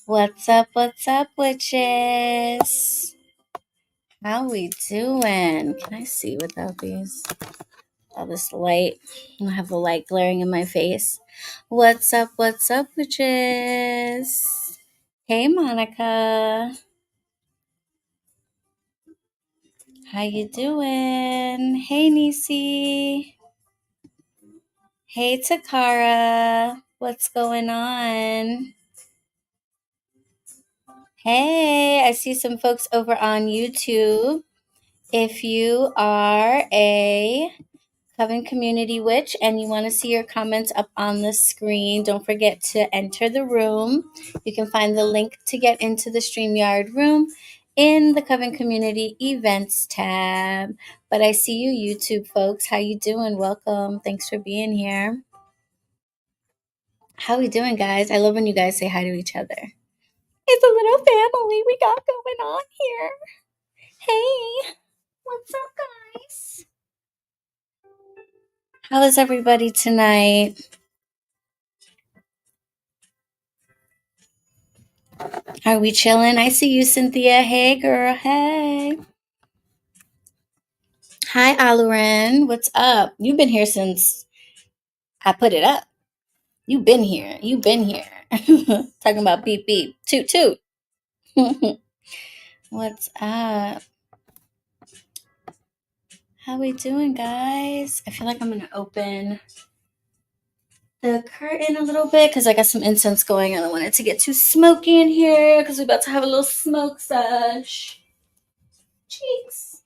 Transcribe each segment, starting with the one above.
What's up, witches? How we doing? Can I see without all this light? I have the light glaring in my face. What's up, witches? Hey, Monica. How you doing? Hey, Nisi. Hey, Takara. What's going on? Hey, I see some folks over on YouTube. If you are a Coven Community Witch and you want to see your comments up on the screen, don't forget to enter the room. You can find the link to get into the StreamYard room in the Coven Community Events tab. But I see you, YouTube folks. How you doing? Welcome. Thanks for being here. How we doing, guys? I love when you guys say hi to each other. It's a little family we got going on here. Hey, what's up, guys? How is everybody tonight? Are we chilling? I see you, Cynthia. Hey, girl. Hey. Hi, Aluren. What's up? You've been here since I put it up. You've been here. You've been here. Talking about beep, beep. Toot, toot. What's up? How we doing, guys? I feel like I'm going to open the curtain a little bit because I got some incense going. I don't want it to get too smoky in here because we're about to have a little smoke sesh. Cheeks.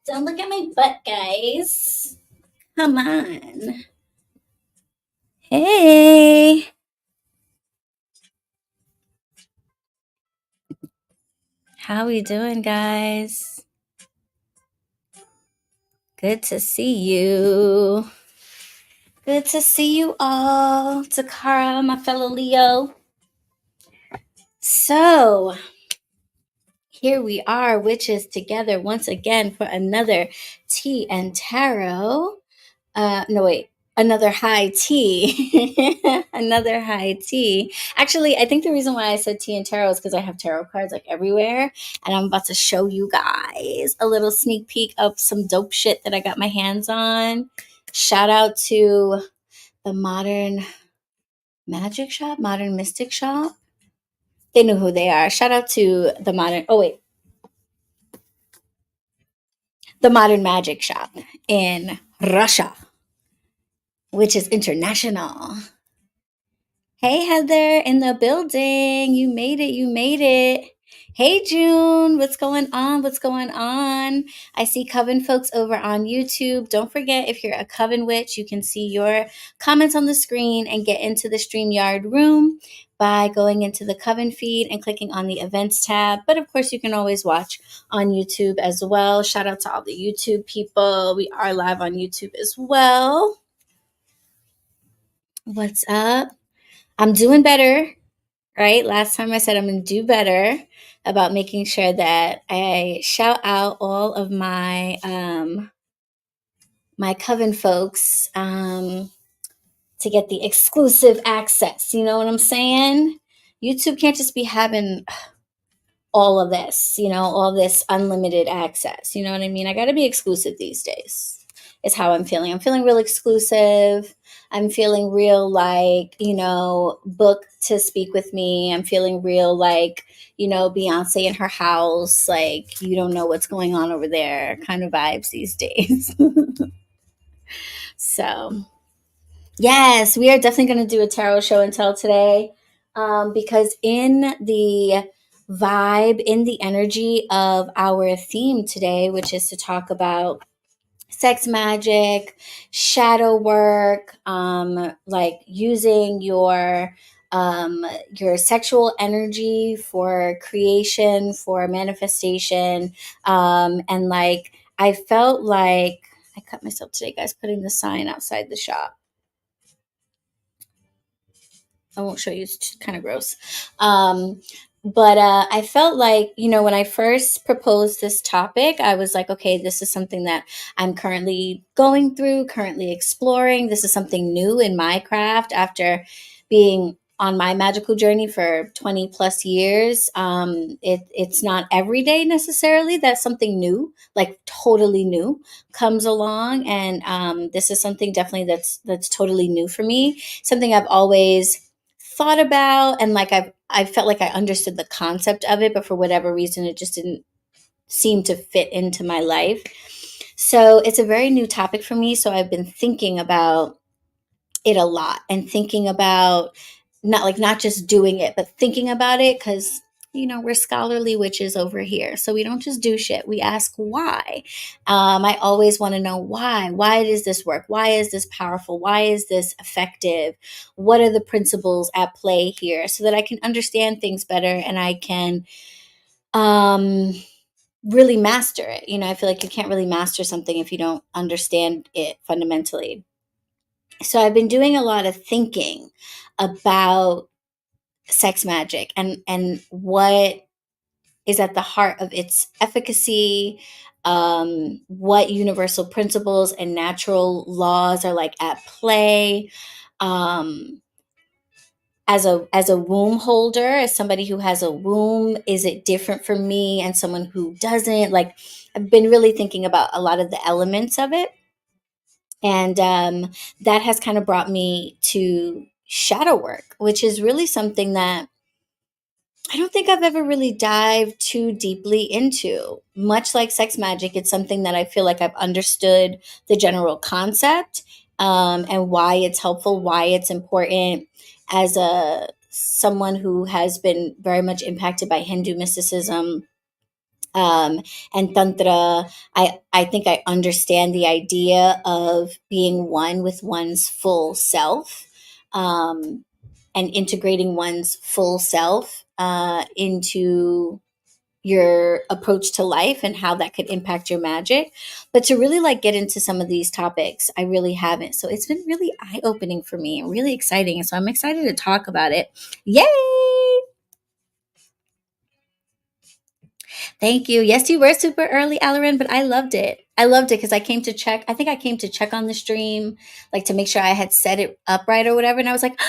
Don't look at my butt, guys. Come on. Hey. How we doing, guys? Good to see you. Good to see you all. Takara, my fellow Leo. So, here we are, witches together once again for another tea and tarot. Another high tea. Another high tea. Actually, I think the reason why I said tea and tarot is because I have tarot cards like everywhere, and I'm about to show you guys a little sneak peek of some dope shit that I got my hands on. Shout out to the Modern Magic Shop, Modern Mystic Shop. They know who they are. Shout out to the Modern Magic Shop in Russia, which is international. Hey, Heather, in the building. You made it. You made it. Hey, June. What's going on? What's going on? I see Coven folks over on YouTube. Don't forget, if you're a Coven witch, you can see your comments on the screen and get into the StreamYard room by going into the Coven feed and clicking on the events tab. But of course, you can always watch on YouTube as well. Shout out to all the YouTube people. We are live on YouTube as well. What's up? I'm doing better, right? Last time I said I'm going to do better about making sure that I shout out all of my my Coven folks to get the exclusive access. You know what I'm saying? YouTube can't just be having all of this, all this unlimited access. You know what I mean? I got to be exclusive these days. Is how I'm feeling. I'm feeling real exclusive. I'm feeling real like, book to speak with me. I'm feeling real like, Beyonce in her house, like you don't know what's going on over there kind of vibes these days. So, yes, we are definitely going to do a tarot show and tell today because in the vibe, in the energy of our theme today, which is to talk about sex magic, shadow work, like using your sexual energy for creation, for manifestation, and like I felt like I cut myself today, guys, putting the sign outside the shop. I won't show you; it's kind of gross. But I felt like, when I first proposed this topic, I was like, okay, this is something that I'm currently going through, currently exploring. This is something new in my craft after being on my magical journey for 20 plus years. It's not every day necessarily that something new, like totally new, comes along. And this is something definitely that's totally new for me, something I've always thought about, and like I felt like I understood the concept of it, but for whatever reason it just didn't seem to fit into my life. So it's a very new topic for me, so I've been thinking about it a lot, and thinking about not just doing it, but thinking about it, because we're scholarly witches over here, so we don't just do shit, we ask why. I always want to know why does this work, why is this powerful, why is this effective, what are the principles at play here, so that I can understand things better, and I can um really master it. I feel like you can't really master something if you don't understand it fundamentally. So I've been doing a lot of thinking about sex magic, and what is at the heart of its efficacy, what universal principles and natural laws are like at play. Um, as a womb holder, as somebody who has a womb, is it different for me and someone who doesn't? Like, I've been really thinking about a lot of the elements of it, and that has kind of brought me to shadow work, which is really something that I don't think I've ever really dived too deeply into. Much like sex magic, it's something that I feel like I've understood the general concept, and why it's helpful, why it's important. As a someone who has been very much impacted by Hindu mysticism, um, and tantra, I think I understand the idea of being one with one's full self, um, and integrating one's full self into your approach to life, and how that could impact your magic. But to really like get into some of these topics, I really haven't. So it's been really eye opening for me and really exciting. And so I'm excited to talk about it. Yay! Thank you. Yes, you were super early, Alarin, but I loved it. I loved it because I came to check. I think I came to check on the stream, like to make sure I had set it up right or whatever. And I was like,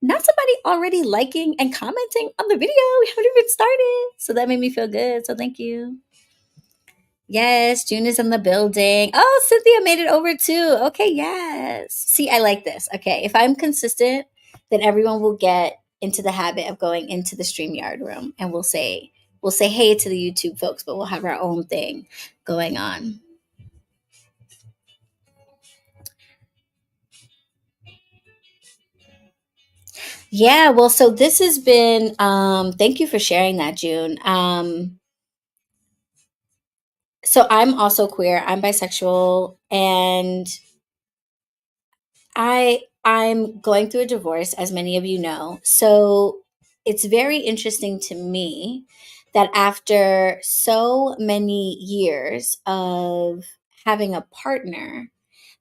not somebody already liking and commenting on the video. We haven't even started. So that made me feel good. So thank you. Yes, June is in the building. Oh, Cynthia made it over too. Okay, yes. See, I like this. Okay, if I'm consistent, then everyone will get into the habit of going into the StreamYard room, and we'll say hey to the YouTube folks, but we'll have our own thing going on. Yeah, well, so this has been thank you for sharing that, June. So I'm also queer, I'm bisexual, and I'm going through a divorce, as many of you know. So it's very interesting to me that after so many years of having a partner,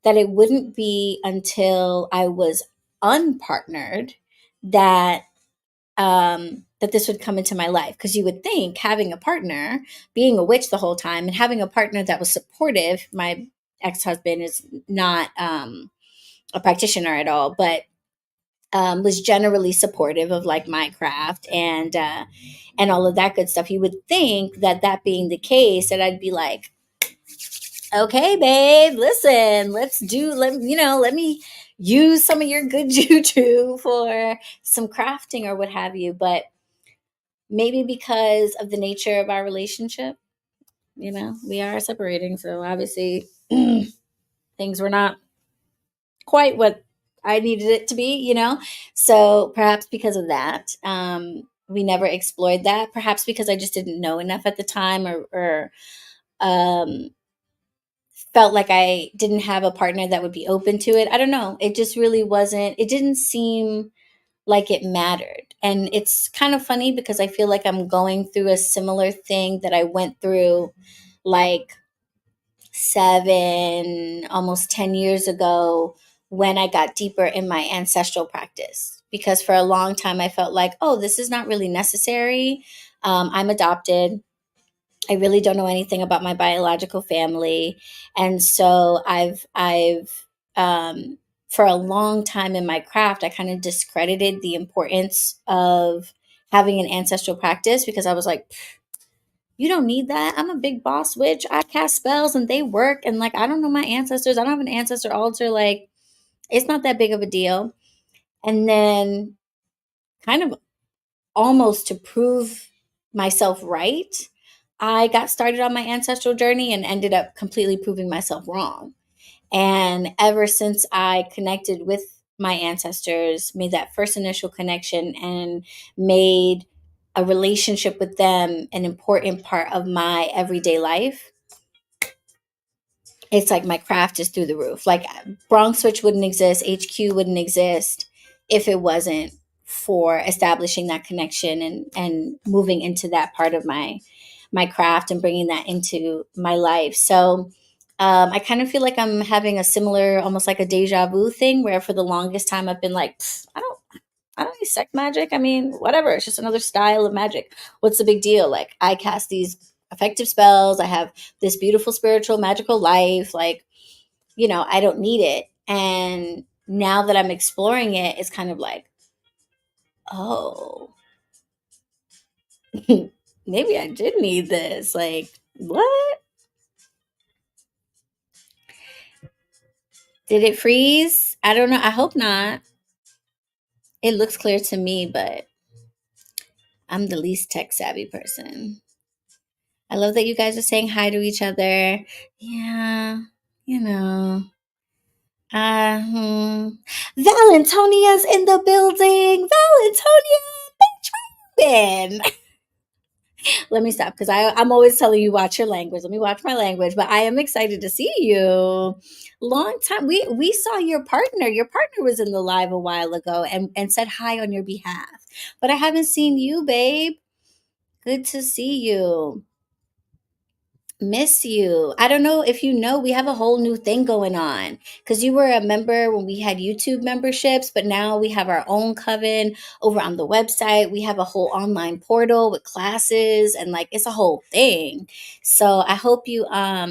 that it wouldn't be until I was unpartnered that that this would come into my life. Because you would think having a partner, being a witch the whole time, and having a partner that was supportive. My ex-husband is not a practitioner at all, but was generally supportive of like my craft, and all of that good stuff. You would think that that being the case, that I'd be like, okay, babe, listen, let me use some of your good juju for some crafting or what have you. But maybe because of the nature of our relationship, we are separating. So obviously, things were not quite what I needed it to be. So perhaps because of that, we never explored that. Perhaps because I just didn't know enough at the time, or um, felt like I didn't have a partner that would be open to it. I don't know. It just really wasn't, it didn't seem like it mattered. And it's kind of funny because I feel like I'm going through a similar thing that I went through like 7, almost 10 years ago, when I got deeper in my ancestral practice. because for a long time I felt like, oh, this is not really necessary. I'm adopted. I really don't know anything about my biological family. And so I've for a long time in my craft, I kind of discredited the importance of having an ancestral practice because I was like, you don't need that. I'm a big boss witch. I cast spells and they work. And like, I don't know my ancestors. I don't have an ancestor altar. Like, it's not that big of a deal. And then, kind of almost to prove myself right, I got started on my ancestral journey and ended up completely proving myself wrong. And ever since I connected with my ancestors, made that first initial connection, and made a relationship with them an important part of my everyday life, it's like my craft is through the roof. Like BronxWitch wouldn't exist, HQ wouldn't exist if it wasn't for establishing that connection and moving into that part of my craft and bringing that into my life. So I kind of feel like I'm having a similar, almost like a deja vu thing, where for the longest time I've been like, I don't use sex magic. I mean, whatever. It's just another style of magic. What's the big deal? Like, I cast these effective spells. I have this beautiful spiritual magical life. Like, I don't need it. And now that I'm exploring it, it's kind of like, oh, maybe I did need this. Like, what? Did it freeze? I don't know. I hope not. It looks clear to me, but I'm the least tech savvy person. I love that you guys are saying hi to each other. Yeah, you know. Valentonia's in the building. Valentonia, Ben. Let me stop because I'm always telling you watch your language. Let me watch my language. But I am excited to see you. Long time. We saw your partner. Your partner was in the live a while ago and said hi on your behalf. But I haven't seen you, babe. Good to see you. Miss you. I don't know if you know, we have a whole new thing going on because you were a member when we had YouTube memberships, but now we have our own coven over on the website. We have a whole online portal with classes and like it's a whole thing. So I hope you are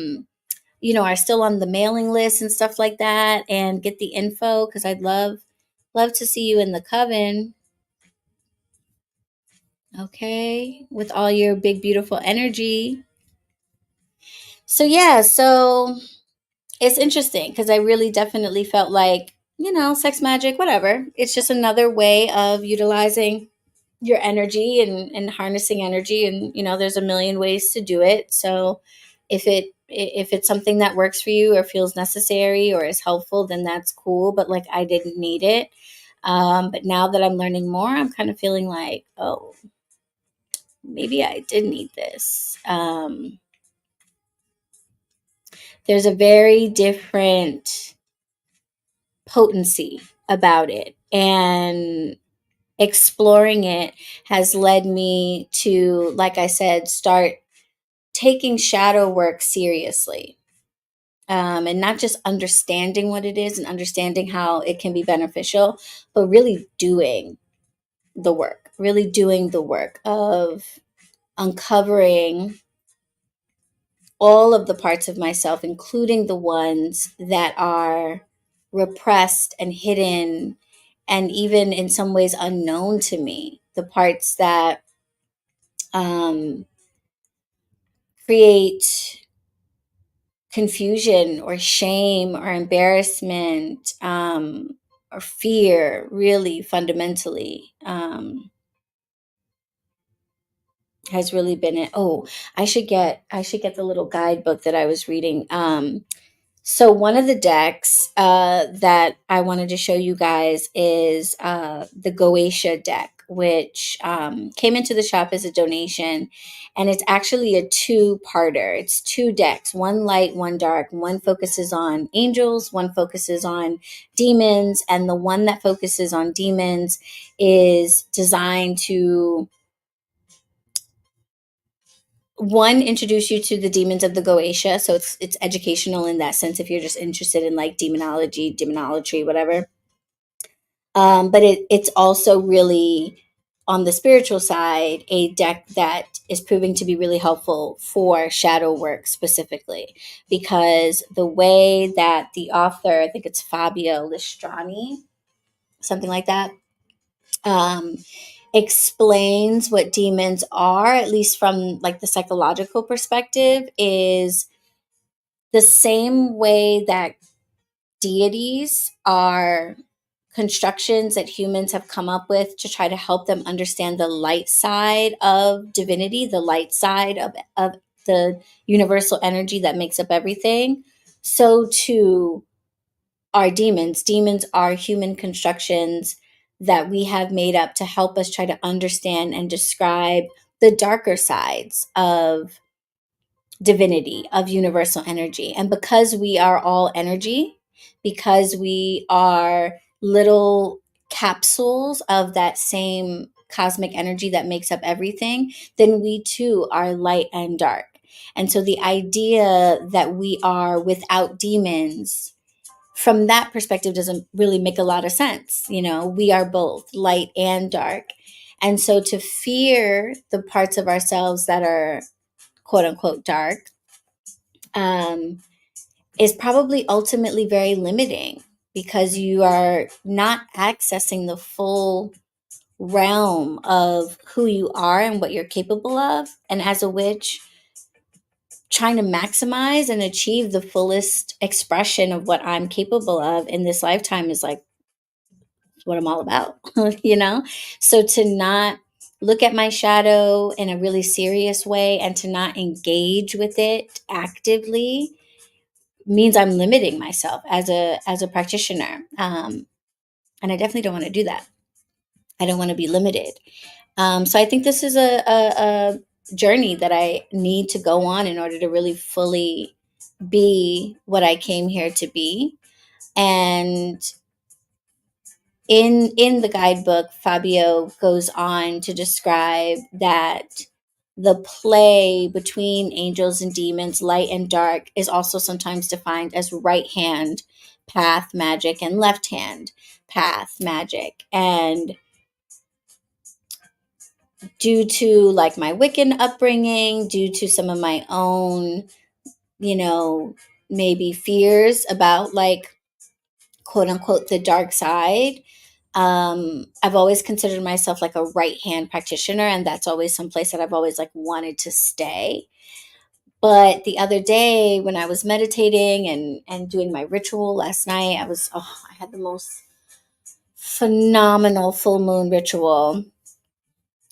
still on the mailing list and stuff like that and get the info because I'd love to see you in the coven. Okay, with all your big beautiful energy. So yeah, so it's interesting because I really definitely felt like, sex magic, whatever. It's just another way of utilizing your energy and harnessing energy. And, there's a million ways to do it. So if it's something that works for you or feels necessary or is helpful, then that's cool. But like, I didn't need it. But now that I'm learning more, I'm kind of feeling like, oh, maybe I did need this. There's a very different potency about it. And exploring it has led me to, like I said, start taking shadow work seriously. And not just understanding what it is and understanding how it can be beneficial, but really doing the work of uncovering all of the parts of myself, including the ones that are repressed and hidden and even in some ways unknown to me, the parts that um, create confusion or shame or embarrassment or fear, really fundamentally. Has really been it. Oh, I should get the little guidebook that I was reading. So one of the decks that I wanted to show you guys is the Goetia deck, which came into the shop as a donation, and it's actually a two-parter. It's two decks, one light, one dark. One focuses on angels, one focuses on demons, and the one that focuses on demons is designed to one introduce you to the demons of the Goetia, so it's educational in that sense if you're just interested in like demonology, demonolatry, whatever. But it's also really, on the spiritual side, a deck that is proving to be really helpful for shadow work specifically, because the way that the author, I think it's Fabio Listrani, something like that, um, explains what demons are, at least from like the psychological perspective, is the same way that deities are constructions that humans have come up with to try to help them understand the light side of divinity, the light side of the universal energy that makes up everything. So too are demons. Demons are human constructions that we have made up to help us try to understand and describe the darker sides of divinity, of universal energy. And because we are all energy, because we are little capsules of that same cosmic energy that makes up everything, then we too are light and dark. And so the idea that we are without demons, from that perspective, doesn't really make a lot of sense. You know, we are both light and dark. And so to fear the parts of ourselves that are quote unquote dark, um, is probably ultimately very limiting, because you are not accessing the full realm of who you are and what you're capable of. And as a witch, trying to maximize and achieve the fullest expression of what I'm capable of in this lifetime is like what I'm all about, you know? So to not look at my shadow in a really serious way and to not engage with it actively means I'm limiting myself as a practitioner, and I definitely don't want to do that. I don't want to be limited. So I think this is a journey that I need to go on in order to really fully be what I came here to be. And in the guidebook, Fabio goes on to describe that the play between angels and demons, light and dark, is also sometimes defined as right hand path magic and left hand path magic. And due to like my Wiccan upbringing, due to some of my own, you know, maybe fears about like quote unquote the dark side, I've always considered myself like a right hand practitioner, and that's always some place that I've always like wanted to stay. But the other day when I was meditating and doing my ritual last night, I had the most phenomenal full moon ritual.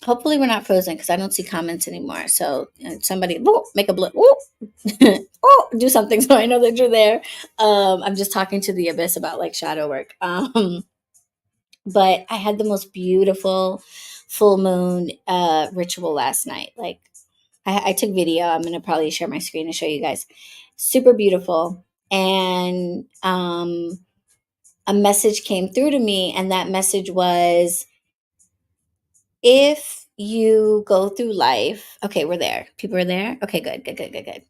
Hopefully we're not frozen because I don't see comments anymore. So somebody make a blip, do something so I know that you're there. I'm just talking to the abyss about like shadow work. But I had the most beautiful full moon ritual last night. Like I took video. I'm gonna probably share my screen and show you guys. Super beautiful. And a message came through to me, and that message was, if you go through life, okay, we're there. People are there. Okay, good, good, good, good, good.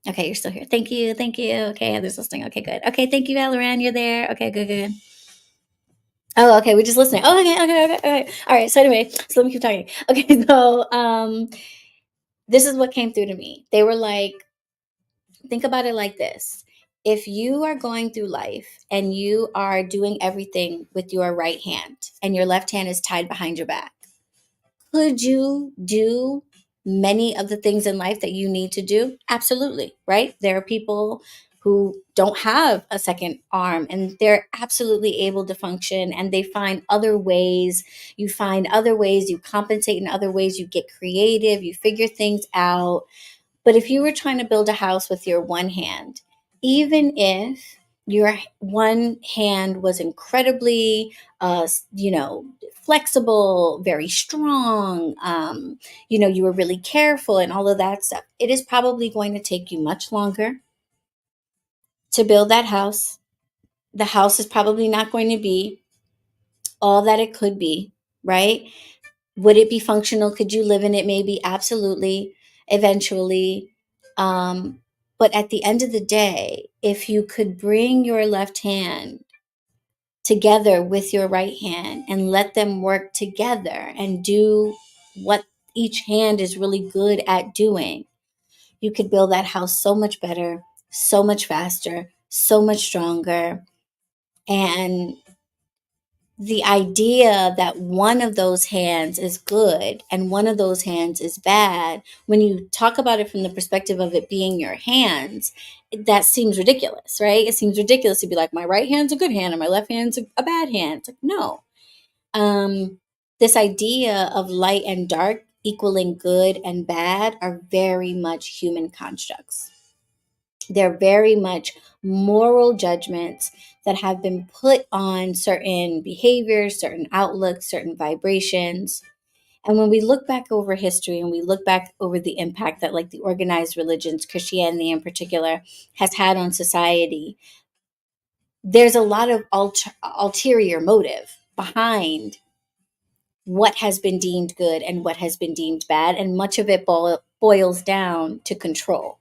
Okay, you're still here. Thank you, thank you. Okay, Heather's listening. Okay, good. Okay, thank you, Valoran. You're there. Okay, good, good. Oh, okay. We're just listening. Oh, okay. All right. So anyway, so let me keep talking. Okay, so this is what came through to me. They were like, think about it like this. If you are going through life and you are doing everything with your right hand and your left hand is tied behind your back, could you do many of the things in life that you need to do? Absolutely, right? There are people who don't have a second arm and they're absolutely able to function, and they find other ways. You find other ways, you compensate in other ways, you get creative, you figure things out. But if you were trying to build a house with your one hand, even if your one hand was incredibly, flexible, very strong, you were really careful and all of that stuff, it is probably going to take you much longer to build that house. The house is probably not going to be all that it could be, right? Would it be functional? Could you live in it? Maybe, absolutely, eventually. Um, but at the end of the day, if you could bring your left hand together with your right hand and let them work together and do what each hand is really good at doing, you could build that house so much better, so much faster, so much stronger. And the idea that one of those hands is good and one of those hands is bad, when you talk about it from the perspective of it being your hands, that seems ridiculous, right? It seems ridiculous to be like, my right hand's a good hand and my left hand's a bad hand. It's like, no. This idea of light and dark equaling good and bad are very much human constructs. They're very much moral judgments that have been put on certain behaviors, certain outlooks, certain vibrations. And when we look back over history and we look back over the impact that, like, the organized religions, Christianity in particular, has had on society, there's a lot of ulterior motive behind what has been deemed good and what has been deemed bad. And much of it boils down to control,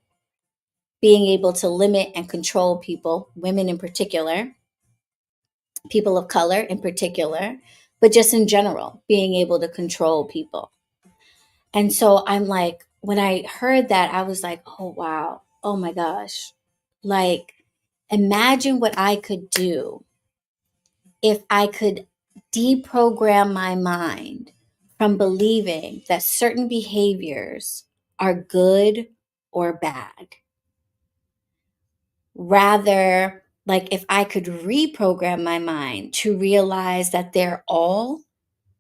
being able to limit and control people, women in particular, people of color in particular, but just in general, being able to control people. And so I'm like, when I heard that, I was like, oh, wow. Oh my gosh. Like, imagine what I could do if I could deprogram my mind from believing that certain behaviors are good or bad. Rather, like, if I could reprogram my mind to realize that they're all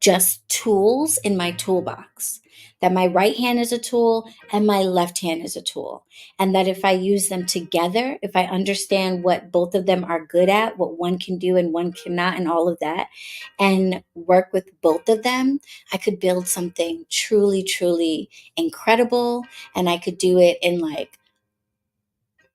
just tools in my toolbox, that my right hand is a tool and my left hand is a tool. And that if I use them together, if I understand what both of them are good at, what one can do and one cannot, and all of that, and work with both of them, I could build something truly, truly incredible. And I could do it in, like,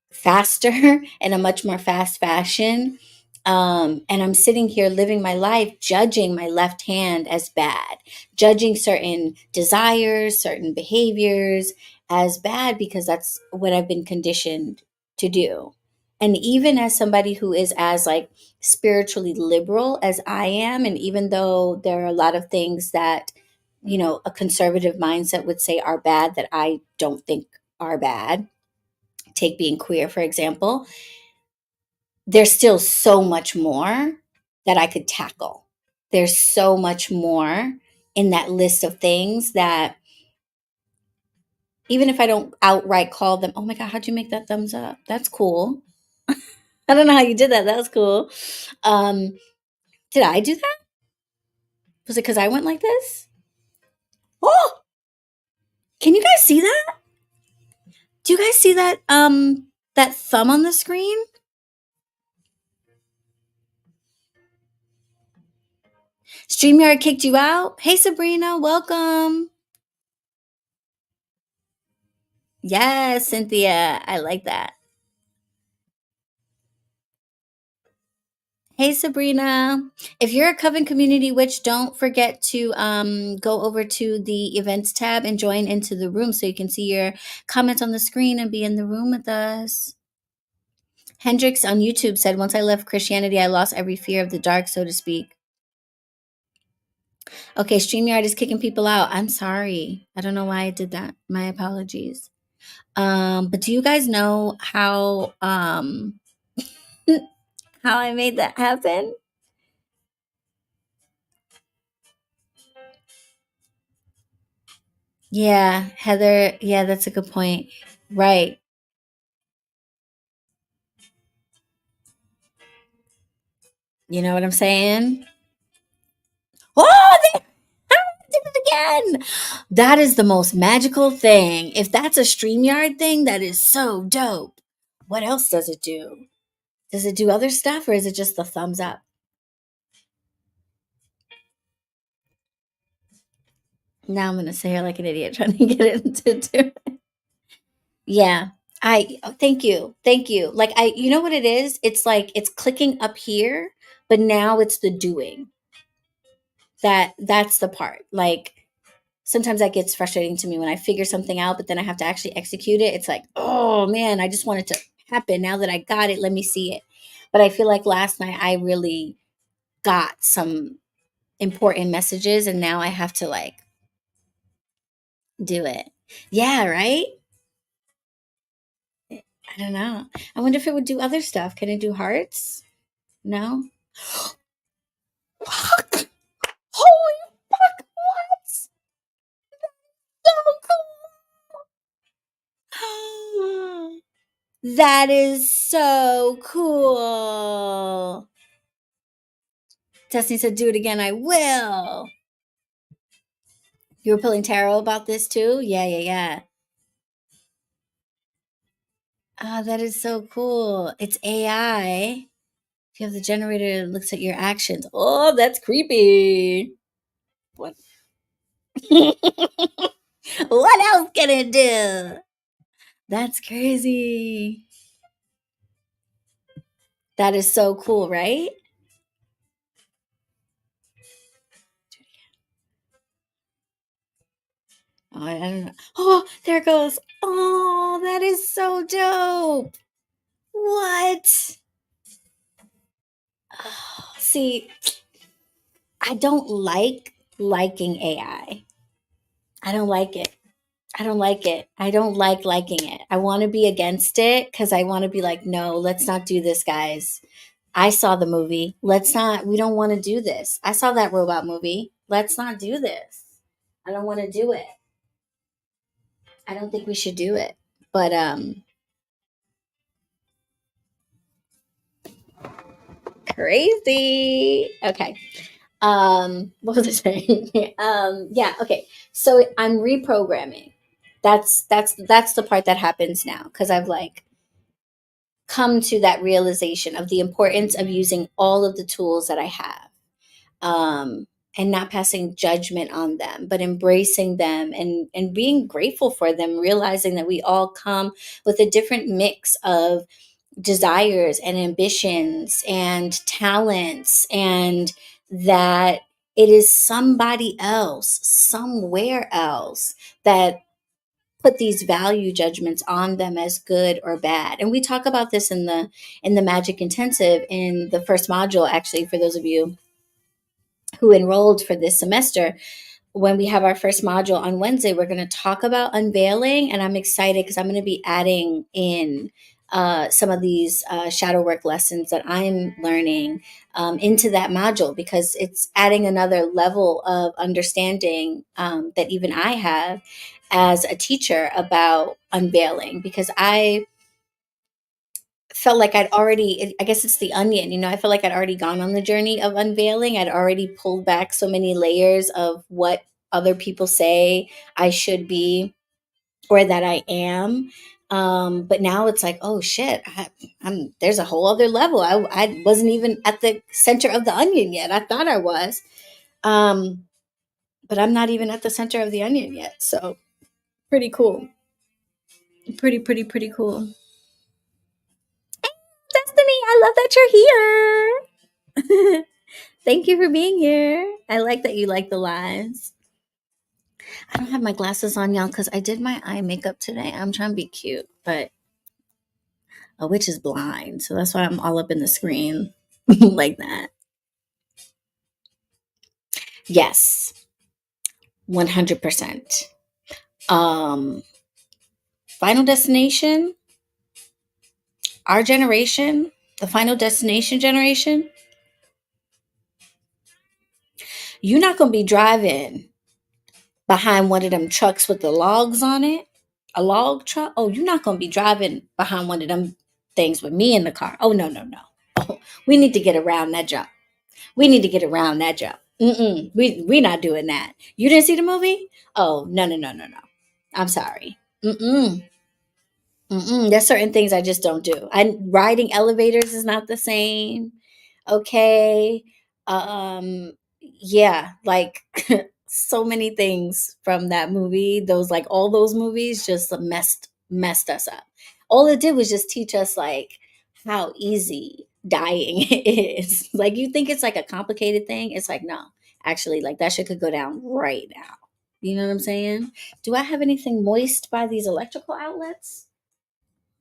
faster in a much more fast fashion. And I'm sitting here living my life judging my left hand as bad, judging certain desires, certain behaviors as bad because that's what I've been conditioned to do. And even as somebody who is as, like, spiritually liberal as I am, and even though there are a lot of things that, a conservative mindset would say are bad that I don't think are bad, take being queer, for example, there's still so much more that I could tackle. There's so much more in that list of things that even if I don't outright call them, oh my God, how'd you make that thumbs up? That's cool. I don't know how you did that. That was cool. Um, did I do that? Was it because I went like this? Oh, can you guys see that? Do you guys see that thumb on the screen? StreamYard kicked you out? Hey, Sabrina, welcome. Yes, Cynthia, I like that. Hey, Sabrina. If you're a Coven Community Witch, don't forget to go over to the events tab and join into the room so you can see your comments on the screen and be in the room with us. Hendrix on YouTube said, once I left Christianity, I lost every fear of the dark, so to speak. Okay, StreamYard is kicking people out. I'm sorry. I don't know why I did that. My apologies. But do you guys know how how I made that happen? Yeah, Heather. Yeah, that's a good point. Right. You know what I'm saying? Oh, they did it again. That is the most magical thing. If that's a StreamYard thing, that is so dope. What else does it do? Does it do other stuff or is it just the thumbs up? Now I'm going to sit here like an idiot trying to get it to do it. Yeah. Thank you. Thank you. Like, you know what it is? It's like it's clicking up here, but now it's the doing. That's the part. Like, sometimes that gets frustrating to me when I figure something out, but then I have to actually execute it. It's like, oh man, I just want it to happen. Now that I got it, let me see it. But I feel like last night I really got some important messages and now I have to like do it. Yeah, right? I don't know. I wonder if it would do other stuff. Can it do hearts? No? Fuck! Holy fuck! What? So cool! That is so cool. Destiny said, do it again. I will. You were pulling tarot about this too? Yeah, yeah, yeah. Ah, that is so cool. It's AI. If you have the generator that looks at your actions. Oh, that's creepy. What? What else can it do? That's crazy. That is so cool, right? Oh, I don't know. Oh, there it goes. Oh, that is so dope. What? Oh, see, I don't like liking AI. I don't like it. I don't like it. I don't like liking it. I want to be against it because I want to be like, no, let's not do this, guys. I saw the movie. Let's not, we don't want to do this. I saw that robot movie. Let's not do this. I don't want to do it. I don't think we should do it. But crazy. Okay. What was I saying? Yeah, okay. So I'm reprogramming. That's the part that happens now because I've like come to that realization of the importance of using all of the tools that I have. And not passing judgment on them, but embracing them and being grateful for them, realizing that we all come with a different mix of desires and ambitions and talents, and that it is somebody else, somewhere else, that put these value judgments on them as good or bad. And we talk about this in the Magic Intensive in the first module, actually, for those of you who enrolled for this semester. When we have our first module on Wednesday, we're going to talk about unveiling. And I'm excited because I'm going to be adding in some of these shadow work lessons that I'm learning into that module, because it's adding another level of understanding that even I have as a teacher about unveiling, because I felt like I'd already, I guess it's the onion, I felt like I'd already gone on the journey of unveiling. I'd already pulled back so many layers of what other people say I should be or that I am. But now it's like, oh shit, there's a whole other level. I wasn't even at the center of the onion yet. I thought I was. Um, but I'm not even at the center of the onion yet. So pretty cool. Pretty cool. Destiny, I love that you're here. Thank you for being here. I like that you like the lives. I don't have my glasses on, y'all, because I did my eye makeup today. I'm trying to be cute, but a witch is blind. So that's why I'm all up in the screen like that. Yes, 100%. Um, Final Destination, our generation, the Final Destination generation, you're not going to be driving behind one of them trucks with the logs on it, a log truck. Oh, you're not going to be driving behind one of them things with me in the car. Oh, no, no, no. Oh, we need to get around that jump. We need to get around that jump. We not doing that. You didn't see the movie? Oh, no, no, no, no, no. I'm sorry. There's certain things I just don't do. I riding elevators is not the same. Okay. Yeah, like so many things from that movie. Those, like, all those movies just messed us up. All it did was just teach us like how easy dying is. Like, you think it's like a complicated thing. It's like, no, actually, like that shit could go down right now. You know what I'm saying? Do I have anything moist by these electrical outlets?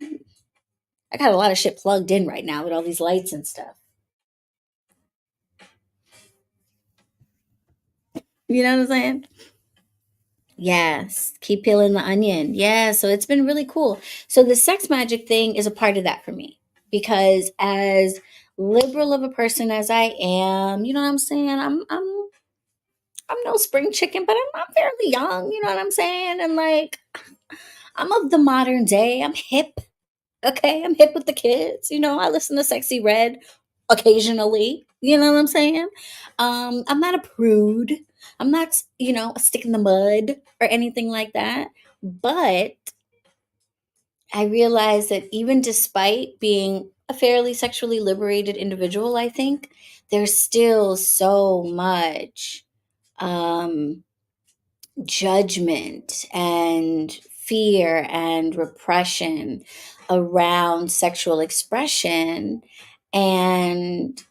I got a lot of shit plugged in right now with all these lights and stuff. You know what I'm saying? Yes, keep peeling the onion. Yeah, so it's been really cool. So the sex magic thing is a part of that for me because as liberal of a person as I am, you know what I'm saying? I'm no spring chicken, but I'm fairly young, you know what I'm saying? And like I'm of the modern day. I'm hip. Okay, I'm hip with the kids. You know, I listen to Sexy Red occasionally. You know what I'm saying? I'm not a prude. I'm not, a stick in the mud or anything like that. But I realize that even despite being a fairly sexually liberated individual, I think there's still so much um, judgment and fear and repression around sexual expression. And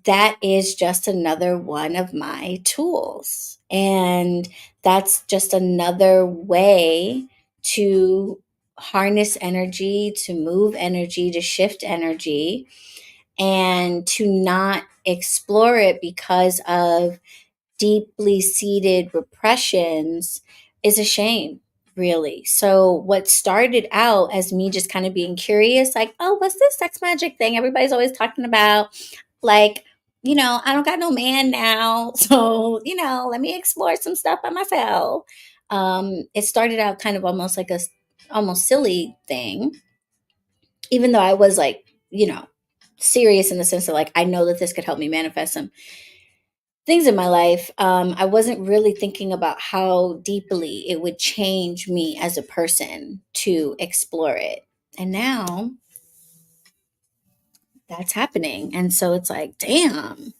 that is just another one of my tools. And that's just another way to harness energy, to move energy, to shift energy, and to not explore it because of deeply seated repressions is a shame, really. So, what started out as me just kind of being curious, like, oh, what's this sex magic thing everybody's always talking about? Like, I don't got no man now. So, let me explore some stuff by myself. It started out kind of almost like a almost silly thing, even though I was like, serious in the sense that like I know that this could help me manifest some things in my life. I wasn't really thinking about how deeply it would change me as a person to explore it. And now that's happening. And so it's like, damn,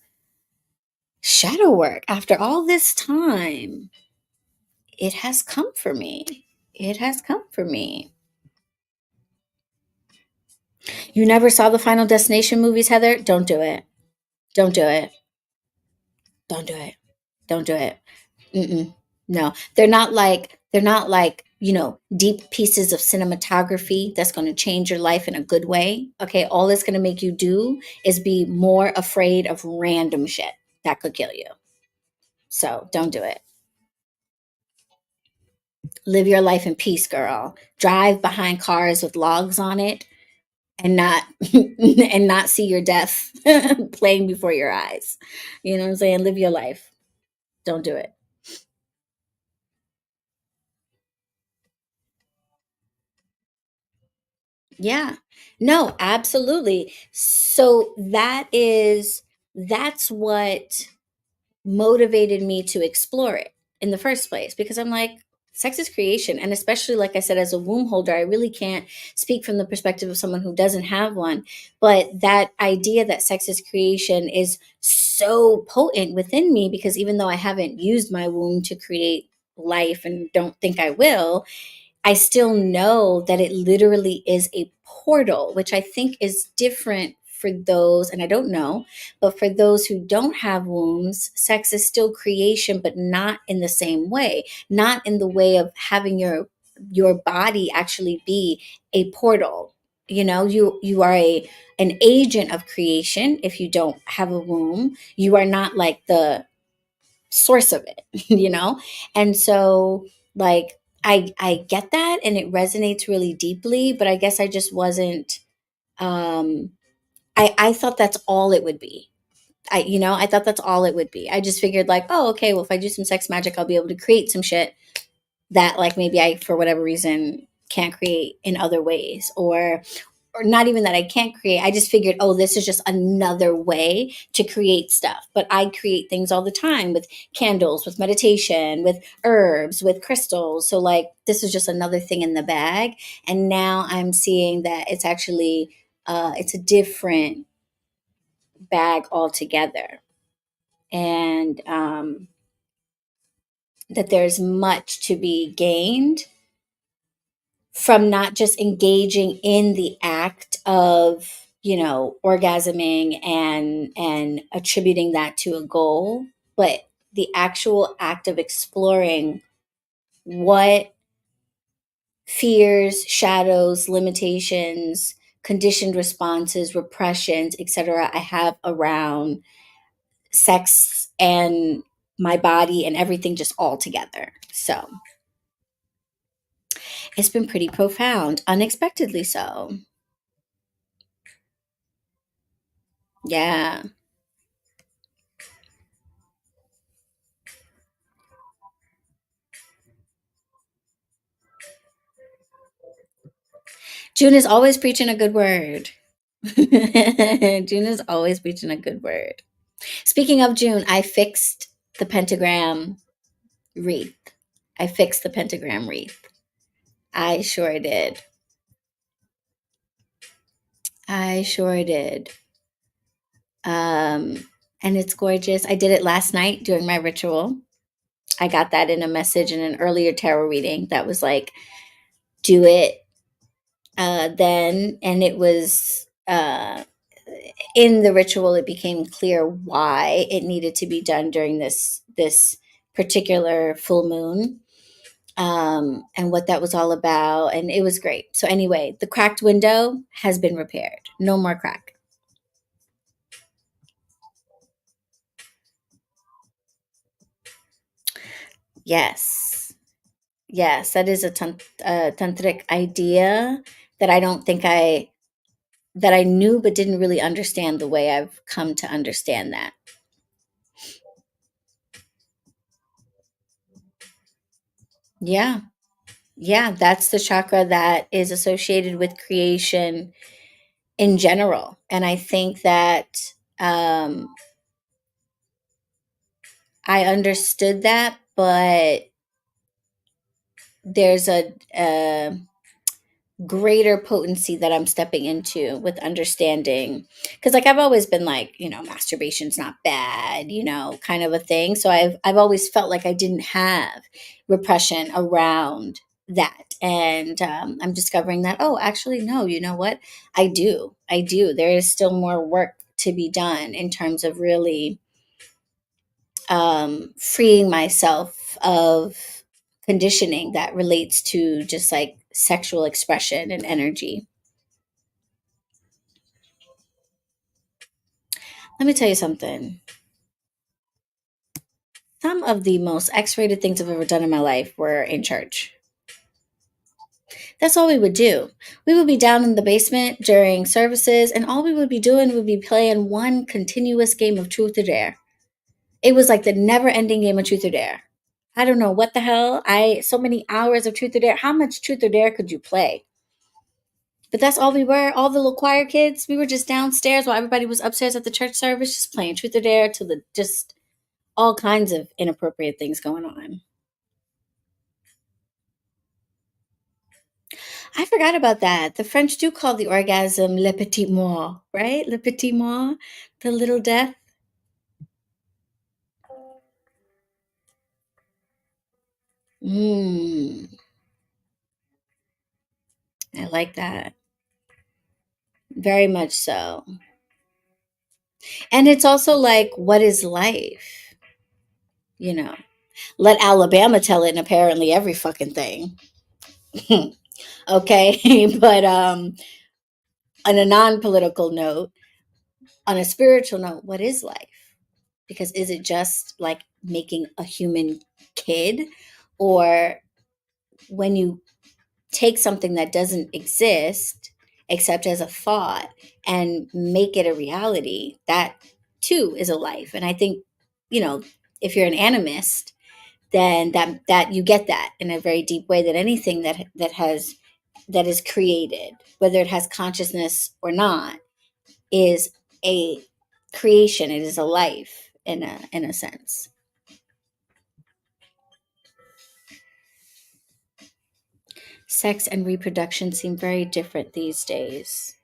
shadow work after all this time, it has come for me. It has come for me. You never saw the Final Destination movies, Heather? Don't do it. Don't do it. Don't do it. Don't do it. Mm-mm. No, they're not like deep pieces of cinematography that's going to change your life in a good way. Okay, all it's going to make you do is be more afraid of random shit that could kill you. So don't do it. Live your life in peace, girl. Drive behind cars with logs on it and not and not see your death playing before your eyes. You know what I'm saying? Live your life. Don't do it. Yeah. No, absolutely. So that's what motivated me to explore it in the first place because I'm like sex is creation, and especially like I said, as a womb holder, I really can't speak from the perspective of someone who doesn't have one, but that idea that sex is creation is so potent within me because even though I haven't used my womb to create life and don't think I will, I still know that it literally is a portal, which I think is different for those, and I don't know, but for those who don't have wombs, sex is still creation, but not in the same way, not in the way of having your body actually be a portal. You are an agent of creation if you don't have a womb. You are not like the source of it, and so like I get that and it resonates really deeply, but I guess I just wasn't um I thought that's all it would be. I thought that's all it would be. I just figured like, oh, okay, well, if I do some sex magic, I'll be able to create some shit that like maybe I for whatever reason can't create in other ways, or not even that I can't create. I just figured, oh, this is just another way to create stuff. But I create things all the time with candles, with meditation, with herbs, with crystals. So, like, this is just another thing in the bag. And now I'm seeing that it's actually, it's a different bag altogether. And that there's much to be gained from not just engaging in the act of orgasming and attributing that to a goal, but the actual act of exploring what fears, shadows, limitations, conditioned responses, repressions, etc. I have around sex and my body and everything just all together. So it's been pretty profound, unexpectedly so. Yeah. June is always preaching a good word. June is always preaching a good word. Speaking of June, I fixed the pentagram wreath. I fixed the pentagram wreath. I sure did. I sure did. Um, and it's gorgeous. I did it last night during my ritual. I got that in a message in an earlier tarot reading that was like, do it then. And it was in the ritual, it became clear why it needed to be done during this particular full moon, and what that was all about. And it was great. So anyway, the cracked window has been repaired. No more crack. Yes. Yes, that is a tantric idea that I don't think that I knew but didn't really understand the way I've come to understand that. Yeah. Yeah, that's the chakra that is associated with creation in general. And I think that I understood that, but there's a greater potency that I'm stepping into with understanding. Because like I've always been like, masturbation's not bad, kind of a thing. So I've always felt like I didn't have repression around that. And I'm discovering that, oh, actually, no, you know what? I do. There is still more work to be done in terms of really freeing myself of conditioning that relates to just like sexual expression and energy. Let me tell you something. Some of the most X rated things I've ever done in my life were in church. That's all we would do. We would be down in the basement during services, and all we would be doing would be playing one continuous game of truth or dare. It was like the never ending game of truth or dare. I don't know what the hell. So many hours of truth or dare. How much truth or dare could you play? But that's all we were. All the little choir kids, we were just downstairs while everybody was upstairs at the church service, just playing truth or dare to the just all kinds of inappropriate things going on. I forgot about that. The French do call the orgasm le petit mort, right? Le petit mort, the little death. Mm, I like that. Very much so. And it's also like, what is life? You know, let Alabama tell it in apparently every fucking thing. Okay. But on a non political note, on a spiritual note, what is life? Because is it just like making a human kid? Or when you take something that doesn't exist except as a thought and make it a reality, that too is a life. And I think, you know, if you're an animist, then that you get that in a very deep way, that anything that is created, whether it has consciousness or not, is a creation. It is a life in a sense. Sex and reproduction seem very different these days.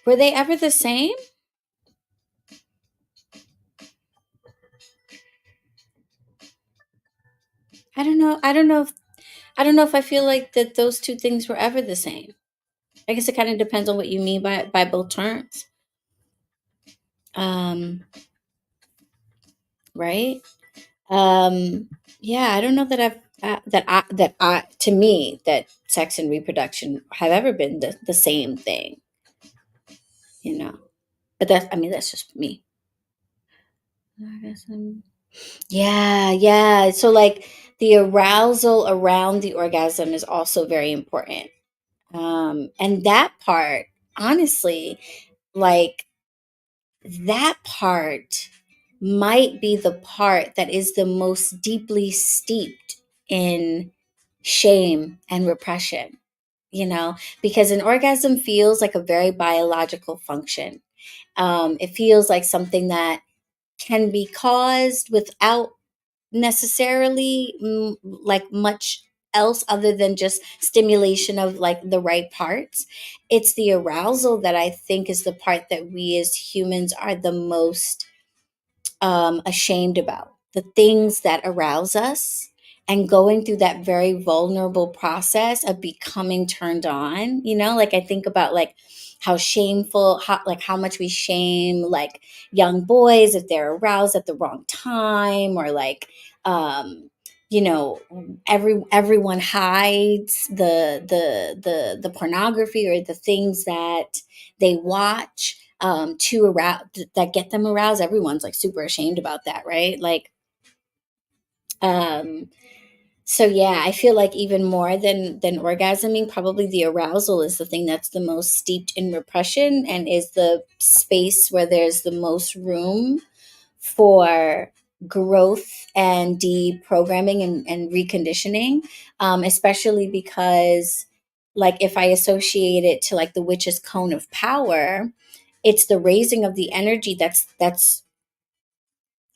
Were they ever the same? I don't know. I don't know if I feel like that those two things were ever the same. I guess it kind of depends on what you mean by both terms. Um, right? Um, yeah, I don't know that I to me that sex and reproduction have ever been the same thing, you know. But that's just me. Orgasm. Yeah, yeah. So like the arousal around the orgasm is also very important. And that part, honestly, like that part might be the part that is the most deeply steeped in shame and repression, because an orgasm feels like a very biological function. It feels like something that can be caused without necessarily like much else other than just stimulation of like the right parts. It's the arousal that I think is the part that we as humans are the most ashamed about, the things that arouse us, and going through that very vulnerable process of becoming turned on. Like I think about like how shameful, how much we shame like young boys if they're aroused at the wrong time, or like um, everyone hides the pornography or the things that they watch to arouse, that get them aroused. Everyone's like super ashamed about that, right? Like, um, so yeah, I feel like even more than orgasming, probably the arousal is the thing that's the most steeped in repression and is the space where there's the most room for growth and deprogramming and reconditioning, especially because, like, if I associate it to like the witch's cone of power, it's the raising of the energy that's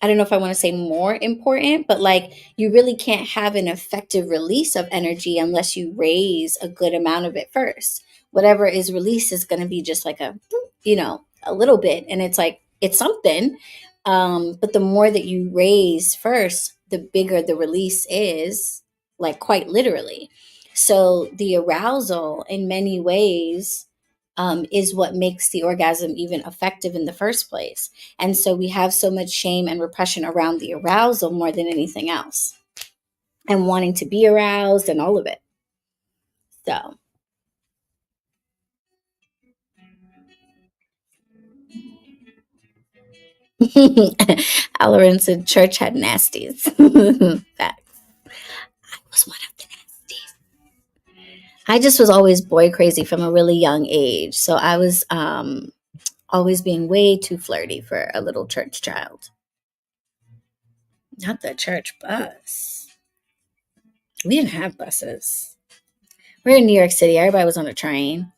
I don't know if I want to say more important, but like you really can't have an effective release of energy unless you raise a good amount of it first. Whatever is released is going to be just like a little bit. And it's like, it's something. But the more that you raise first, the bigger the release is, like quite literally. So the arousal in many ways is what makes the orgasm even effective in the first place. And so we have so much shame and repression around the arousal more than anything else, and wanting to be aroused and all of it. So, Allerin said church had nasties. That was one of the nasties. I just was always boy crazy from a really young age. So I was always being way too flirty for a little church child. Not the church bus. We didn't have buses. We're in New York City. Everybody was on a train.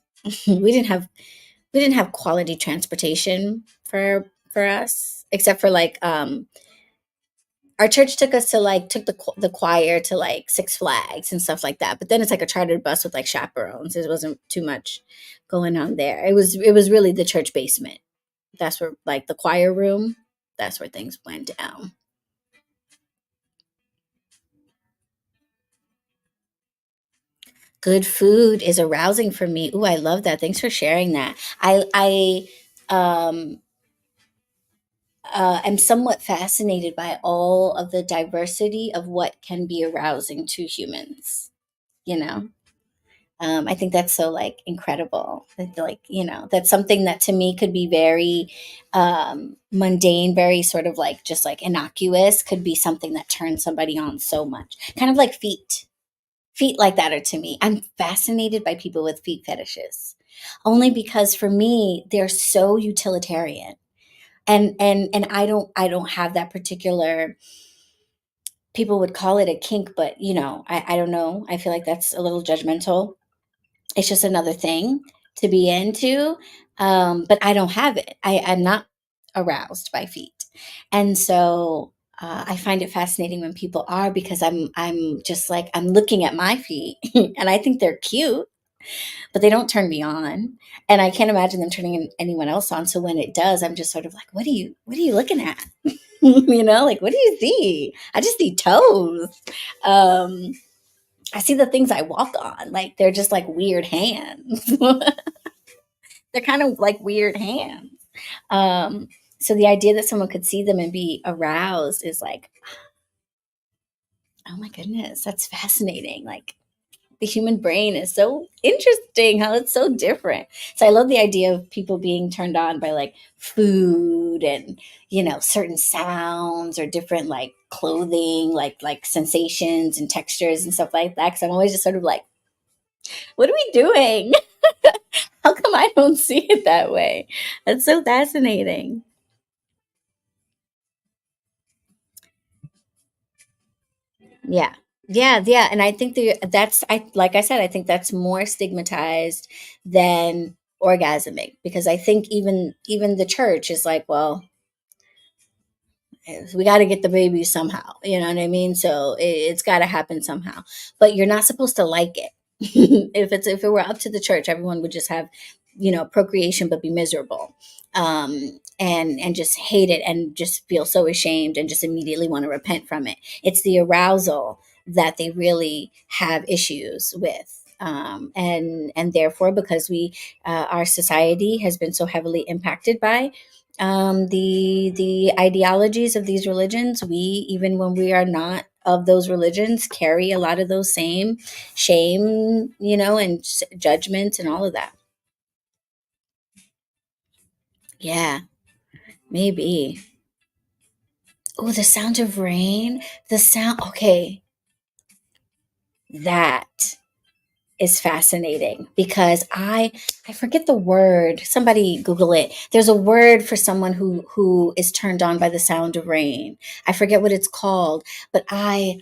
We didn't have quality transportation for us, except for like our church took us to like took the choir to like Six Flags and stuff like that. But then it's like a chartered bus with like chaperones. It wasn't too much going on there. It was really the church basement. That's where, like, the choir room. That's where things went down. Good food is arousing for me. Ooh, I love that. Thanks for sharing that. I am somewhat fascinated by all of the diversity of what can be arousing to humans. You know, I think that's so like incredible. Like, that's something that to me could be very mundane, very sort of like just like innocuous, could be something that turns somebody on so much. Kind of like feet. Feet like that are to me. I'm fascinated by people with feet fetishes, only because for me they're so utilitarian, and I don't have that particular, people would call it a kink, but I don't know, I feel like that's a little judgmental. It's just another thing to be into, but I don't have it. I'm not aroused by feet, and so I find it fascinating when people are, because I'm just like, I'm looking at my feet and I think they're cute, but they don't turn me on, and I can't imagine them turning anyone else on. So when it does, I'm just sort of like, what are you looking at? Like, what do you see? I just see toes. Um, I see the things I walk on. Like, they're just like weird hands. They're kind of like weird hands. Um, so the idea that someone could see them and be aroused is like, oh my goodness, that's fascinating. Like, the human brain is so interesting, how it's so different. So I love the idea of people being turned on by like food and, certain sounds or different like clothing, like sensations and textures and stuff like that. Because I'm always just sort of like, what are we doing? How come I don't see it that way? That's so fascinating. Yeah. Yeah, yeah, and I think that's I like I said, I think that's more stigmatized than orgasmic because I think even the church is like, well, we got to get the baby somehow. You know what I mean? So it's got to happen somehow. But you're not supposed to like it. If it were up to the church, everyone would just have, procreation but be miserable, and just hate it and just feel so ashamed and just immediately want to repent from it. It's the arousal that they really have issues with. And therefore, because our society has been so heavily impacted by the ideologies of these religions, we, even when we are not of those religions, carry a lot of those same shame, and judgment and all of that. Yeah, maybe. Oh, the sound of rain. The sound. Okay, that is fascinating because I forget the word. Somebody Google it. There's a word for someone who is turned on by the sound of rain. I forget what it's called, but I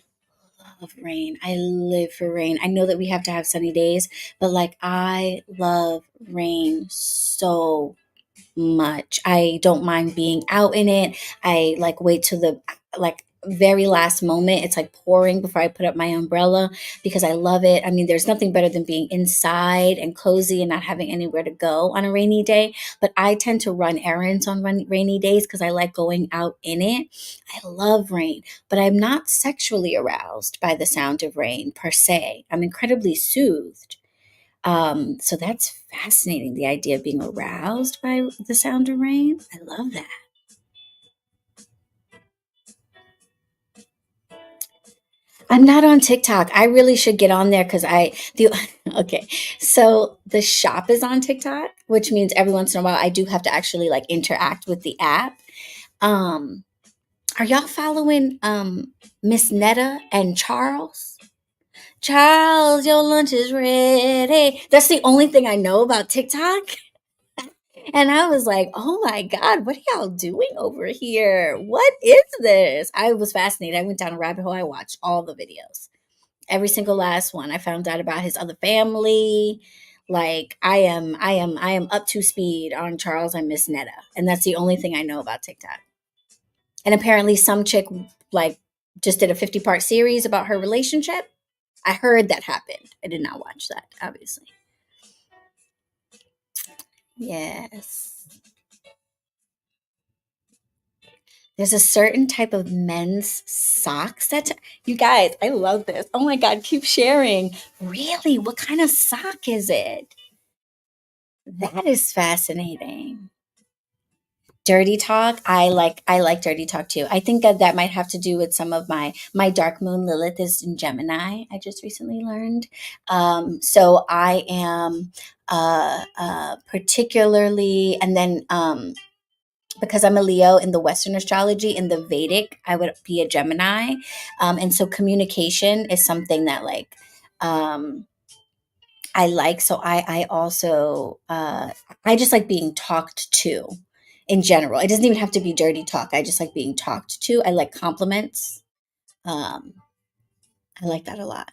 love rain. I live for rain. I know that we have to have sunny days, but like I love rain so much. I don't mind being out in it. I like wait till the like very last moment. It's like pouring before I put up my umbrella because I love it. I mean, there's nothing better than being inside and cozy and not having anywhere to go on a rainy day. But I tend to run errands on rainy days because I like going out in it. I love rain, but I'm not sexually aroused by the sound of rain per se. I'm incredibly soothed. So that's fascinating. The idea of being aroused by the sound of rain. I love that. I'm not on TikTok. I really should get on there because okay. So the shop is on TikTok, which means every once in a while I do have to actually like interact with the app. Um, are y'all following Miss Netta and Charles? Charles, your lunch is ready. That's the only thing I know about TikTok. And I was like, oh my God, what are y'all doing over here? What is this? I was fascinated. I went down a rabbit hole. I watched all the videos, every single last one. I found out about his other family. Like I am up to speed on Charles and Miss Netta. And that's the only thing I know about TikTok. And apparently some chick like just did a 50-part series about her relationship. I heard that happened. I did not watch that, obviously. Yes. There's a certain type of men's socks that you guys, I love this. Oh my God, keep sharing. Really? What kind of sock is it? That is fascinating. Dirty talk. I like dirty talk too. I think that might have to do with some of my dark moon Lilith is in Gemini. I just recently learned. So I am particularly, and then because I'm a Leo in the Western astrology, in the Vedic, I would be a Gemini. And so communication is something that like I like. So I also I just like being talked to in general. It doesn't even have to be dirty talk. I just like being talked to. I like compliments. Um, I like that a lot.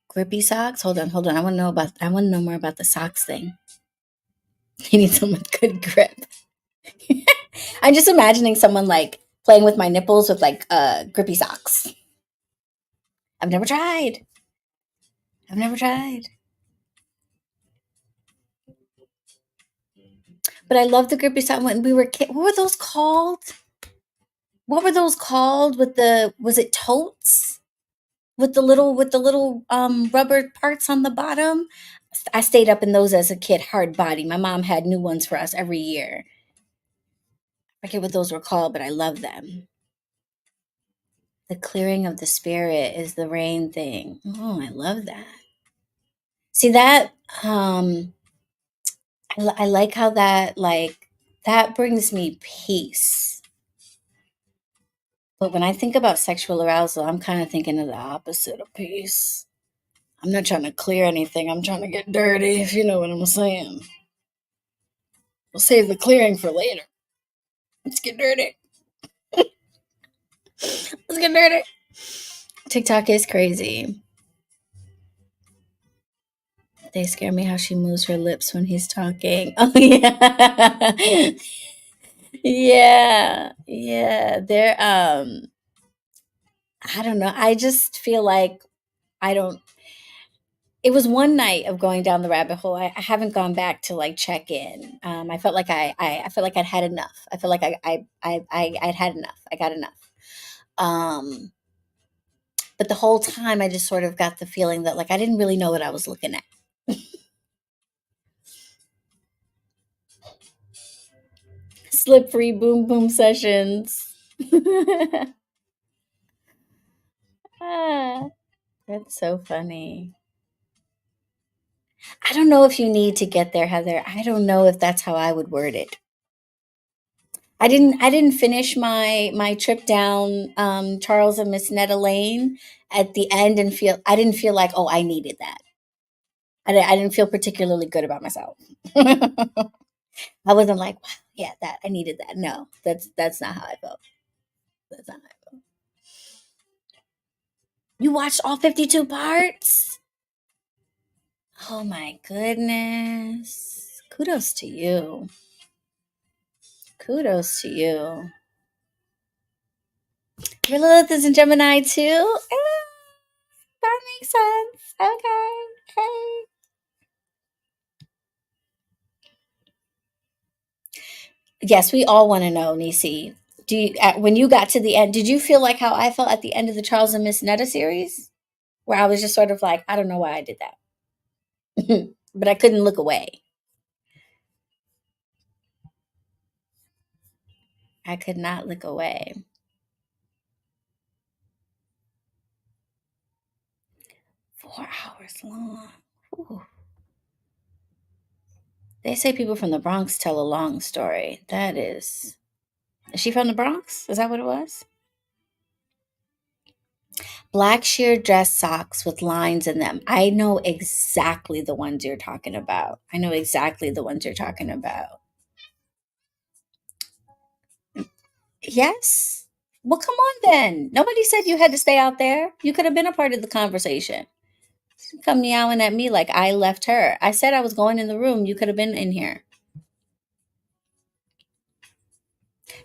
Grippy socks. Hold on, hold on. I want to know more about the socks thing. You need someone with good grip. I'm just imagining someone like playing with my nipples with like grippy socks. I've never tried. I've never tried. But I love the grippy sock when we were kids. What were those called? What were those called with was it totes? With the little rubber parts on the bottom? I stayed up in those as a kid, hard body. My mom had new ones for us every year. I forget what those were called, but I love them. The clearing of the spirit is the rain thing. Oh, I love that. See that I like how that that brings me peace. But when I think about sexual arousal, I'm kind of thinking of the opposite of peace. I'm not trying to clear anything. I'm trying to get dirty, if you know what I'm saying. We'll save the clearing for later. Let's get dirty. Let's get dirty. TikTok is crazy. They scare me how she moves her lips when he's talking. Oh yeah. Yeah. Yeah. They're I don't know. I just feel like I don't it was one night of going down the rabbit hole. I haven't gone back to like check in. I felt like I felt like I'd had enough. I felt like I'd had enough. I got enough. Um, but the whole time I just sort of got the feeling that like I didn't really know what I was looking at. Slippery boom boom sessions. Ah, that's so funny. I don't know if you need to get there, Heather. I don't know if that's how I would word it. I didn't finish my trip down Charles and Miss Netta Lane at the end and feel I didn't feel like, oh, I needed that. I didn't feel particularly good about myself. I wasn't like, wow, yeah, that I needed that. No, that's not how I felt. That's not how I felt. You watched all 52 parts? Oh my goodness. Kudos to you. Kudos to you. Your Lilith is in Gemini too? That makes sense. Okay. Hey. Yes, we all want to know, Nisi. Do you, when you got to the end, did you feel like how I felt at the end of the Charles and Miss Netta series? Where I was just sort of like, I don't know why I did that. But I couldn't look away. I could not look away. 4 hours long. Ooh. They say people from the Bronx tell a long story. That is she from the Bronx? Is that what it was? Black sheer dress socks with lines in them. I know exactly the ones you're talking about. I know exactly the ones you're talking about. Yes. Well, come on then. Nobody said you had to stay out there. You could have been a part of the conversation. Come meowing at me like I left her. I said I was going in the room. You could have been in here.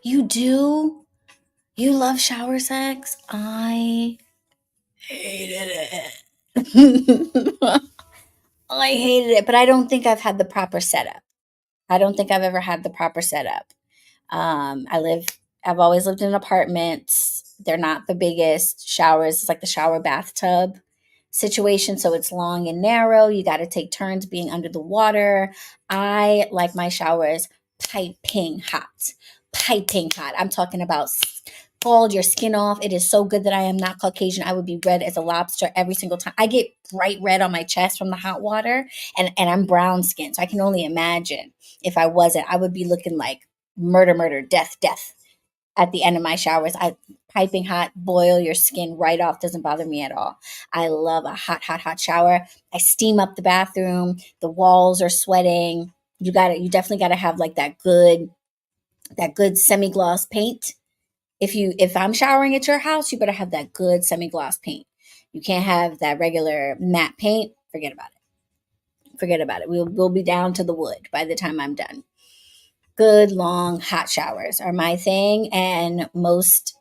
You do? You love shower sex? I hated it. I hated it, but I don't think I've had the proper setup. I don't think I've ever had the proper setup. I live, I've always lived in apartments. They're not the biggest showers. It's like the shower bathtub situation. So it's long and narrow. You got to take turns being under the water. I like my showers piping hot. Piping hot. I'm talking about scald your skin off. It is so good that I am not Caucasian. I would be red as a lobster every single time. I get bright red on my chest from the hot water, and I'm brown skin. So I can only imagine if I wasn't, I would be looking like murder, murder, death, death at the end of my showers. I piping hot, boil your skin right off. Doesn't bother me at all. I love a hot, hot, hot shower. I steam up the bathroom. The walls are sweating. You definitely gotta have like that good semi-gloss paint. If I'm showering at your house, you better have that good semi-gloss paint. You can't have that regular matte paint. Forget about it. Forget about it. We'll be down to the wood by the time I'm done. Good long hot showers are my thing, and most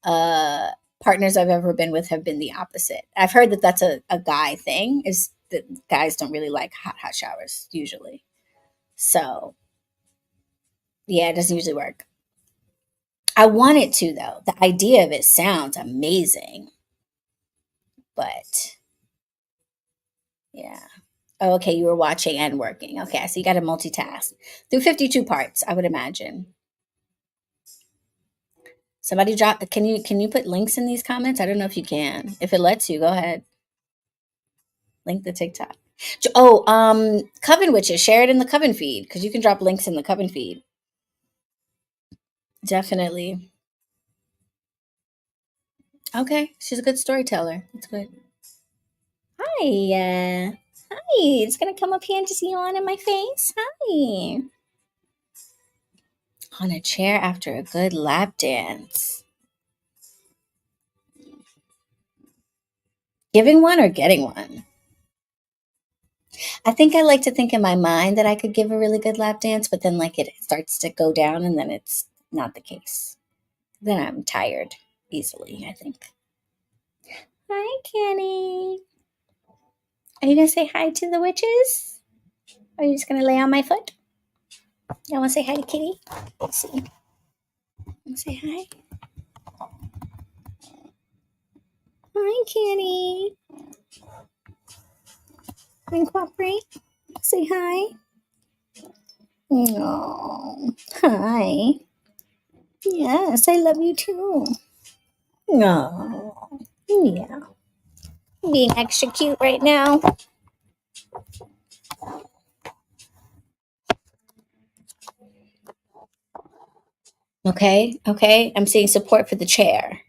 uh partners I've ever been with have been the opposite. I've heard that that's a guy thing, is that guys don't really like hot showers usually. So yeah, it doesn't usually work. I want it to though. The idea of it sounds amazing, but yeah. Oh, okay, you were watching and working. Okay, so you got to multitask through 52 parts, I would imagine. Somebody drop. Can you put links in these comments? I don't know if you can. If it lets you, go ahead. Link the TikTok. Oh, Coven Witches. Share it in the Coven feed because you can drop links in the Coven feed. Definitely. Okay, she's a good storyteller. That's good. Hi. Hi. It's gonna come up here and just yawn in my face. Hi. On a chair after a good lap dance. Giving one or getting one? I think I like to think in my mind that I could give a really good lap dance, but then like it starts to go down and then it's not the case. Then I'm tired easily, I think. Hi, Kenny. Are you gonna say hi to the witches? Or are you just gonna lay on my foot? You wanna say hi to Kitty? Let's see. Wanna say hi? Hi, Kenny. Wanna cooperate? Say hi. No. Hi. Yes, I love you too. No. Yeah. Being extra cute right now. Okay, okay. I'm seeing support for the chair.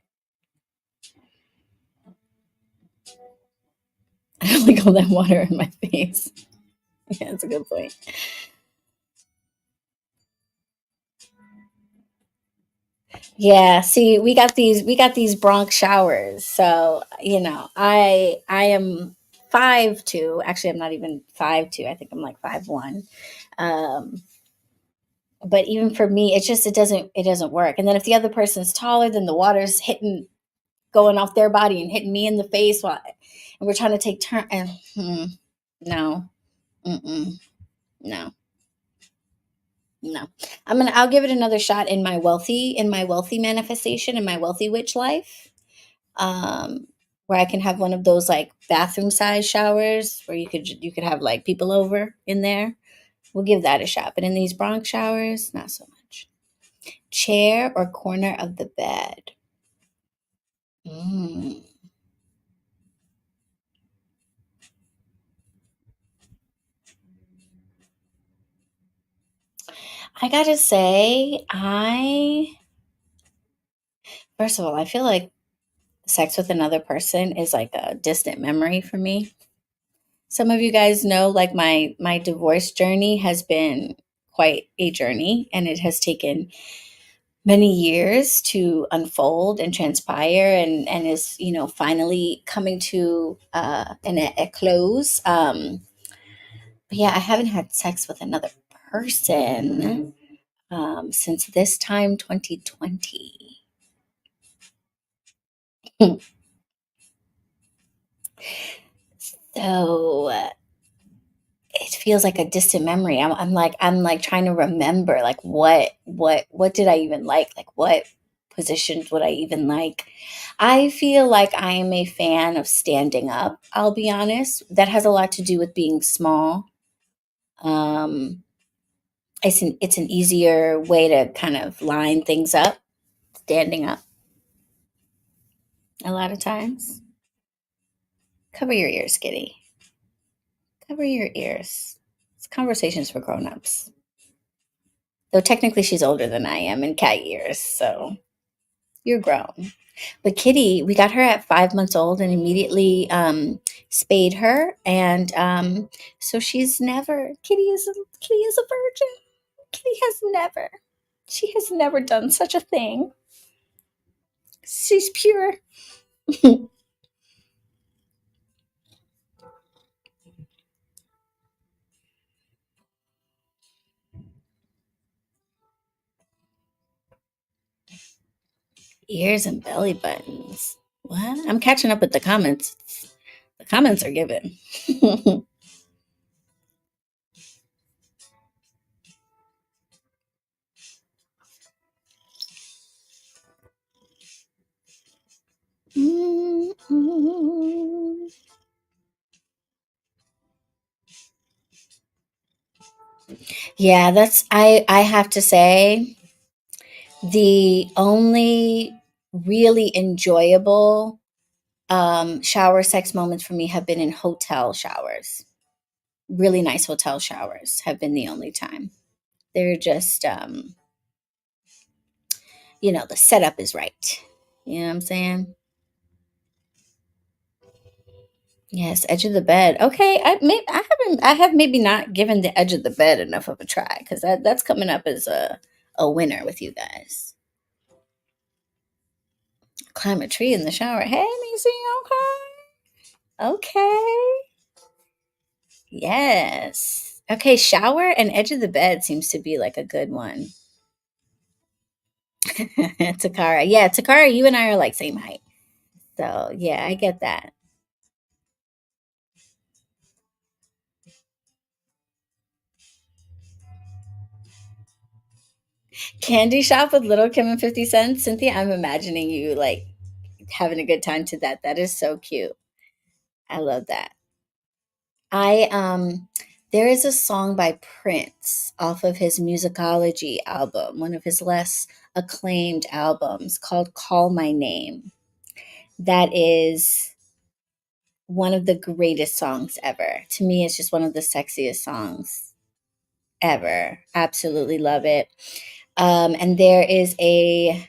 I don't like all that water in my face. Yeah, that's a good point. Yeah, see, we got these Bronx showers. So, I am 5'2". Actually, I'm not even 5'2". I think I'm like 5'1". Um, but even for me, it doesn't work. And then if the other person's taller, then the water's hitting going off their body and hitting me in the face and we're trying to take turn and no. Mm-mm, no. No. I'll give it another shot in my wealthy manifestation, in my wealthy witch life. Um where I can have one of those like bathroom size showers where you could have like people over in there. We'll give that a shot. But in these Bronx showers, not so much. Chair or corner of the bed. Mm. I gotta say, I first of all, I feel like sex with another person is like a distant memory for me. Some of you guys know like my divorce journey has been quite a journey and it has taken many years to unfold and transpire and is finally coming to a close. But yeah, I haven't had sex with another person since this time 2020. So it feels like a distant memory. I'm like trying to remember like what did I even like what positions would I even like. I feel like I am a fan of standing up. I'll be honest. That has a lot to do with being small. Um, it's an easier way to kind of line things up, standing up. A lot of times, cover your ears, Kitty. Cover your ears. It's conversations for grown-ups. Though technically she's older than I am in cat years, so you're grown. But Kitty, we got her at 5 months old and immediately spayed her, and so Kitty is a virgin. She has never done such a thing. She's pure. Ears and belly buttons. What? I'm catching up with the comments. The comments are given. Yeah, that's I have to say The only really enjoyable shower sex moments for me have been in hotel showers. Really nice hotel showers have been the only time. They're just, the setup is right. You know what I'm saying? Yes, edge of the bed. Okay, I have maybe not given the edge of the bed enough of a try because that's coming up as a winner with you guys. Climb a tree in the shower. Hey, Macy. Okay, okay, yes. Okay, shower and edge of the bed seems to be like a good one. Takara, yeah, Takara, you and I are like same height, so yeah, I get that. Candy shop with Little Kim and 50 Cent. Cynthia, I'm imagining you like having a good time to that. That is so cute. I love that. I there is a song by Prince off of his Musicology album, one of his less acclaimed albums called Call My Name. That is one of the greatest songs ever. To me, it's just one of the sexiest songs ever. Absolutely love it. And there is a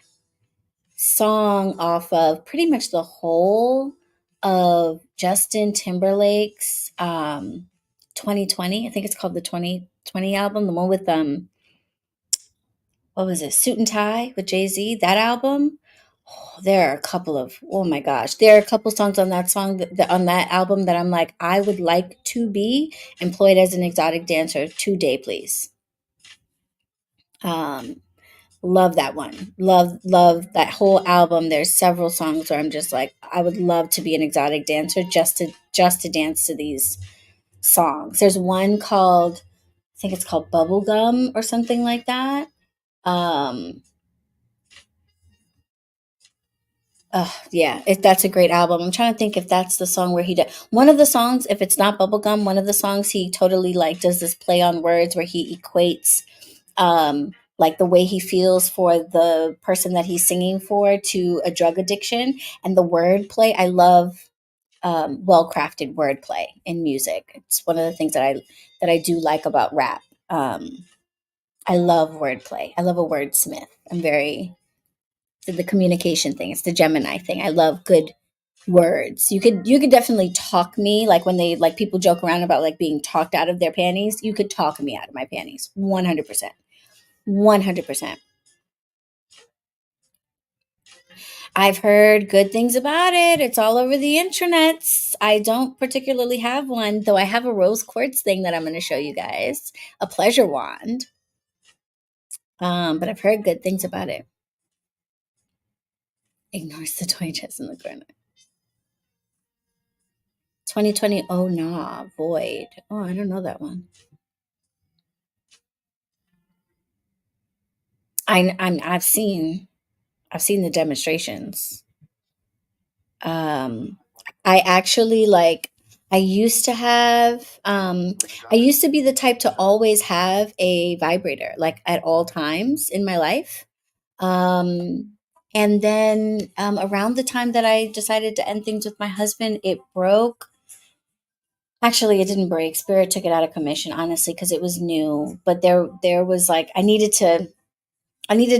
song off of pretty much the whole of Justin Timberlake's 2020. I think it's called the 2020 album, the one with what was it? Suit and Tie with Jay-Z, that album. Oh, there are a couple of oh my gosh, there are a couple songs on that song on that album that I'm like I would like to be employed as an exotic dancer today, please. Um Love that one. Love that whole album. There's several songs where I'm just like, I would love to be an exotic dancer just to dance to these songs. There's one called I think it's called Bubblegum or something like that. Um yeah, that's a great album. I'm trying to think if that's the song where he did one of the songs. If it's not Bubblegum, one of the songs he totally like does this play on words where he equates like the way he feels for the person that he's singing for to a drug addiction and the wordplay. I love well crafted wordplay in music. It's one of the things that I do like about rap. I love wordplay. I love a wordsmith. I'm very the communication thing. It's the Gemini thing. I love good words. You could definitely talk me like when they like people joke around about like being talked out of their panties. You could talk me out of my panties. 100%. 100%. I've heard good things about it. It's all over the internets. I don't particularly have one, though I have a rose quartz thing that I'm going to show you guys, a pleasure wand. But I've heard good things about it. Ignores the toy chest in the corner. 2020. Oh nah, void. Oh, I don't know that one. I've seen the demonstrations. Um, I actually like I used to have I used to be the type to always have a vibrator like at all times in my life. Um and then around the time that I decided to end things with my husband, it broke. Actually, it didn't break. Spirit took it out of commission, honestly, because it was new. But there was like I needed to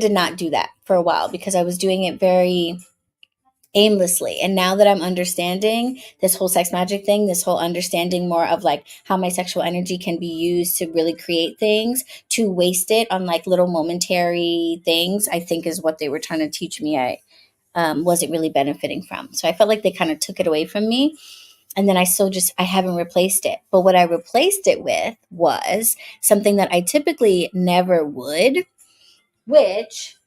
not do that for a while because I was doing it very aimlessly. And now that I'm understanding this whole sex magic thing, this whole understanding more of like how my sexual energy can be used to really create things, to waste it on like little momentary things, I think is what they were trying to teach me. I wasn't really benefiting from. So I felt like they kind of took it away from me. And then I haven't replaced it. But what I replaced it with was something that I typically never would, which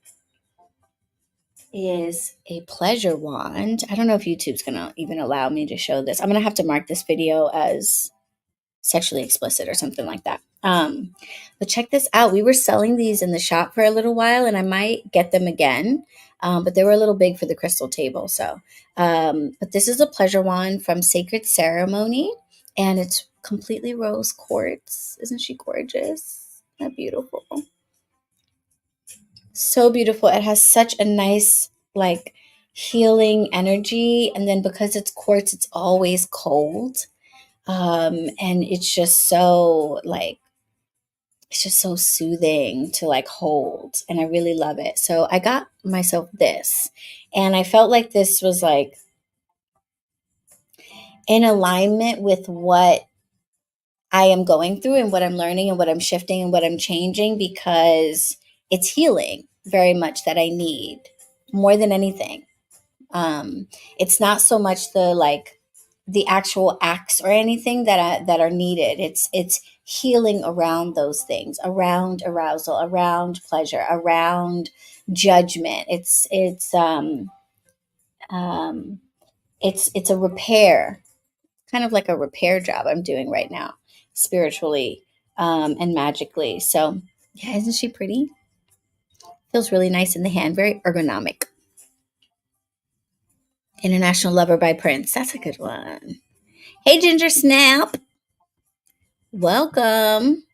is a pleasure wand. I don't know if YouTube's gonna even allow me to show this. I'm gonna have to mark this video as sexually explicit or something like that. But check this out. We were selling these in the shop for a little while, and I might get them again. But they were a little big for the crystal table. So, but this is a pleasure wand from Sacred Ceremony, and it's completely rose quartz. Isn't she gorgeous? Isn't that beautiful? So beautiful. It has such a nice, like, healing energy. And then because it's quartz, it's always cold. And it's just so, like, it's just so soothing to like hold. And I really love it. So I got myself this. And I felt like this was like in alignment with what I am going through and what I'm learning and what I'm shifting and what I'm changing, because it's healing very much that I need more than anything. Um, it's not so much the like the actual acts or anything that are needed. It's healing around those things, around arousal, around pleasure, around judgment. Um, it's a repair, kind of like a repair job I'm doing right now, spiritually and magically. So yeah, isn't she pretty? Feels really nice in the hand, very ergonomic. International Lover by Prince. That's a good one. Hey, Ginger Snap. Welcome.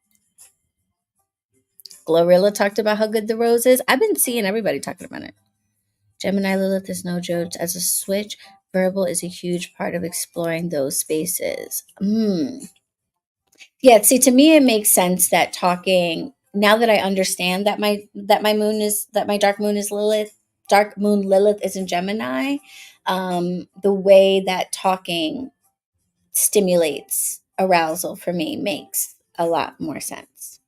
Glorilla talked about how good the rose is. I've been seeing everybody talking about it. Gemini Lilith is no joke. As a switch, verbal is a huge part of exploring those spaces. Yeah, see, to me, it makes sense that talking, now that I understand that my dark moon Lilith is in Gemini, the way that talking stimulates arousal for me makes a lot more sense.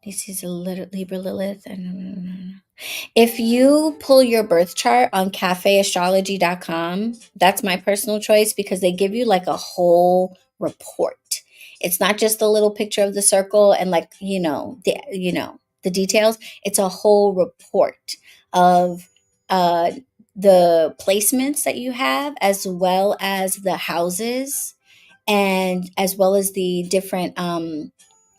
This is a little Libra Lilith. And if you pull your birth chart on cafeastrology.com, that's my personal choice because they give you like a whole report. It's not just a little picture of the circle and like, the details. It's a whole report of uh the placements that you have, as well as the houses, and as well as the different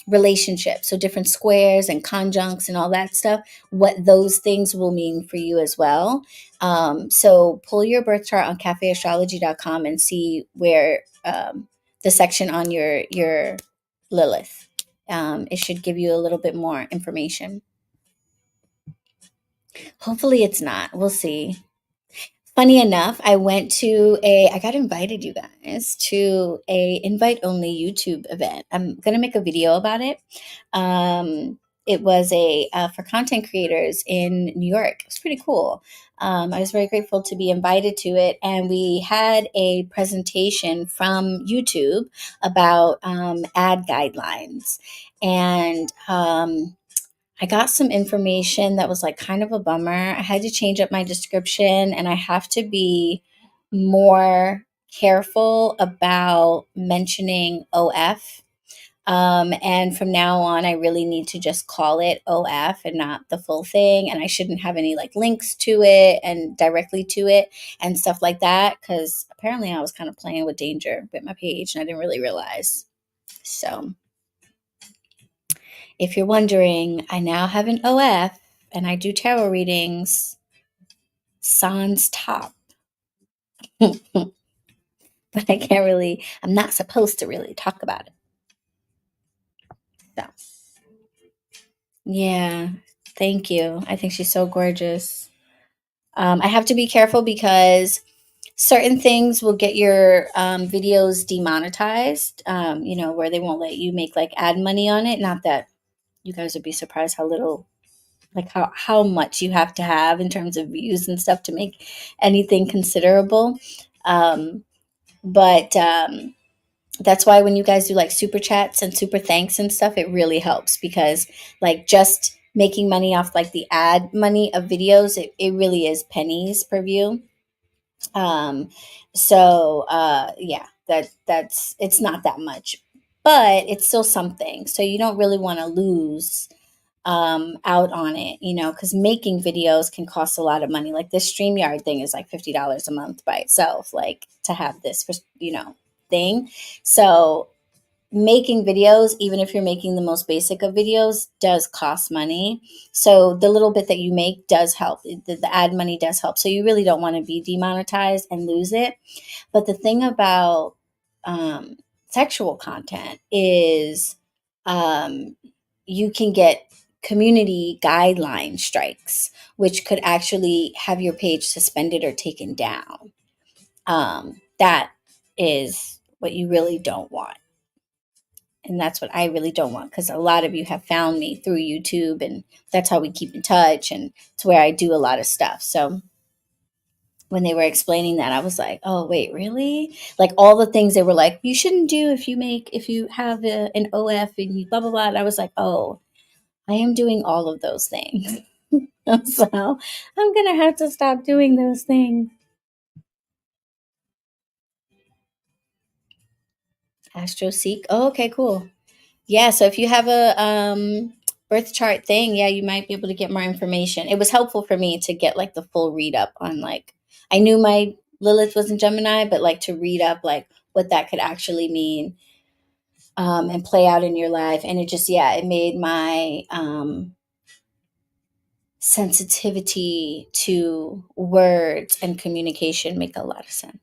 relationships, so different squares and conjuncts and all that stuff, what those things will mean for you as well. So pull your birth chart on cafeastrology.com and see where the section on your Lilith. It should give you a little bit more information. Hopefully it's not. We'll see. Funny enough, I got invited, you guys, to a invite only YouTube event. I'm going to make a video about it. It was for content creators in New York. It was pretty cool. I was very grateful to be invited to it. And we had a presentation from YouTube about ad guidelines. And I got some information that was like kind of a bummer. I had to change up my description, and I have to be more careful about mentioning OF. And from now on, I really need to just call it OF and not the full thing. And I shouldn't have any like links to it and directly to it and stuff like that, because apparently I was kind of playing with danger with my page and I didn't really realize. So if you're wondering, I now have an OF and I do tarot readings sans top. But I'm not supposed to really talk about it. So, yeah, thank you. I think she's so gorgeous. I have to be careful because certain things will get your videos demonetized, where they won't let you make like ad money on it. Not that you guys would be surprised how little, like how much you have to have in terms of views and stuff to make anything considerable. But that's why when you guys do like super chats and super thanks and stuff, it really helps, because like just making money off like the ad money of videos, it really is pennies per view. Um, yeah, that's it's not that much, but it's still something. So you don't really want to lose out on it, because making videos can cost a lot of money. Like this StreamYard thing is like $50 a month by itself, like to have this for, thing. So making videos, even if you're making the most basic of videos, does cost money. So the little bit that you make does help. The ad money does help. So you really don't want to be demonetized and lose it. But the thing about sexual content is you can get community guideline strikes, which could actually have your page suspended or taken down. That is what you really don't want. And that's what I really don't want, because a lot of you have found me through YouTube, and that's how we keep in touch. And it's where I do a lot of stuff. So when they were explaining that, I was like, oh, wait, really? Like all the things they were like, you shouldn't do if you have an OF and you blah, blah, blah. And I was like, oh, I am doing all of those things. So I'm going to have to stop doing those things. AstroSeek. Oh, okay, cool. Yeah, so if you have a birth chart thing, yeah, you might be able to get more information. It was helpful for me to get like the full read up on, like, I knew my Lilith was in Gemini, but like to read up like what that could actually mean, and play out in your life. And it just, yeah, it made my sensitivity to words and communication make a lot of sense.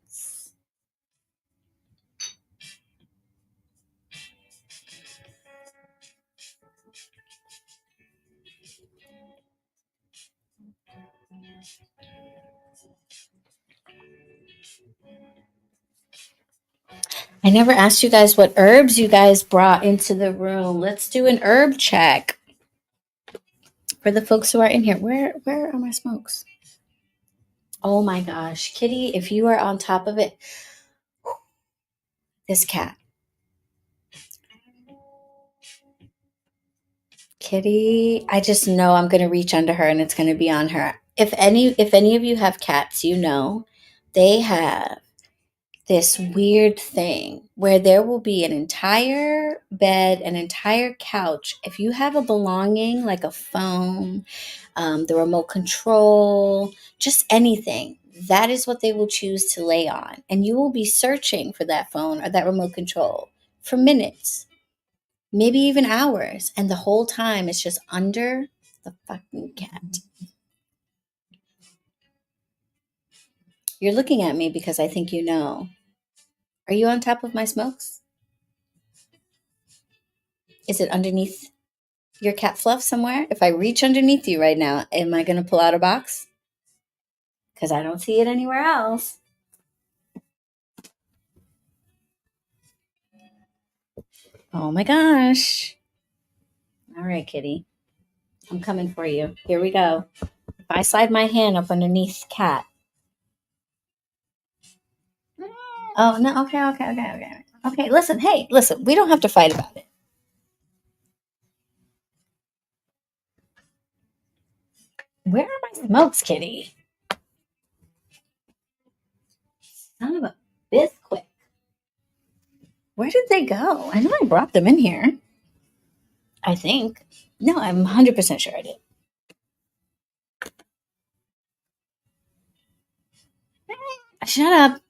I never asked you guys what herbs you guys brought into the room. Let's do an herb check for the folks who are in here. Where are my smokes? Oh my gosh, Kitty, if you are on top of it, this cat. Kitty, I just know I'm going to reach under her and it's going to be on her. If any of you have cats, you know, they have this weird thing where there will be an entire bed, an entire couch. If you have a belonging like a phone, the remote control, just anything, that is what they will choose to lay on. And you will be searching for that phone or that remote control for minutes, maybe even hours. And the whole time it's just under the fucking cat. You're looking at me because I think you know. Are you on top of my smokes? Is it underneath your cat fluff somewhere? If I reach underneath you right now, am I going to pull out a box? Because I don't see it anywhere else. Oh my gosh. All right, kitty. I'm coming for you. Here we go. If I slide my hand up underneath cat. Oh, no. Okay. Okay, listen. Hey, listen. We don't have to fight about it. Where are my smokes, kitty? Son of a bisquick. Where did they go? I know I brought them in here. I think. No, I'm 100% sure I did. Shut up.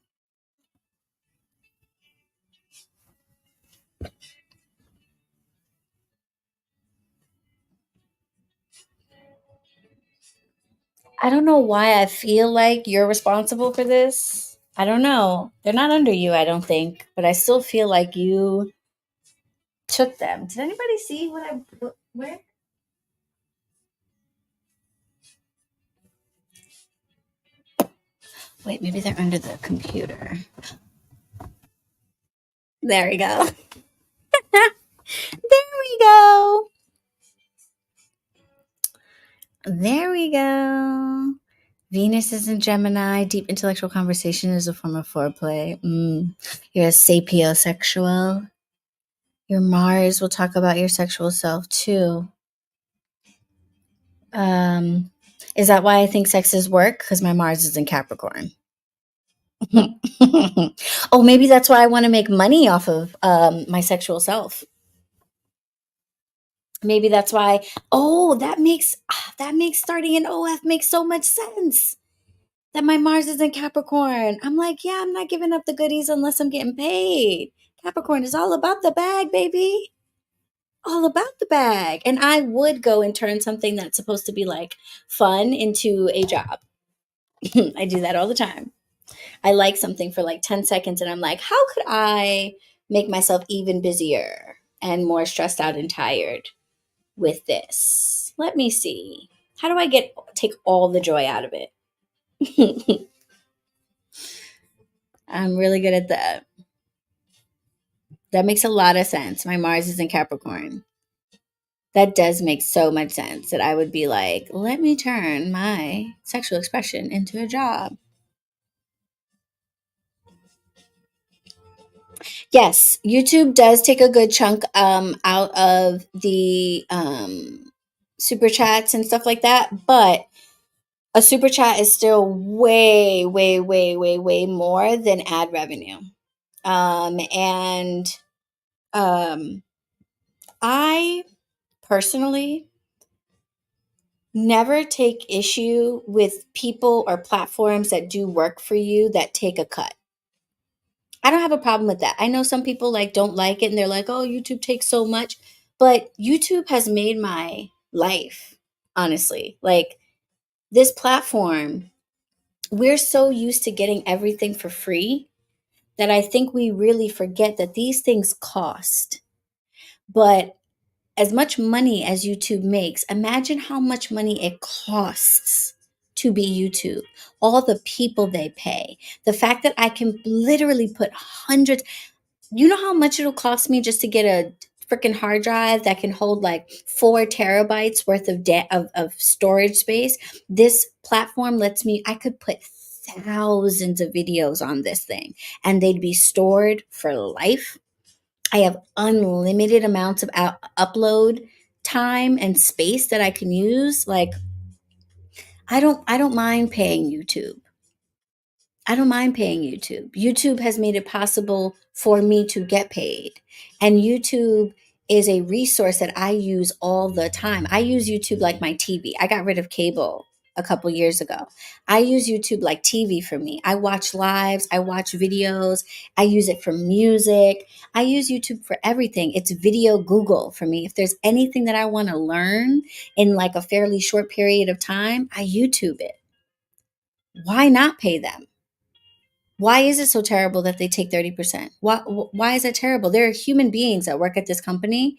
I don't know why I feel like you're responsible for this. I don't know. They're not under you, I don't think. But I still feel like you took them. Did anybody see what I where? Wait, maybe they're under the computer. There we go. There we go. There we go. Venus is in Gemini. Deep intellectual conversation is a form of foreplay. You're a sapiosexual. Your Mars will talk about your sexual self too. Is that why I think sex is work? Because my Mars is in Capricorn. Oh, maybe that's why I want to make money off of my sexual self. Maybe that's why. Oh, that makes starting an OF makes so much sense. That my Mars is in Capricorn. I'm like, yeah, I'm not giving up the goodies unless I'm getting paid. Capricorn is all about the bag, baby. All about the bag. And I would go and turn something that's supposed to be like fun into a job. I do that all the time. I like something for like 10 seconds and I'm like, how could I make myself even busier? and more stressed out and tired with this. Let me see. How do I take all the joy out of it? I'm really good at that. That makes a lot of sense. My Mars is in Capricorn. That does make so much sense that I would be like, let me turn my sexual expression into a job. Yes, YouTube does take a good chunk out of the super chats and stuff like that, but a super chat is still way, way, way, way, way more than ad revenue. And I personally never take issue with people or platforms that do work for you that take a cut. I don't have a problem with that. I know some people like don't like it and they're like, "Oh, YouTube takes so much." But YouTube has made my life, honestly. Like this platform, we're so used to getting everything for free that I think we really forget that these things cost. But as much money as YouTube makes, imagine how much money it costs to be YouTube. All the people they pay. The fact that I can literally put hundreds, you know how much it'll cost me just to get a freaking hard drive that can hold like 4 terabytes worth of storage space. This platform lets me, I could put thousands of videos on this thing and they'd be stored for life. I have unlimited amounts of upload time and space that I can use. Like I don't mind paying YouTube. I don't mind paying YouTube. YouTube has made it possible for me to get paid. And YouTube is a resource that I use all the time. I use YouTube like my TV. I got rid of cable a couple years ago. I use YouTube like TV for me. I watch lives, I watch videos, I use it for music. I use YouTube for everything. It's video Google for me. If there's anything that I want to learn in like a fairly short period of time, I YouTube it. Why not pay them? Why is it so terrible that they take 30%? Why is it terrible? There are human beings that work at this company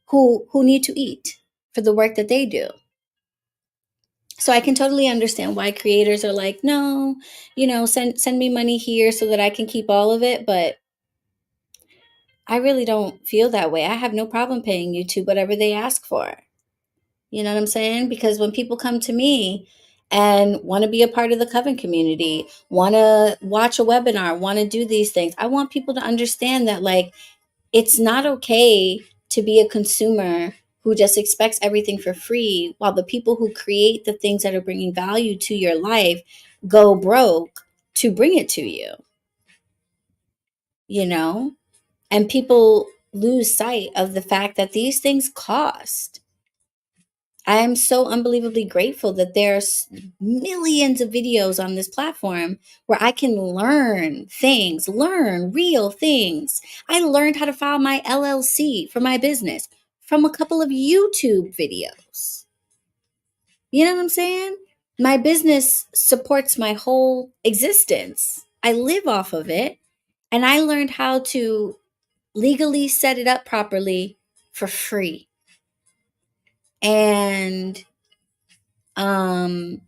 who need to eat for the work that they do. So I can totally understand why creators are like, no, send me money here so that I can keep all of it. But I really don't feel that way. I have no problem paying YouTube whatever they ask for. You know what I'm saying? Because when people come to me and want to be a part of the Coven community, want to watch a webinar, want to do these things, I want people to understand that, like, it's not okay to be a consumer who just expects everything for free while the people who create the things that are bringing value to your life go broke to bring it to you, you know? And people lose sight of the fact that these things cost. I am so unbelievably grateful that there's millions of videos on this platform where I can learn things, learn real things. I learned how to file my LLC for my business from a couple of YouTube videos. You know what I'm saying? My business supports my whole existence. I live off of it, and I learned how to legally set it up properly for free. And um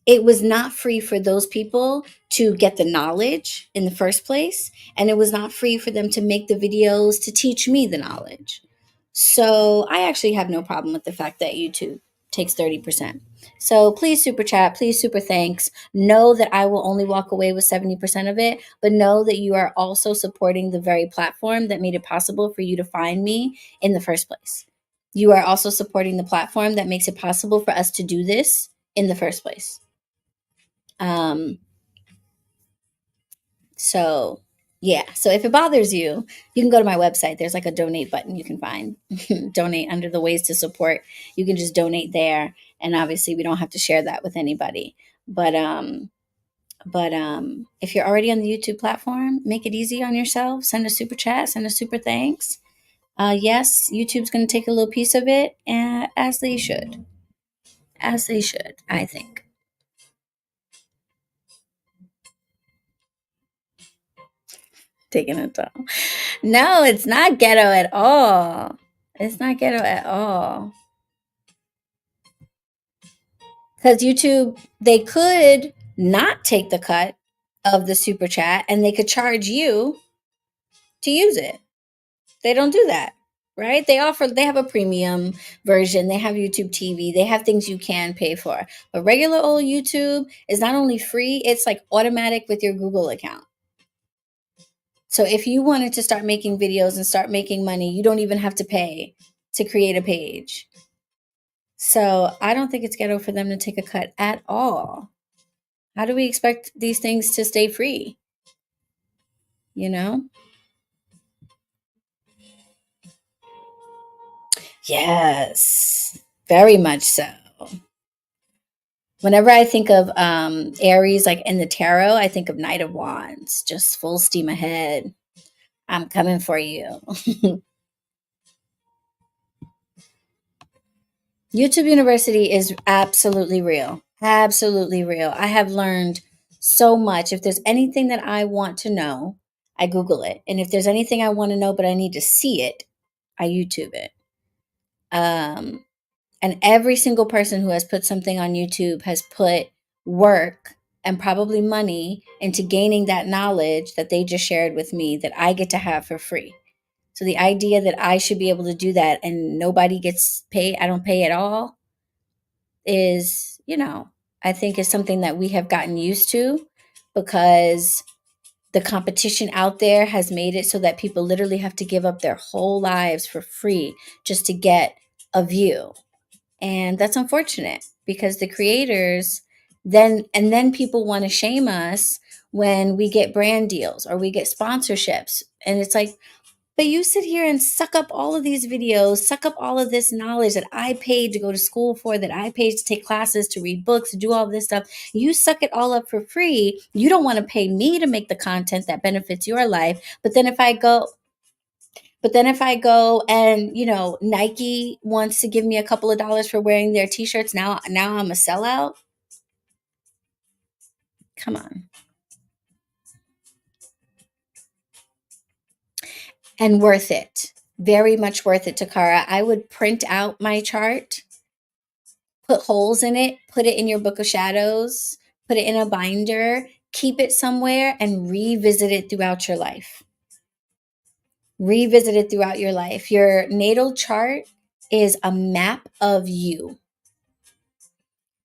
it was not free for those people to get the knowledge in the first place, and it was not free for them to make the videos to teach me the knowledge. So I actually have no problem with the fact that YouTube takes 30%. So please super chat, please super thanks. Know that I will only walk away with 70% of it, but know that you are also supporting the very platform that made it possible for you to find me in the first place. You are also supporting the platform that makes it possible for us to do this in the first place. So yeah. So if it bothers you, you can go to my website. There's like a donate button you can find. Donate under the ways to support. You can just donate there. And obviously we don't have to share that with anybody. But if you're already on the YouTube platform, make it easy on yourself. Send a super chat, send a super thanks. Yes, YouTube's going to take a little piece of it, as they should. As they should, I think. Taking it down. No, it's not ghetto at all. It's not ghetto at all. Because YouTube, they could not take the cut of the super chat and they could charge you to use it. They don't do that, right? They have a premium version, they have YouTube TV, they have things you can pay for. But regular old YouTube is not only free, it's like automatic with your Google account. So if you wanted to start making videos and start making money, you don't even have to pay to create a page. So I don't think it's ghetto for them to take a cut at all. How do we expect these things to stay free? You know? Yes, very much so. Whenever I think of Aries, like in the tarot, I think of Knight of Wands, just full steam ahead. I'm coming for you. YouTube University is absolutely real. Absolutely real. I have learned so much. If there's anything that I want to know, I Google it. And if there's anything I want to know, but I need to see it, I YouTube it. Um, and every single person who has put something on YouTube has put work and probably money into gaining that knowledge that they just shared with me that I get to have for free. So the idea that I should be able to do that and nobody gets paid, I don't pay at all, is, I think is something that we have gotten used to because the competition out there has made it so that people literally have to give up their whole lives for free just to get a view. And that's unfortunate because the creators then people want to shame us when we get brand deals or we get sponsorships. And it's like, but you sit here and suck up all of these videos, suck up all of this knowledge that I paid to go to school for, that I paid to take classes, to read books, to do all of this stuff. You suck it all up for free. You don't want to pay me to make the content that benefits your life. But then if I go and, Nike wants to give me a couple of dollars for wearing their t-shirts, now I'm a sellout. Come on. And worth it. Very much worth it, Takara. I would print out my chart, put holes in it, put it in your book of shadows, put it in a binder, keep it somewhere, and revisit it throughout your life. Revisit it throughout your life. Your natal chart is a map of you.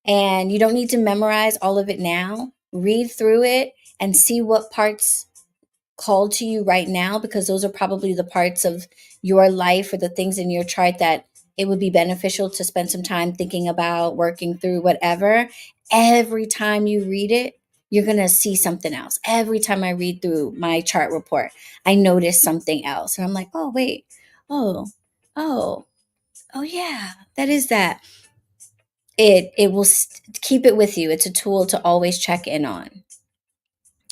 And you don't need to memorize all of it now. Read through it and see what parts called to you right now, because those are probably the parts of your life or the things in your chart that it would be beneficial to spend some time thinking about, working through, whatever. Every time you read it, you're going to see something else. Every time I read through my chart report, I notice something else. And I'm like, oh, wait. Oh, oh, yeah, that is that. It will keep it with you. It's a tool to always check in on.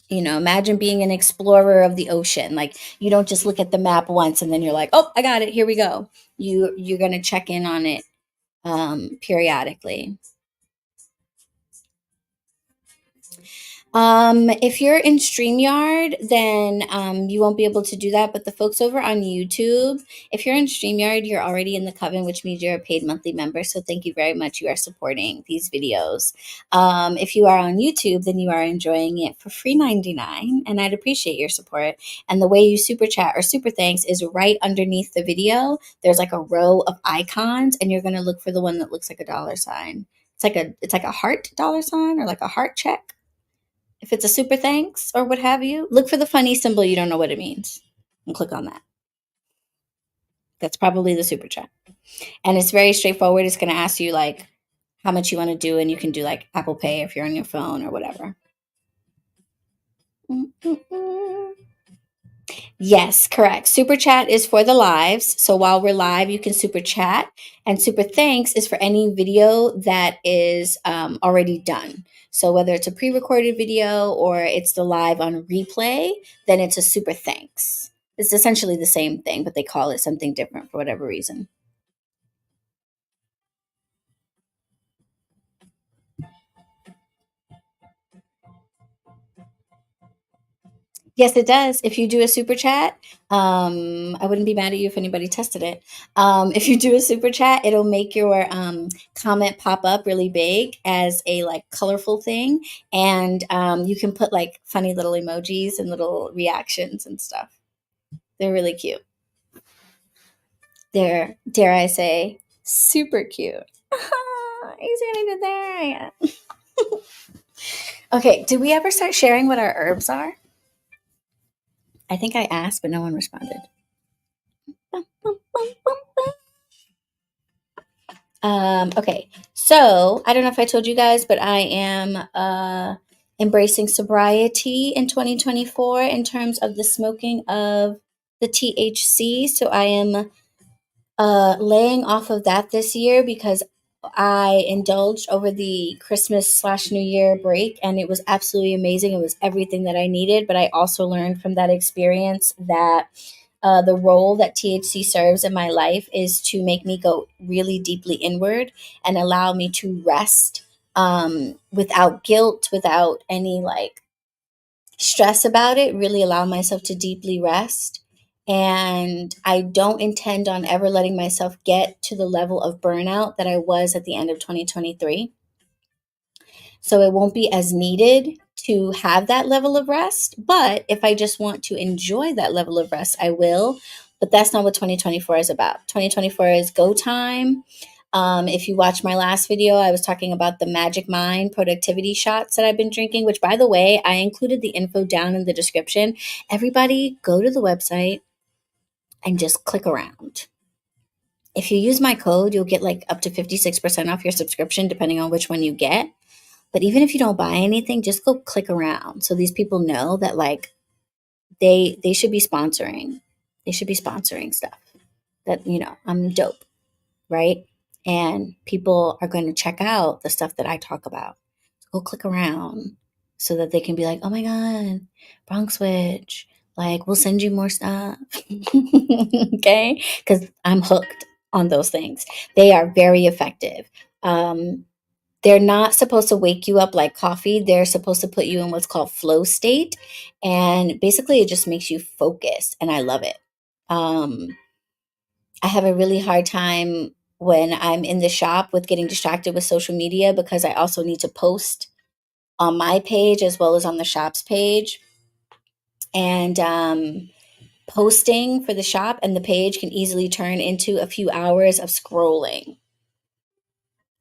Imagine being an explorer of the ocean. Like, you don't just look at the map once and then you're like, oh, I got it, here we go. You're going to check in on it periodically. If you're in StreamYard, then you won't be able to do that. But the folks over on YouTube, if you're in StreamYard, you're already in the coven, which means you're a paid monthly member. So thank you very much. You are supporting these videos. If you are on YouTube, then you are enjoying it for free 99, and I'd appreciate your support. And the way you super chat or super thanks is right underneath the video. There's like a row of icons, and you're going to look for the one that looks like a dollar sign. It's like a heart dollar sign or like a heart check. If it's a super thanks or what have you, look for the funny symbol you don't know what it means and click on that. That's probably the super chat. And it's very straightforward. It's going to ask you like how much you want to do, and you can do like Apple Pay if you're on your phone or whatever. Yes, correct. Super chat is for the lives. So while we're live, you can super chat. And super thanks is for any video that is already done. So whether it's a pre-recorded video or it's the live on replay, then it's a super thanks. It's essentially the same thing, but they call it something different for whatever reason. Yes, it does. If you do a super chat, I wouldn't be mad at you if anybody tested it. If you do a super chat, it'll make your comment pop up really big as a like colorful thing, and you can put like funny little emojis and little reactions and stuff. They're really cute. They're, dare I say, super cute. He's gonna do that. Okay, did we ever start sharing what our herbs are? I think I asked, but no one responded. Okay, so I don't know if I told you guys, but I am embracing sobriety in 2024 in terms of the smoking of the THC. So I am laying off of that this year because I indulged over the Christmas slash New Year break, and it was absolutely amazing. It was everything that I needed, but I also learned from that experience that the role that THC serves in my life is to make me go really deeply inward and allow me to rest without guilt, without any like stress about it, really allow myself to deeply rest. And I don't intend on ever letting myself get to the level of burnout that I was at the end of 2023. So it won't be as needed to have that level of rest. But if I just want to enjoy that level of rest, I will. But that's not what 2024 is about. 2024 is go time. If you watch my last video, I was talking about the Magic Mind productivity shots that I've been drinking, which, by the way, I included the info down in the description. Everybody go to the website and just click around. If you use my code, you'll get like up to 56% off your subscription, depending on which one you get. But even if you don't buy anything, just go click around so these people know that like they should be sponsoring. They should be sponsoring stuff. That, you know, I'm dope, right? And people are going to check out the stuff that I talk about. So go click around so that they can be like, "Oh my god, BronxWitch, like we'll send you more stuff." Okay? Cuz I'm hooked on those things. They are very effective. They're not supposed to wake you up like coffee. They're supposed to put you in what's called flow state. And basically, it just makes you focus. And I love it. Um, I have a really hard time when I'm in the shop with getting distracted with social media because I also need to post on my page as well as on the shop's page. And posting for the shop and the page can easily turn into a few hours of scrolling.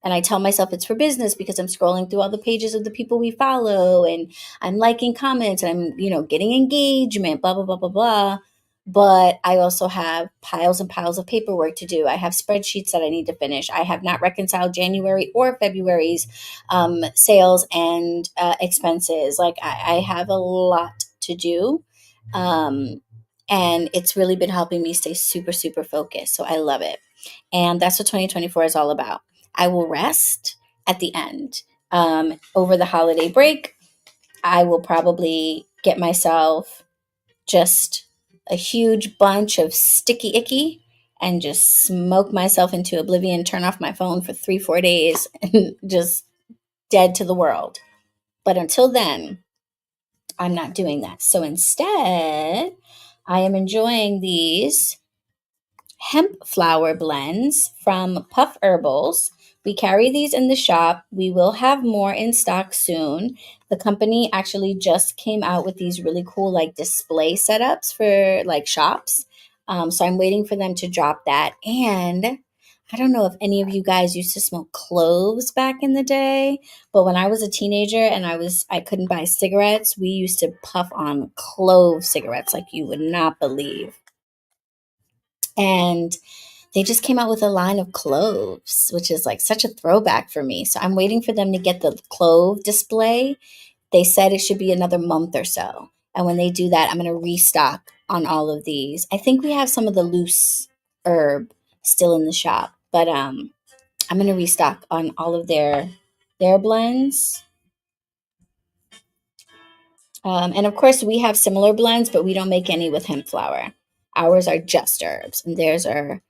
And I tell myself it's for business because I'm scrolling through all the pages of the people we follow and I'm liking comments and I'm, you know, getting engagement, blah, blah, blah, blah, blah. But I also have piles and piles of paperwork to do. I have spreadsheets that I need to finish. I have not reconciled January or February's sales and expenses. Like I have a lot to do. Um, and it's really been helping me stay super, super focused. So I love it. And that's what 2024 is all about. I will rest at the end. Over the holiday break, I will probably get myself just a huge bunch of sticky icky and just smoke myself into oblivion, turn off my phone for 3-4 days, and just dead to the world. But until then, I'm not doing that. So instead, I am enjoying these hemp flower blends from Puff Herbals. We carry these in the shop. We will have more in stock soon. The company actually just came out with these really cool like display setups for like shops. So I'm waiting for them to drop that. And I don't know if any of you guys used to smoke cloves back in the day, but when I was a teenager and I couldn't buy cigarettes, we used to puff on clove cigarettes like you would not believe. And they just came out with a line of cloves, which is like such a throwback for me. So I'm waiting for them to get the clove display. They said it should be another month or so. And when they do that, I'm going to restock on all of these. I think we have some of the loose herb still in the shop, but I'm going to restock on all of their blends. And of course, we have similar blends, but we don't make any with hemp flower. Ours are just herbs, and theirs are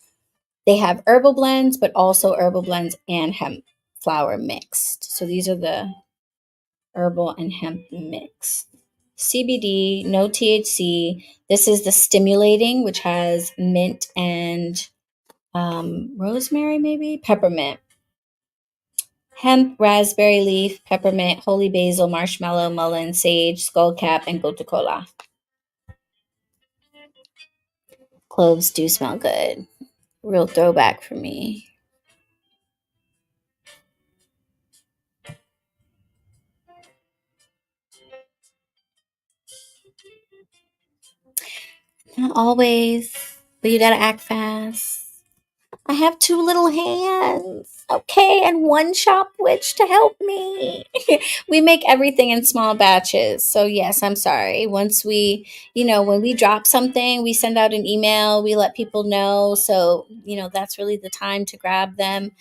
they have herbal blends, but also herbal blends and hemp flower mixed. So these are the herbal and hemp mixed. CBD, no THC. This is the stimulating, which has mint and rosemary, maybe peppermint, hemp, raspberry leaf, peppermint, holy basil, marshmallow, mullein, sage, skullcap, and gotu kola. Cloves do smell good. Real throwback for me. Not always, but you gotta act fast. I have two little hands, okay, and one shop witch to help me. We make everything in small batches. So, yes, I'm sorry. Once when we drop something, we send out an email, we let people know. So, that's really the time to grab them.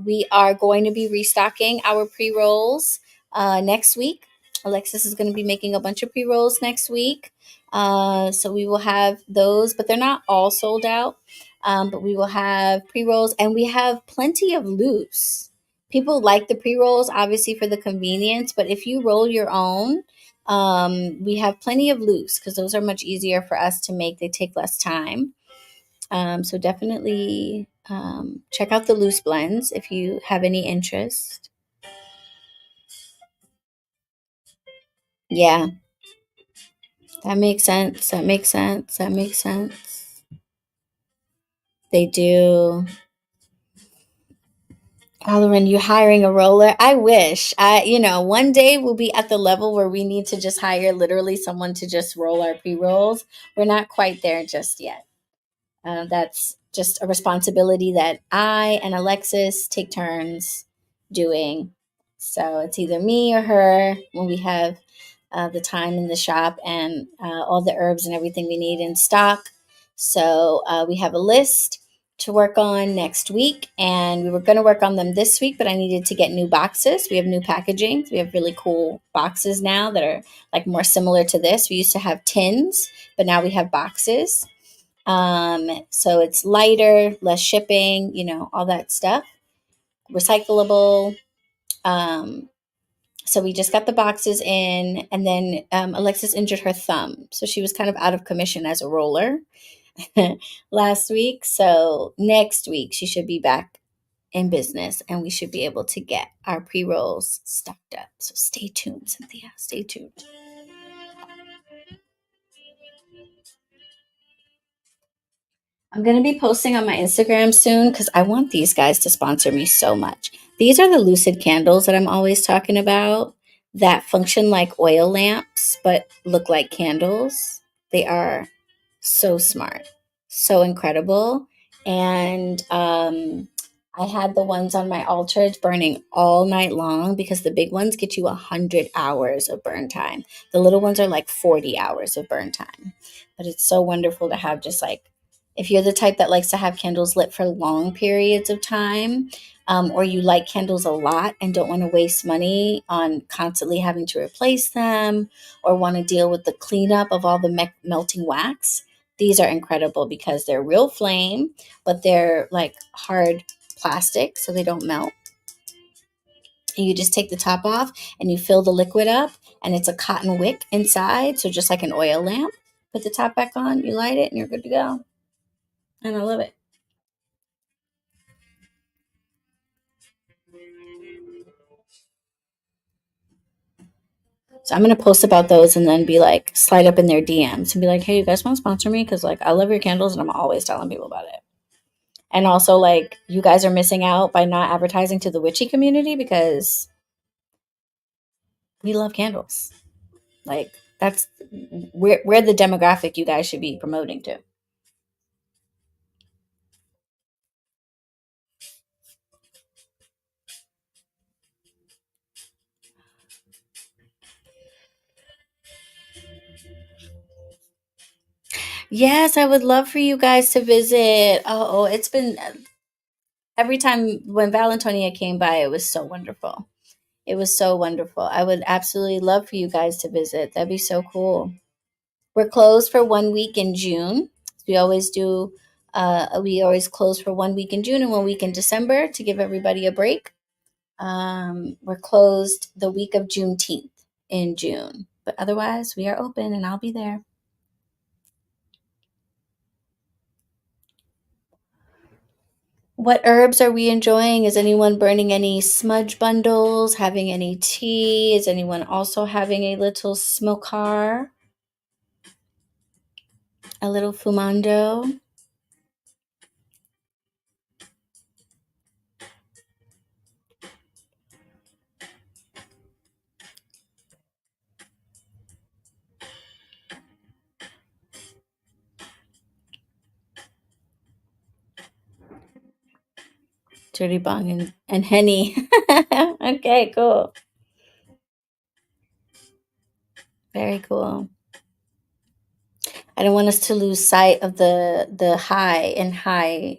We are going to be restocking our pre rolls next week. Alexis is going to be making a bunch of pre rolls next week. So, we will have those, but they're not all sold out. But we will have pre rolls and we have plenty of loose. People like the pre rolls, obviously, for the convenience. But if you roll your own, we have plenty of loose because those are much easier for us to make. They take less time. So definitely check out the loose blends if you have any interest. Yeah, that makes sense. That makes sense. That makes sense. They do. Halloran, you hiring a roller? I wish. One day we'll be at the level where we need to just hire literally someone to just roll our pre rolls. We're not quite there just yet. That's just a responsibility that I and Alexis take turns doing. So it's either me or her when we have the time in the shop and all the herbs and everything we need in stock. So we have a list to work on next week, and we were going to work on them this week, but I needed to get new boxes. We have new packaging. We have really cool boxes now that are like more similar to this. We used to have tins, but now we have boxes. So it's lighter, less shipping, all that stuff. Recyclable. Um, so we just got the boxes in, and then Alexis injured her thumb. So she was kind of out of commission as a roller last week. So next week she should be back in business and we should be able to get our pre rolls stocked up. So stay tuned, Cynthia. Stay tuned. I'm going to be posting on my Instagram soon because I want these guys to sponsor me so much. These are the lucid candles that I'm always talking about that function like oil lamps but look like candles. They are so smart, so incredible. And I had the ones on my altar burning all night long because the big ones get you 100 hours of burn time. The little ones are like 40 hours of burn time. But it's so wonderful to have just like if you're the type that likes to have candles lit for long periods of time, or you like candles a lot and don't want to waste money on constantly having to replace them or want to deal with the cleanup of all the melting wax, these are incredible because they're real flame, but they're like hard plastic so they don't melt. And you just take the top off and you fill the liquid up, and it's a cotton wick inside, so just like an oil lamp. Put the top back on, you light it, and you're good to go. And I love it. So I'm gonna post about those and then be like slide up in their DMs and be like, hey, you guys want to sponsor me? Because like I love your candles and I'm always telling people about it. And also like you guys are missing out by not advertising to the witchy community because we love candles. Like that's we're the demographic you guys should be promoting to. Yes, I would love for you guys to visit. Oh, it's been every time when Valentonia came by, it was so wonderful. It was so wonderful. I would absolutely love for you guys to visit. That'd be so cool. We're closed for 1 week in June. We always do. We always close for 1 week in June and 1 week in December to give everybody a break. We're closed the week of Juneteenth in June. But otherwise, we are open and I'll be there. What herbs are we enjoying? Is anyone burning any smudge bundles, having any tea? Is anyone also having a little smokar? A little fumando? Dirty bong and henny. Okay, cool. Very cool. I don't want us to lose sight of the high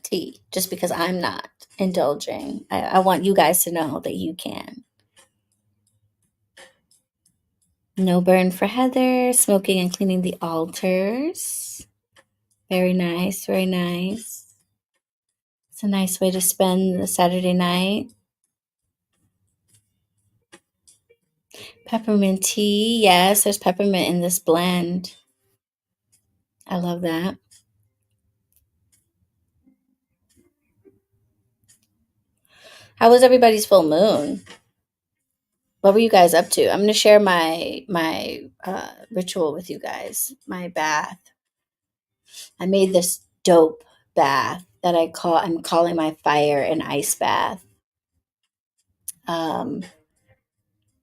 tea just because I'm not indulging. I want you guys to know that you can. No burn for Heather, smoking and cleaning the altars. Very nice, very nice. It's a nice way to spend the Saturday night. Peppermint tea. Yes, there's peppermint in this blend. I love that. How was everybody's full moon? What were you guys up to? I'm going to share my ritual with you guys. My bath. I made this dope bath that I'm calling my fire and ice bath. Um,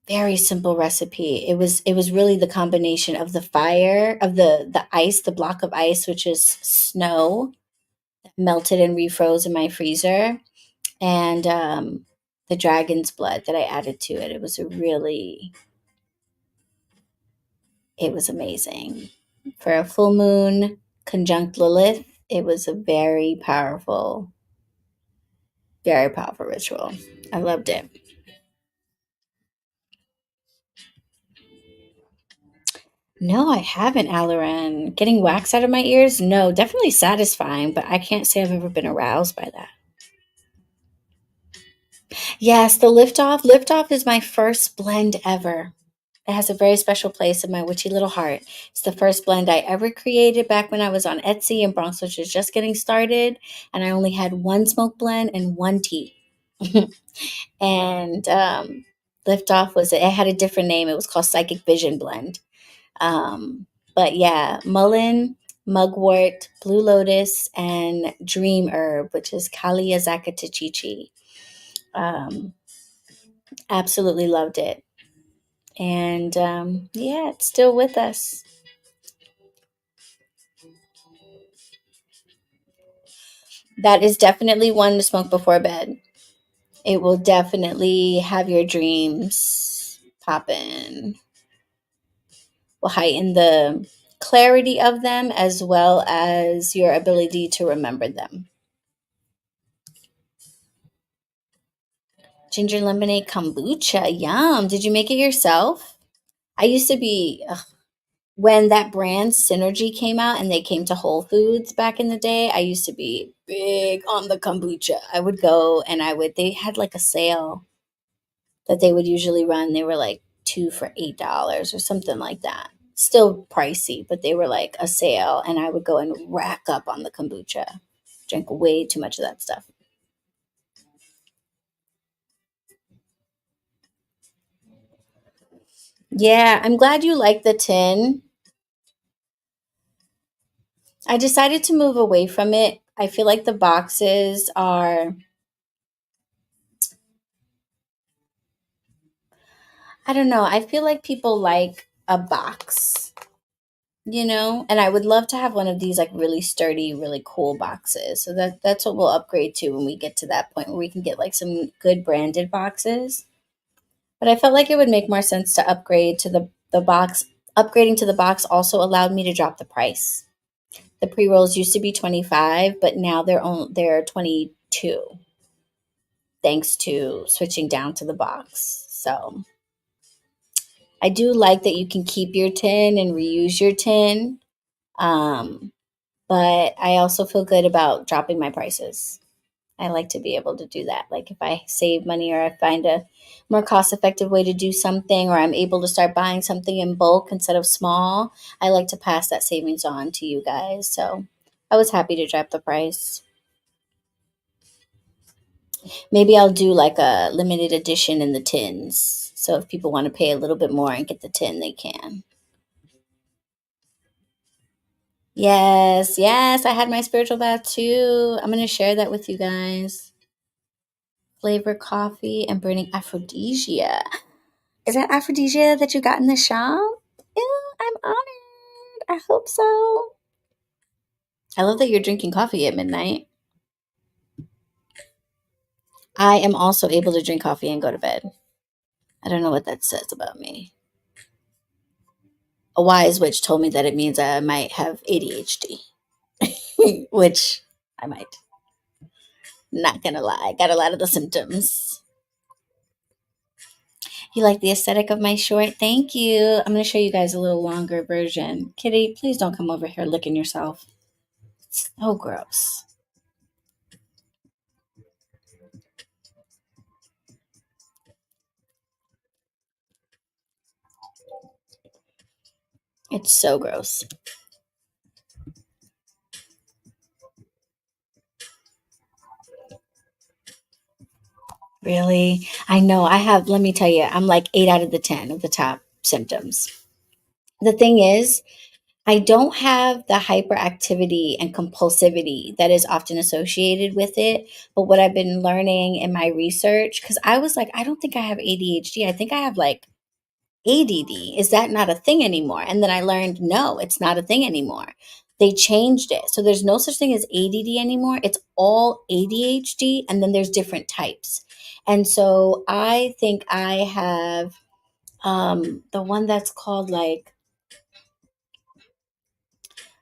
very simple recipe. It was really the combination of the fire, of the ice, the block of ice, which is snow melted and refroze in my freezer, and the dragon's blood that I added to it. It was amazing. For a full moon conjunct Lilith, it was a very powerful ritual. I loved it. No, I haven't, Alaran. Getting wax out of my ears? No, definitely satisfying, but I can't say I've ever been aroused by that. Yes, the liftoff. Liftoff is my first blend ever. It has a very special place in my witchy little heart. It's the first blend I ever created back when I was on Etsy and BronxWitch was just getting started, and I only had one smoke blend and one tea. And Liftoff it had a different name. It was called Psychic Vision Blend. But yeah, mullein, mugwort, blue lotus, and dream herb, which is Kalia Zakatachichi. Absolutely loved it. And yeah, it's still with us. That is definitely one to smoke before bed. It will definitely have your dreams poppin'. Will heighten the clarity of them as well as your ability to remember them. Ginger lemonade kombucha. Yum. Did you make it yourself? I used to be, when that brand Synergy came out and they came to Whole Foods back in the day, I used to be big on the kombucha. I would go and they had like a sale that they would usually run. They were like two for $8 or something like that. Still pricey, but they were like a sale, and I would go and rack up on the kombucha. Drank way too much of that stuff. Yeah, I'm glad you like the tin. I decided to move away from it. I feel like the boxes are, I don't know. I feel like people like a box, and I would love to have one of these like really sturdy, really cool boxes. So that's what we'll upgrade to when we get to that point where we can get like some good branded boxes. But I felt like it would make more sense to upgrade to the box. Upgrading to the box also allowed me to drop the price. The pre-rolls used to be 25, but now they're 22 thanks to switching down to the box. So I do like that you can keep your tin and reuse your tin. Um, but I also feel good about dropping my prices. I like to be able to do that. Like if I save money or I find a more cost effective way to do something, or I'm able to start buying something in bulk instead of small, I like to pass that savings on to you guys. So I was happy to drop the price. Maybe I'll do like a limited edition in the tins. So if people want to pay a little bit more and get the tin, they can. Yes, yes, I had my spiritual bath too. I'm going to share that with you guys. Flavor coffee and burning aphrodisia. Is that aphrodisia that you got in the shop? Yeah, I'm honored. I hope so. I love that you're drinking coffee at midnight. I am also able to drink coffee and go to bed. I don't know what that says about me. A wise witch told me that it means I might have ADHD, which I might. Not gonna lie, got a lot of the symptoms. You like the aesthetic of my short? Thank you. I'm gonna show you guys a little longer version. Kitty, please don't come over here licking yourself. It's so gross. It's so gross. Really? I know. I have, let me tell you, I'm like 8 out of the 10 of the top symptoms. The thing is, I don't have the hyperactivity and compulsivity that is often associated with it. But what I've been learning in my research, because I was like, I don't think I have ADHD. I think I have like ADD. Is that not a thing anymore? And then I learned, no, it's not a thing anymore. They changed it. So there's no such thing as ADD anymore. It's all ADHD, and then there's different types. And so I think I have the one that's called like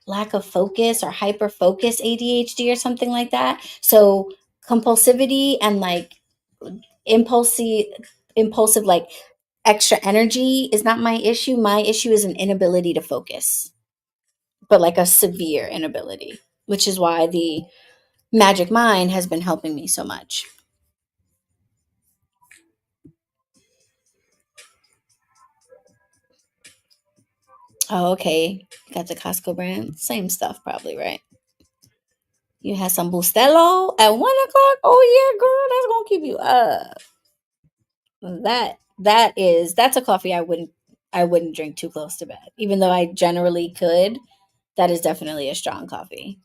lack of focus or hyper focus ADHD or something like that. So compulsivity and like impulsive impulsive like extra energy is not my issue. My issue is an inability to focus, but like a severe inability, which is why the Magic Mind has been helping me so much. Oh, okay. You got the Costco brand. Same stuff, probably, right? You had some Bustelo at 1 o'clock. Oh yeah, girl, that's gonna keep you up. That's a coffee I wouldn't drink too close to bed. Even though I generally could, that is definitely a strong coffee.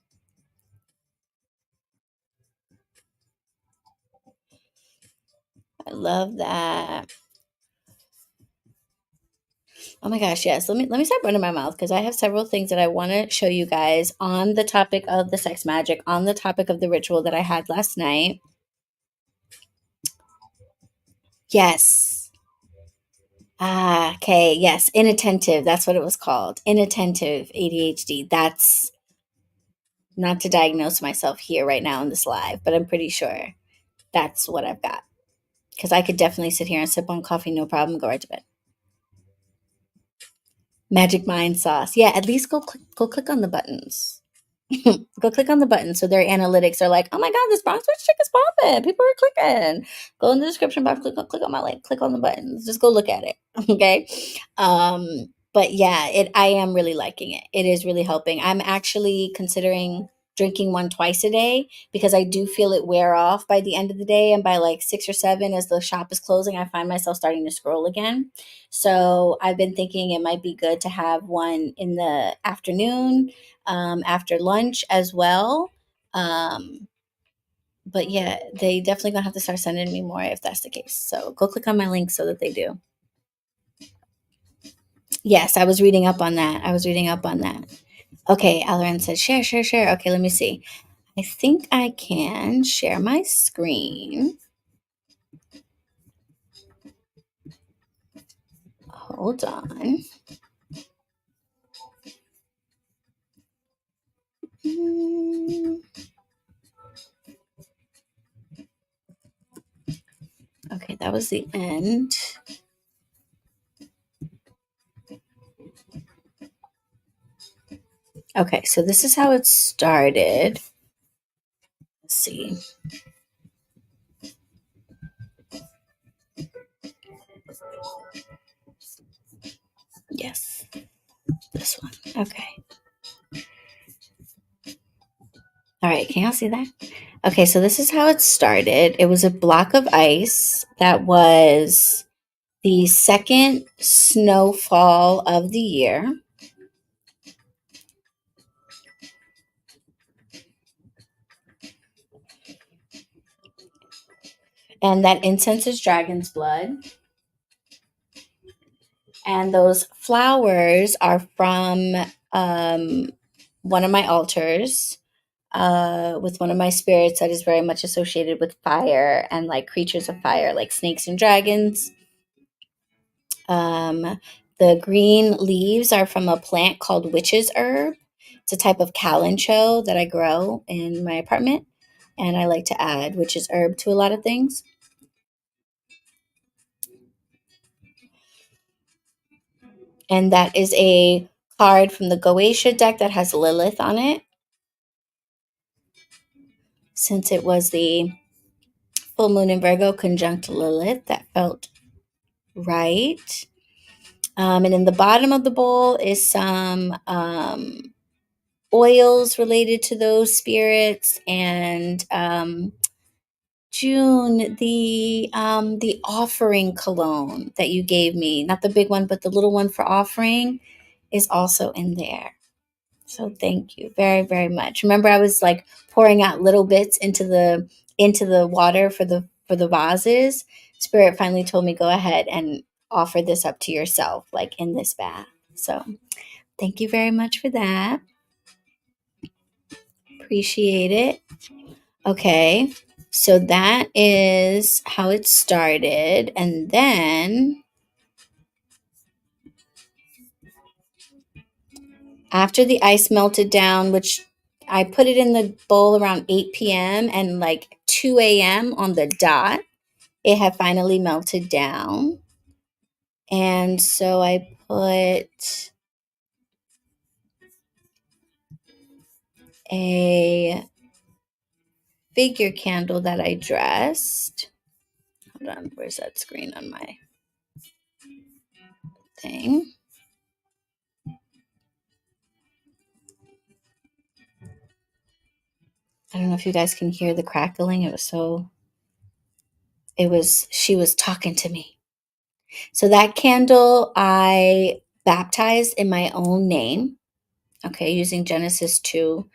I love that. Oh my gosh, yes. Let me stop running my mouth because I have several things that I want to show you guys on the topic of the sex magic, on the topic of the ritual that I had last night. Yes. Ah, okay. Yes. Inattentive. That's what it was called. Inattentive ADHD. That's not to diagnose myself here right now in this live, but I'm pretty sure that's what I've got. Because I could definitely sit here and sip on coffee, no problem, go right to bed. Magic Mind sauce. Yeah, at least go click on the buttons. Go click on the button so their analytics are like, oh my god, this BronxWitch chick is popping. People are clicking. Go in the description box, click on my link, click on the buttons. Just go look at it. Okay. But yeah, I am really liking it. It is really helping. I'm actually considering drinking one twice a day because I do feel it wear off by the end of the day. And by like 6 or 7, as the shop is closing, I find myself starting to scroll again. So I've been thinking it might be good to have one in the afternoon, after lunch as well. Um, but yeah, they definitely gonna have to start sending me more if that's the case. So go click on my link so that they do. Yes, I was reading up on that. I was reading up on that. Okay, Alren said share, share, share. Okay, let me see. I think I can share my screen. Hold on. Hmm. Okay, that was the end. Okay, so this is how it started. Let's see. Okay. All right. Can y'all see that? Okay. So this is how it started. It was a block of ice that was the second snowfall of the year. And that incense is dragon's blood. And those flowers are from one of my altars with one of my spirits that is very much associated with fire and like creatures of fire, like snakes and dragons. The green leaves are from a plant called witch's herb. It's a type of calancho that I grow in my apartment. And I like to add witch's herb to a lot of things. And that is a card from the Goetia deck that has Lilith on it. Since it was the full moon in Virgo conjunct Lilith, that felt right. And in the bottom of the bowl is some oils related to those spirits, and June, the offering cologne that you gave me, not the big one, but the little one for offering, is also in there. So thank you very, very much. Remember, I was like pouring out little bits into the water for the vases. Spirit finally told me, go ahead and offer this up to yourself, like in this bath. So thank you very much for that. Appreciate it. Okay. So that is how it started. And then after the ice melted down, which I put it in the bowl around 8 p.m. and like 2 a.m. on the dot, it had finally melted down. And so I put a figure candle that I dressed. Hold on, where's that screen on my thing? I don't know if you guys can hear the crackling. She was talking to me. So that candle I baptized in my own name, okay, using Genesis 2.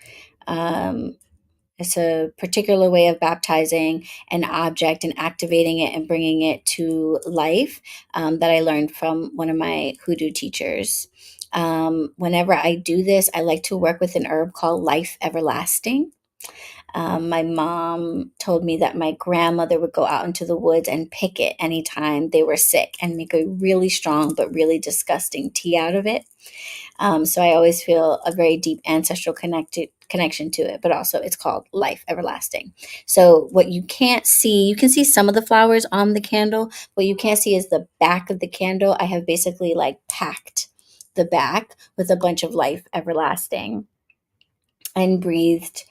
It's a particular way of baptizing an object and activating it and bringing it to life that I learned from one of my hoodoo teachers. Whenever I do this, I like to work with an herb called Life Everlasting. My mom told me that my grandmother would go out into the woods and pick it anytime they were sick and make a really strong but really disgusting tea out of it. So I always feel a very deep ancestral connection to it, but also it's called Life Everlasting. So what you can't see, you can see some of the flowers on the candle. What you can't see is the back of the candle. I have basically like packed the back with a bunch of Life Everlasting and breathed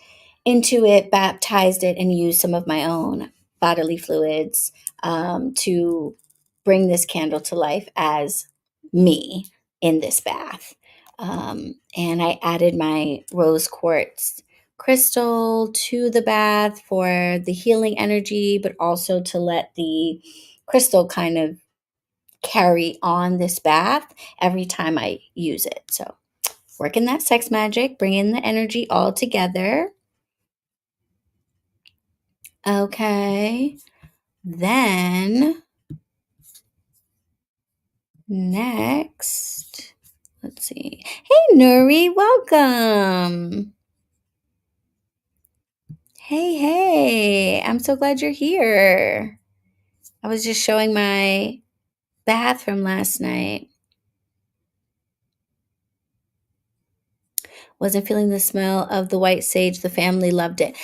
into it, baptized it, and used some of my own bodily fluids to bring this candle to life as me in this bath. And I added my rose quartz crystal to the bath for the healing energy, but also to let the crystal kind of carry on this bath every time I use it. So, working that sex magic, bringing the energy all together. Okay. Then next, let's see. Hey, Nuri, welcome. Hey. I'm so glad you're here. I was just showing my bath from last night. Wasn't feeling the smell of the white sage. The family loved it.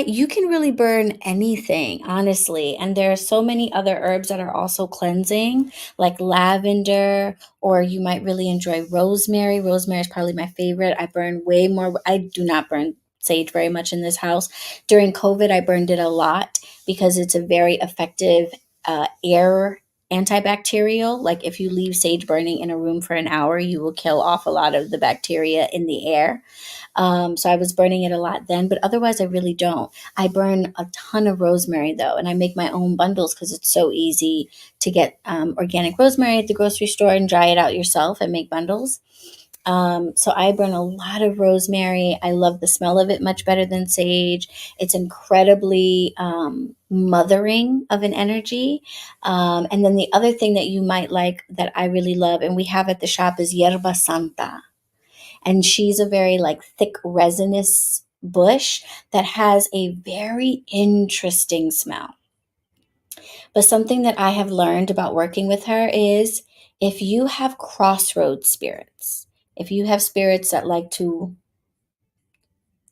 You can really burn anything, honestly. And there are so many other herbs that are also cleansing, like lavender, or you might really enjoy rosemary. Rosemary is probably my favorite. I burn way more. I do not burn sage very much in this house. During COVID, I burned it a lot because it's a very effective air antibacterial. Like if you leave sage burning in a room for an hour, you will kill off a lot of the bacteria in the air. So I was burning it a lot then, but otherwise I really don't. I burn a ton of rosemary though, and I make my own bundles because it's so easy to get organic rosemary at the grocery store and dry it out yourself and make bundles. So I burn a lot of rosemary. I love the smell of it much better than sage. It's incredibly mothering of an energy. And then the other thing that you might like that I really love and we have at the shop is yerba santa. And she's a very like thick resinous bush that has a very interesting smell. But something that I have learned about working with her is if you have crossroads spirits, if you have spirits that like to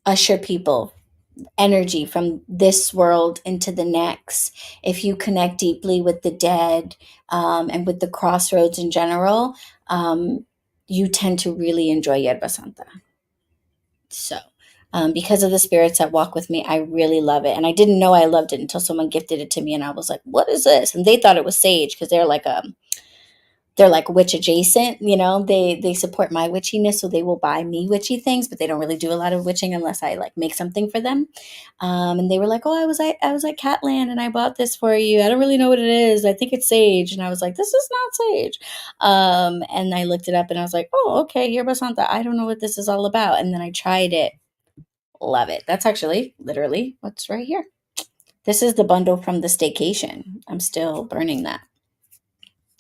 usher people energy from this world into the next, if you connect deeply with the dead and with the crossroads in general, you tend to really enjoy Yerba Santa. So, because of the spirits that walk with me, I really love it. And I didn't know I loved it until someone gifted it to me, and I was like, "What is this?" And they thought it was sage because they're like witch adjacent. They support my witchiness, so they will buy me witchy things, but they don't really do a lot of witching unless I like make something for them. And they were like, "Oh, I was at Catland and I bought this for you. I don't really know what it is. I think it's sage." And I was like, "This is not sage." And I looked it up and I was like, "Oh, okay, yerba santa. I don't know what this is all about." And then I tried it. Love it. That's actually literally what's right here. This is the bundle from the staycation. I'm still burning that.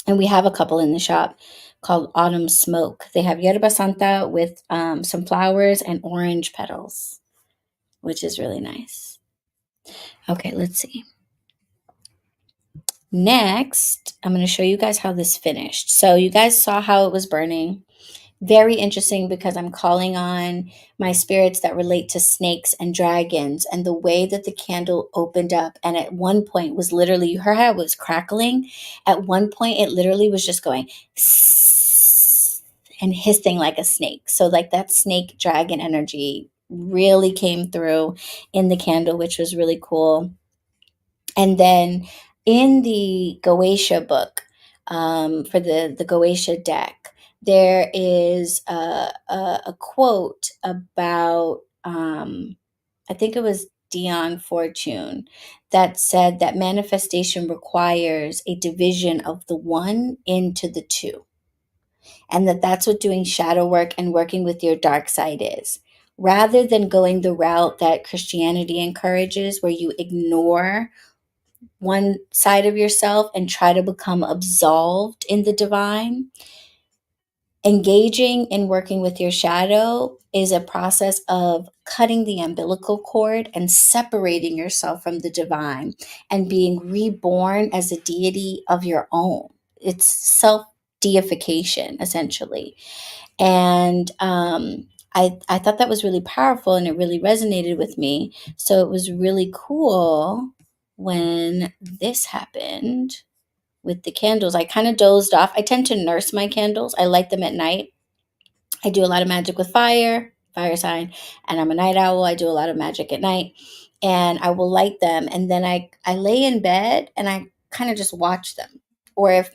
And we have a couple in the shop called Autumn Smoke. They have yerba santa with some flowers and orange petals, which is really nice. Okay, let's see. Next, I'm going to show you guys how this finished. So you guys saw how it was burning. Very interesting because I'm calling on my spirits that relate to snakes and dragons, and the way that the candle opened up. And at one point was literally, you heard how it was crackling. At one point, it literally was just going and hissing like a snake. So like that snake dragon energy really came through in the candle, which was really cool. And then in the Goetia book, for the Goetia deck, there is a quote about, I think it was Dion Fortune, that said that manifestation requires a division of the one into the two. And that's what doing shadow work and working with your dark side is. Rather than going the route that Christianity encourages, where you ignore one side of yourself and try to become absolved in the divine, engaging in working with your shadow is a process of cutting the umbilical cord and separating yourself from the divine and being reborn as a deity of your own. It's self deification, essentially. And I thought that was really powerful and it really resonated with me. So it was really cool when this happened with the candles. I kind of dozed off. I tend to nurse my candles. I light them at night. I do a lot of magic with fire sign, and I'm a night owl. I do a lot of magic at night, and I will light them, and then I lay in bed and I kind of just watch them. Or if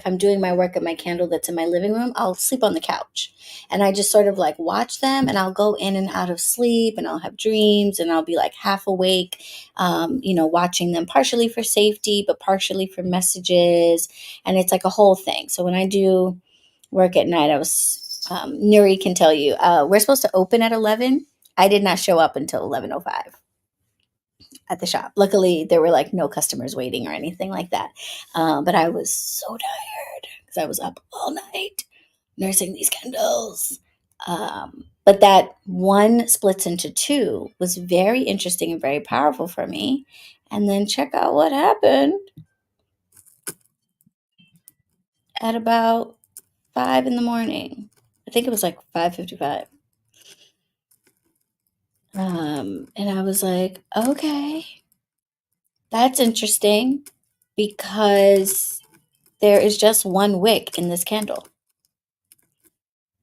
I'm doing my work at my candle that's in my living room, I'll sleep on the couch, and I just sort of like watch them, and I'll go in and out of sleep, and I'll have dreams, and I'll be like half awake, watching them partially for safety, but partially for messages, and it's like a whole thing. So when I do work at night, Nuri can tell you, we're supposed to open at 11. I did not show up until 11:05 at the shop. Luckily, there were like no customers waiting or anything like that. But I was so tired because I was up all night nursing these candles. But that one splits into two was very interesting and very powerful for me. And then check out what happened at about 5 in the morning. I think it was like 5:55. And I was like, okay, that's interesting because there is just one wick in this candle.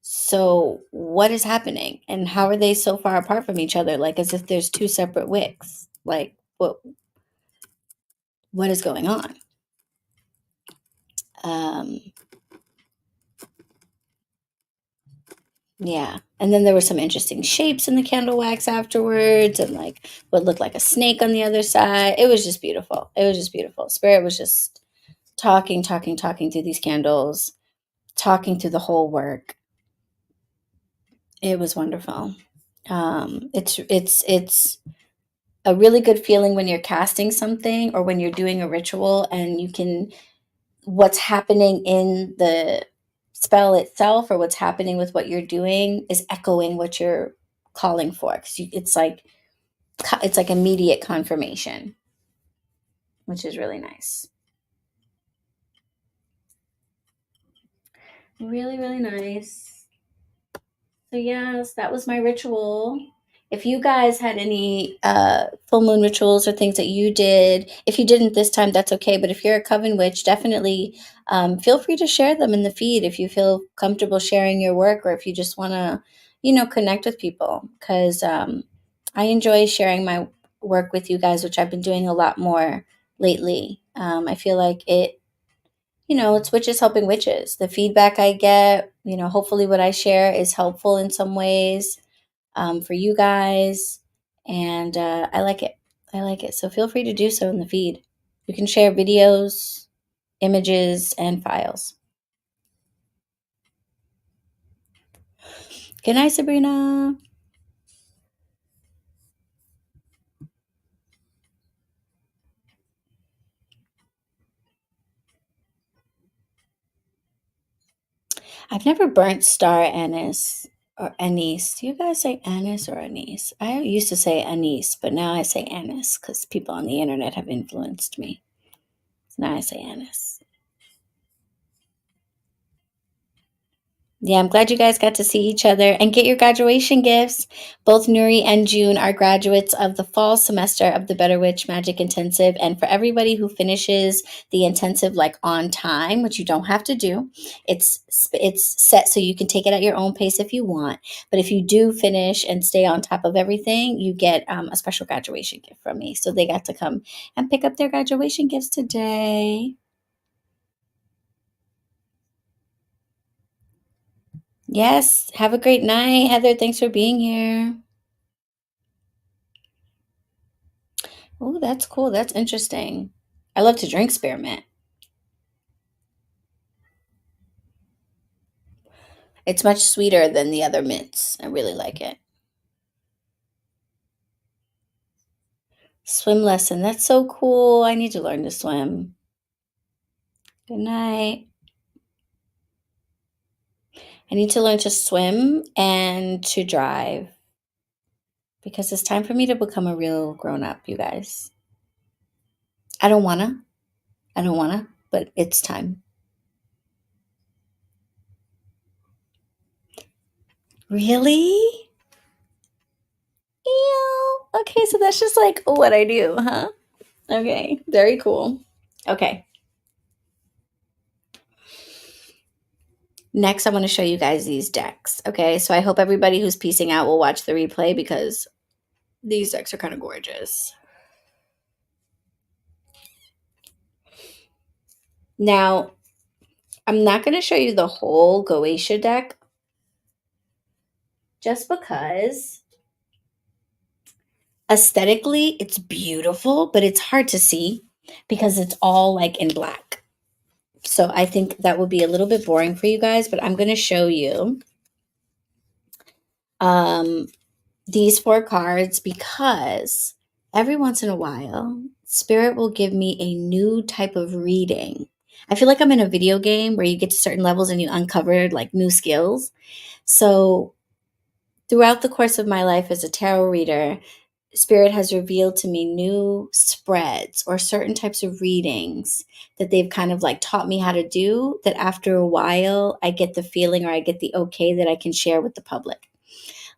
So what is happening and how are they so far apart from each other? Like as if there's two separate wicks. Like what is going on? Yeah. And then there were some interesting shapes in the candle wax afterwards, and like what looked like a snake on the other side. It was just beautiful. It was just beautiful. Spirit was just talking through these candles, talking through the whole work. It was wonderful. It's a really good feeling when you're casting something or when you're doing a ritual and you can, what's happening in the spell itself or what's happening with what you're doing is echoing what you're calling for. Because it's like immediate confirmation, which is really nice. Really, really nice. So yes, that was my ritual. If you guys had any full moon rituals or things that you did, if you didn't this time, that's okay. But if you're a coven witch, definitely feel free to share them in the feed if you feel comfortable sharing your work or if you just want to, connect with people. Because I enjoy sharing my work with you guys, which I've been doing a lot more lately. I feel like it's witches helping witches. The feedback I get, hopefully what I share is helpful in some ways for you guys. And I like it. I like it. So feel free to do so in the feed. You can share videos, images, and files. Good night, Sabrina. I've never burnt star anise or anise. Do you guys say anise or anise? I used to say anise, but now I say anise because people on the internet have influenced me. So now I say anise. Yeah, I'm glad you guys got to see each other and get your graduation gifts. Both Nuri and June are graduates of the fall semester of the BetterWitch Magic Intensive. And for everybody who finishes the intensive like on time, which you don't have to do, it's set so you can take it at your own pace if you want. But if you do finish and stay on top of everything, you get a special graduation gift from me. So they got to come and pick up their graduation gifts today. Yes, have a great night, Heather. Thanks for being here. Oh, that's cool. That's interesting. I love to drink spearmint. It's much sweeter than the other mints. I really like it. Swim lesson. That's so cool. I need to learn to swim. Good night. I need to learn to swim and to drive because it's time for me to become a real grown up, you guys. I don't wanna. I don't wanna, but it's time. Really? Ew. Okay, so that's just like what I do, huh? Okay, very cool. Okay. Next, I want to show you guys these decks. Okay, so I hope everybody who's piecing out will watch the replay because these decks are kind of gorgeous. Now, I'm not going to show you the whole Goetia deck just because aesthetically it's beautiful, but it's hard to see because it's all like in black. So I think that would be a little bit boring for you guys, but I'm going to show you um, these 4 cards because every once in a while, Spirit will give me a new type of reading. I feel like I'm in a video game where you get to certain levels and you uncover like new skills. So, throughout the course of my life as a tarot reader, Spirit has revealed to me new spreads or certain types of readings that they've kind of like taught me how to do that after a while I get the feeling or I get the okay that I can share with the public.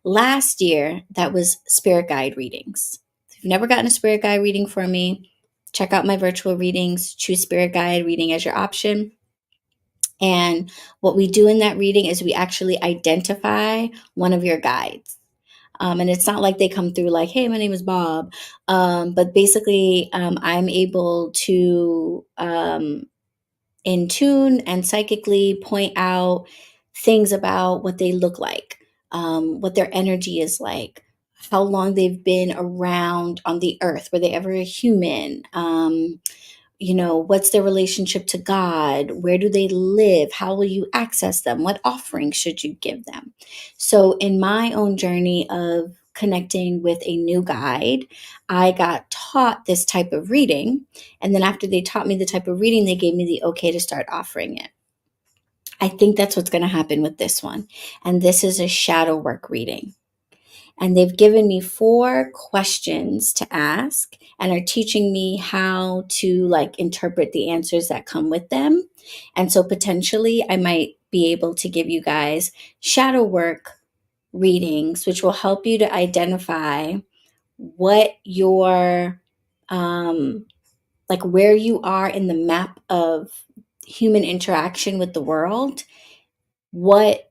Last year, that was spirit guide readings. If you've never gotten a spirit guide reading from me, check out my virtual readings. Choose spirit guide reading as your option. And what we do in that reading is we actually identify one of your guides. And it's not like they come through like, hey, my name is Bob. But basically, I'm able to in tune and psychically point out things about what they look like, what their energy is like, how long they've been around on the earth, were they ever a human, what's their relationship to God? Where do they live? How will you access them? What offering should you give them? So, in my own journey of connecting with a new guide, I got taught this type of reading. And then, after they taught me the type of reading, they gave me the okay to start offering it. I think that's what's going to happen with this one. And this is a shadow work reading. And they've given me 4 questions to ask and are teaching me how to interpret the answers that come with them. And so potentially I might be able to give you guys shadow work readings, which will help you to identify what your, where you are in the map of human interaction with the world, what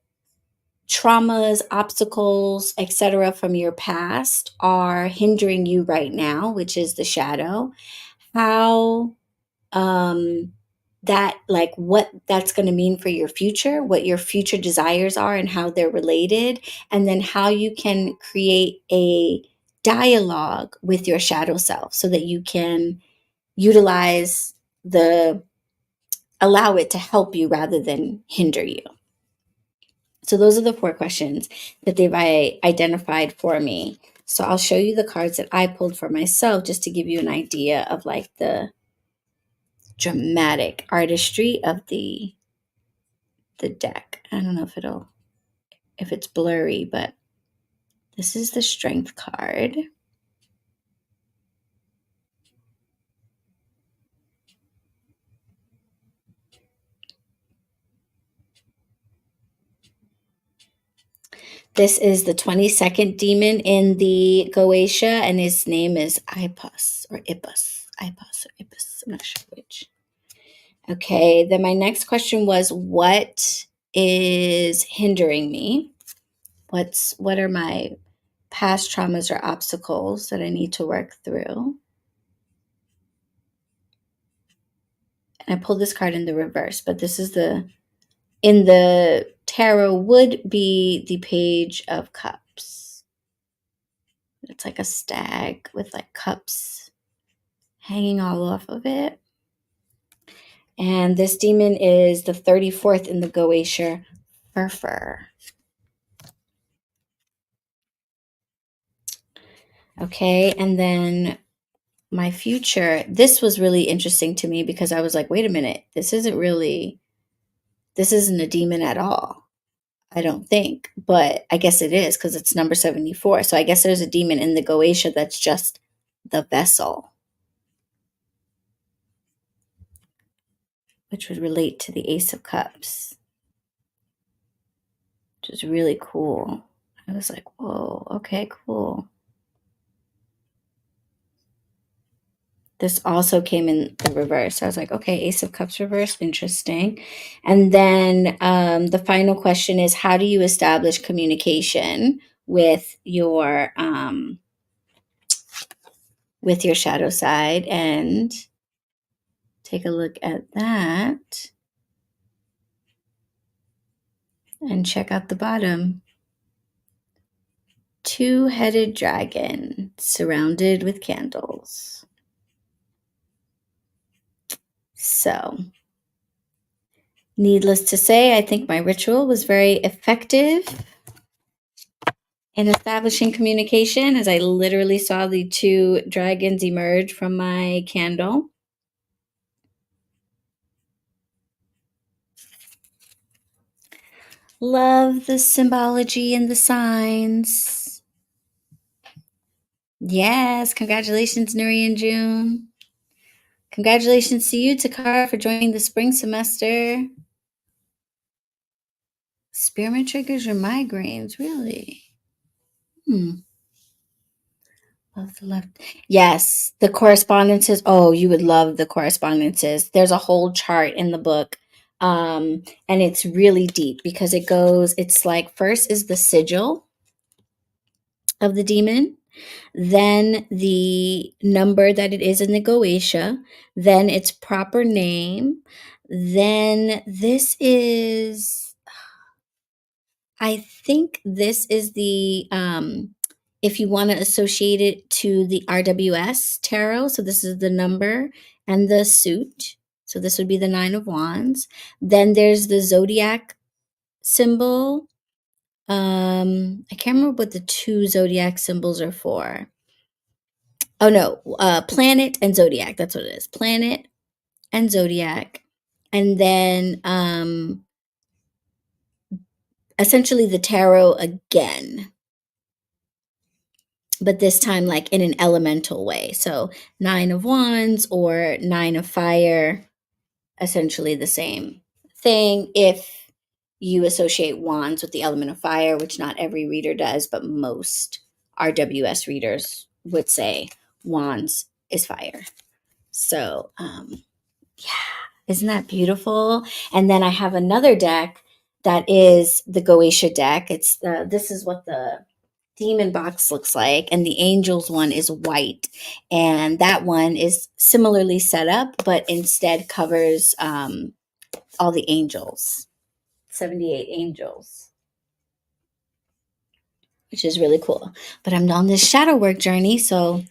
traumas, obstacles, etc. from your past are hindering you right now, which is the shadow, how what that's going to mean for your future, what your future desires are and how they're related, and then how you can create a dialogue with your shadow self so that you can utilize allow it to help you rather than hinder you. So those are the 4 questions that they've identified for me. So I'll show you the cards that I pulled for myself just to give you an idea of the dramatic artistry of the deck. I don't know if it's blurry, but this is the Strength card. This is the 22nd demon in the Goetia, and his name is Ipus or Ipus. Ipus or Ipus. I'm not sure which. Okay, then my next question was, what is hindering me? What are my past traumas or obstacles that I need to work through? And I pulled this card in the reverse, but this is in the tarot would be the Page of Cups. It's like a stag with cups hanging all off of it. And this demon is the 34th in the Goetia, Furfur. Okay, and then my future, this was really interesting to me because I was like, wait a minute, this isn't a demon at all. I don't think, but I guess it is because it's number 74. So I guess there's a demon in the Goetia that's just the vessel, which would relate to the Ace of Cups, which is really cool. I was like, whoa, okay, cool. This also came in the reverse. I was like, okay, Ace of Cups reverse, interesting. And then the final question is, how do you establish communication with your shadow side? And take a look at that and check out the bottom. 2-headed dragon surrounded with candles. So, needless to say, I think my ritual was very effective in establishing communication, as I literally saw the 2 dragons emerge from my candle. Love the symbology and the signs. Yes, congratulations, Nuri and June. Congratulations to you, Takara, for joining the spring semester. Spearmint triggers your migraines, really? Love the left. Yes, the correspondences. Oh, you would love the correspondences. There's a whole chart in the book. And it's really deep because it's like first is the sigil of the demon, then the number that it is in the Goetia, then its proper name, Then this is, I think this is the, if you want to associate it to the RWS tarot. So this is the number and the suit. So this would be the Nine of Wands. Then there's the zodiac symbol. I can't remember what the two zodiac symbols are for. Oh no, planet and zodiac. That's what it is. Planet and zodiac. And then essentially the tarot again, but this time like in an elemental way. So Nine of Wands or Nine of Fire, essentially the same thing if you associate wands with the element of fire, which not every reader does, but most RWS readers would say wands is fire. So yeah, isn't that beautiful? And then I have another deck that is the Goetia deck. It's this is what the demon box looks like, and the angels one is white, and that one is similarly set up, but instead covers all the angels, 78 angels, which is really cool. But I'm on this shadow work journey, so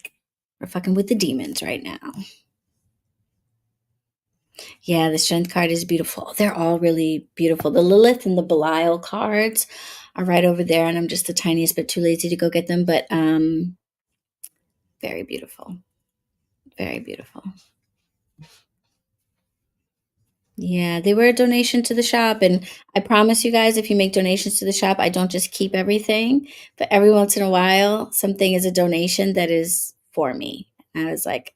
we're fucking with the demons right now. Yeah, the strength card is beautiful. They're all really beautiful. The Lilith and the Belial cards are right over there, and I'm just the tiniest bit too lazy to go get them, but very beautiful. Very beautiful. Yeah, they were a donation to the shop, and I promise you guys, if you make donations to the shop, I don't just keep everything, but every once in a while, something is a donation that is for me. And I was like,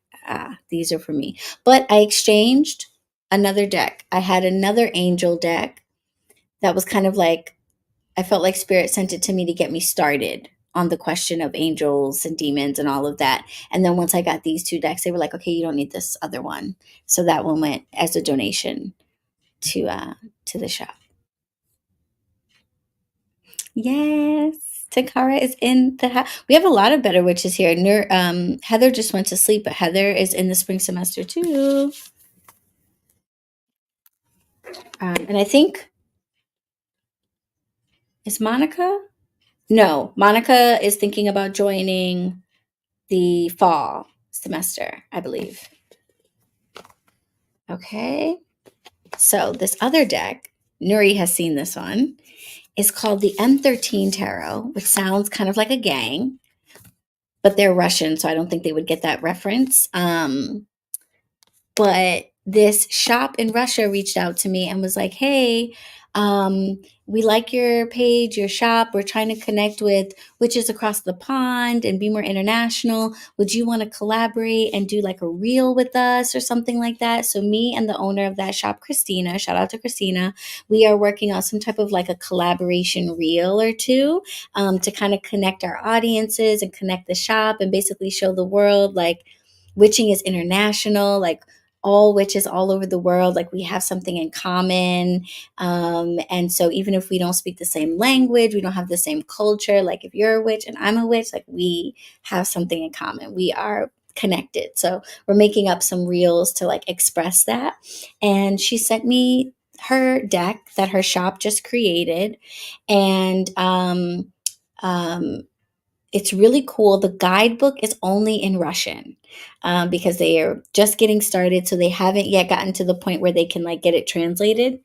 these are for me. But I exchanged another deck. I had another angel deck that was kind of like, I felt like Spirit sent it to me to get me started on the question of angels and demons and all of that. And then once I got these two decks, they were like, okay, you don't need this other one. So that one went as a donation to the shop. Yes. Takara is in the house. We have a lot of better witches here. Heather just went to sleep, but Heather is in the spring semester too. And I think, is Monica? No, Monica is thinking about joining the fall semester, I believe. Okay. So this other deck, Nuri has seen this one, is called the M13 Tarot, which sounds kind of like a gang, but they're Russian, so I don't think they would get that reference. But this shop in Russia reached out to me and was like, hey, we like your page, your shop. We're trying to connect with witches across the pond and be more international. Would you want to collaborate and do like a reel with us or something like that? So me and the owner of that shop, Christina, shout out to Christina, we are working on some type of like a collaboration reel or two, to kind of connect our audiences and connect the shop and basically show the world like witching is international, like all witches all over the world, like we have something in common. And so even if we don't speak the same language, we don't have the same culture, like if you're a witch and I'm a witch, like we have something in common. We are connected. So we're making up some reels to like express that. And she sent me her deck that her shop just created. And it's really cool. The guidebook is only in Russian, because they are just getting started. So they haven't yet gotten to the point where they can like get it translated.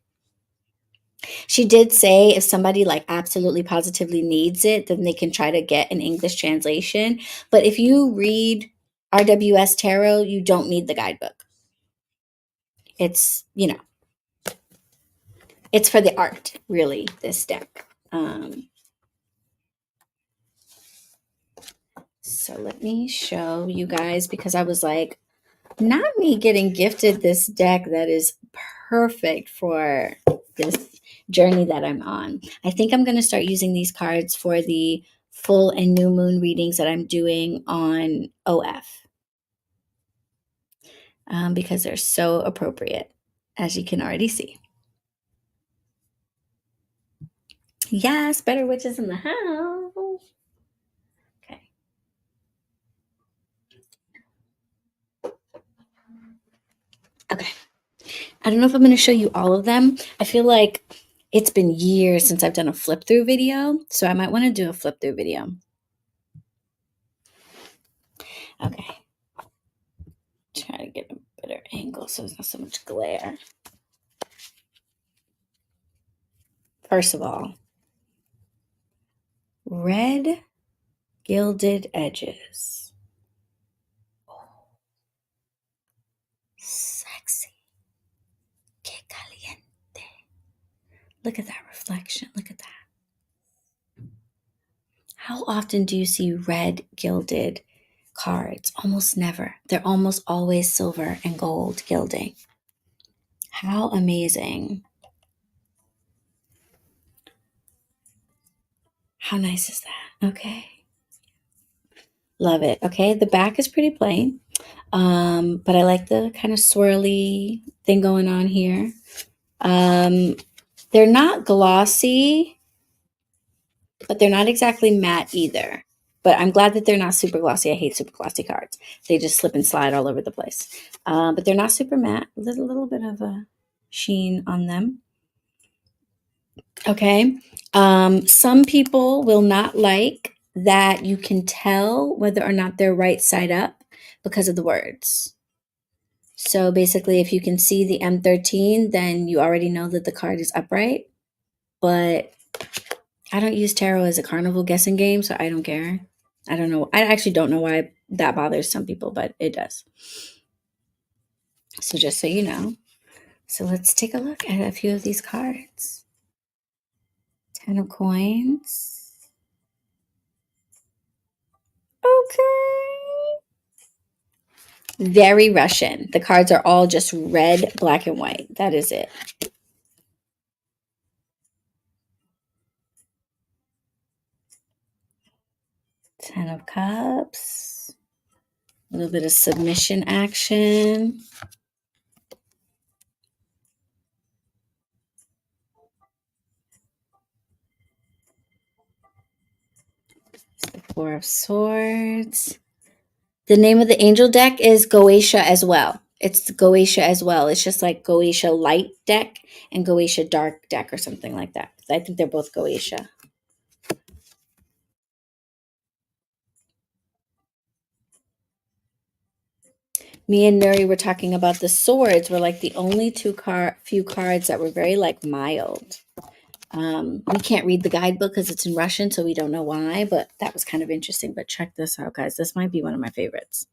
She did say if somebody like absolutely positively needs it, then they can try to get an English translation. But if you read RWS Tarot, you don't need the guidebook. It's, it's for the art, really, this deck. So let me show you guys, because I was like, not me getting gifted this deck that is perfect for this journey that I'm on. I think I'm going to start using these cards for the full and new moon readings that I'm doing on OF, because they're so appropriate, as you can already see. Yes, Better Witches in the house. Okay. Okay. I don't know if I'm going to show you all of them. I feel like it's been years since I've done a flip through video, so I might want to do a flip through video. Okay. Try to get a better angle so there's not so much glare. First of all, red gilded edges. Oh, sexy. Que caliente. Look at that reflection. Look at that. How often do you see red gilded cards? Almost never. They're almost always silver and gold gilding. How amazing. How nice is that? Okay. Love it. Okay. The back is pretty plain. But I like the kind of swirly thing going on here. They're not glossy, but they're not exactly matte either. But I'm glad that they're not super glossy. I hate super glossy cards. They just slip and slide all over the place. But they're not super matte. A little bit of a sheen on them. Okay. Some people will not like that you can tell whether or not they're right side up because of the words. So basically, if you can see the M13, then you already know that the card is upright. But I don't use tarot as a carnival guessing game, so I don't care. I don't know. I actually don't know why that bothers some people, but it does. So just so you know. So let's take a look at a few of these cards. 10 of coins. Okay. Very Russian. The cards are all just red, black, and white. That is it. Ten of Cups. A little bit of submission action. The Four of Swords. The name of the angel deck is Goetia as well. It's Goetia as well. It's just like Goetia Light deck and Goetia Dark deck or something like that. I think they're both Goetia. Me and Nuri were talking about the swords were like the only few cards that were very like mild. We can't read the guidebook because it's in Russian, so we don't know why, but that was kind of interesting. But check this out, guys. This might be one of my favorites.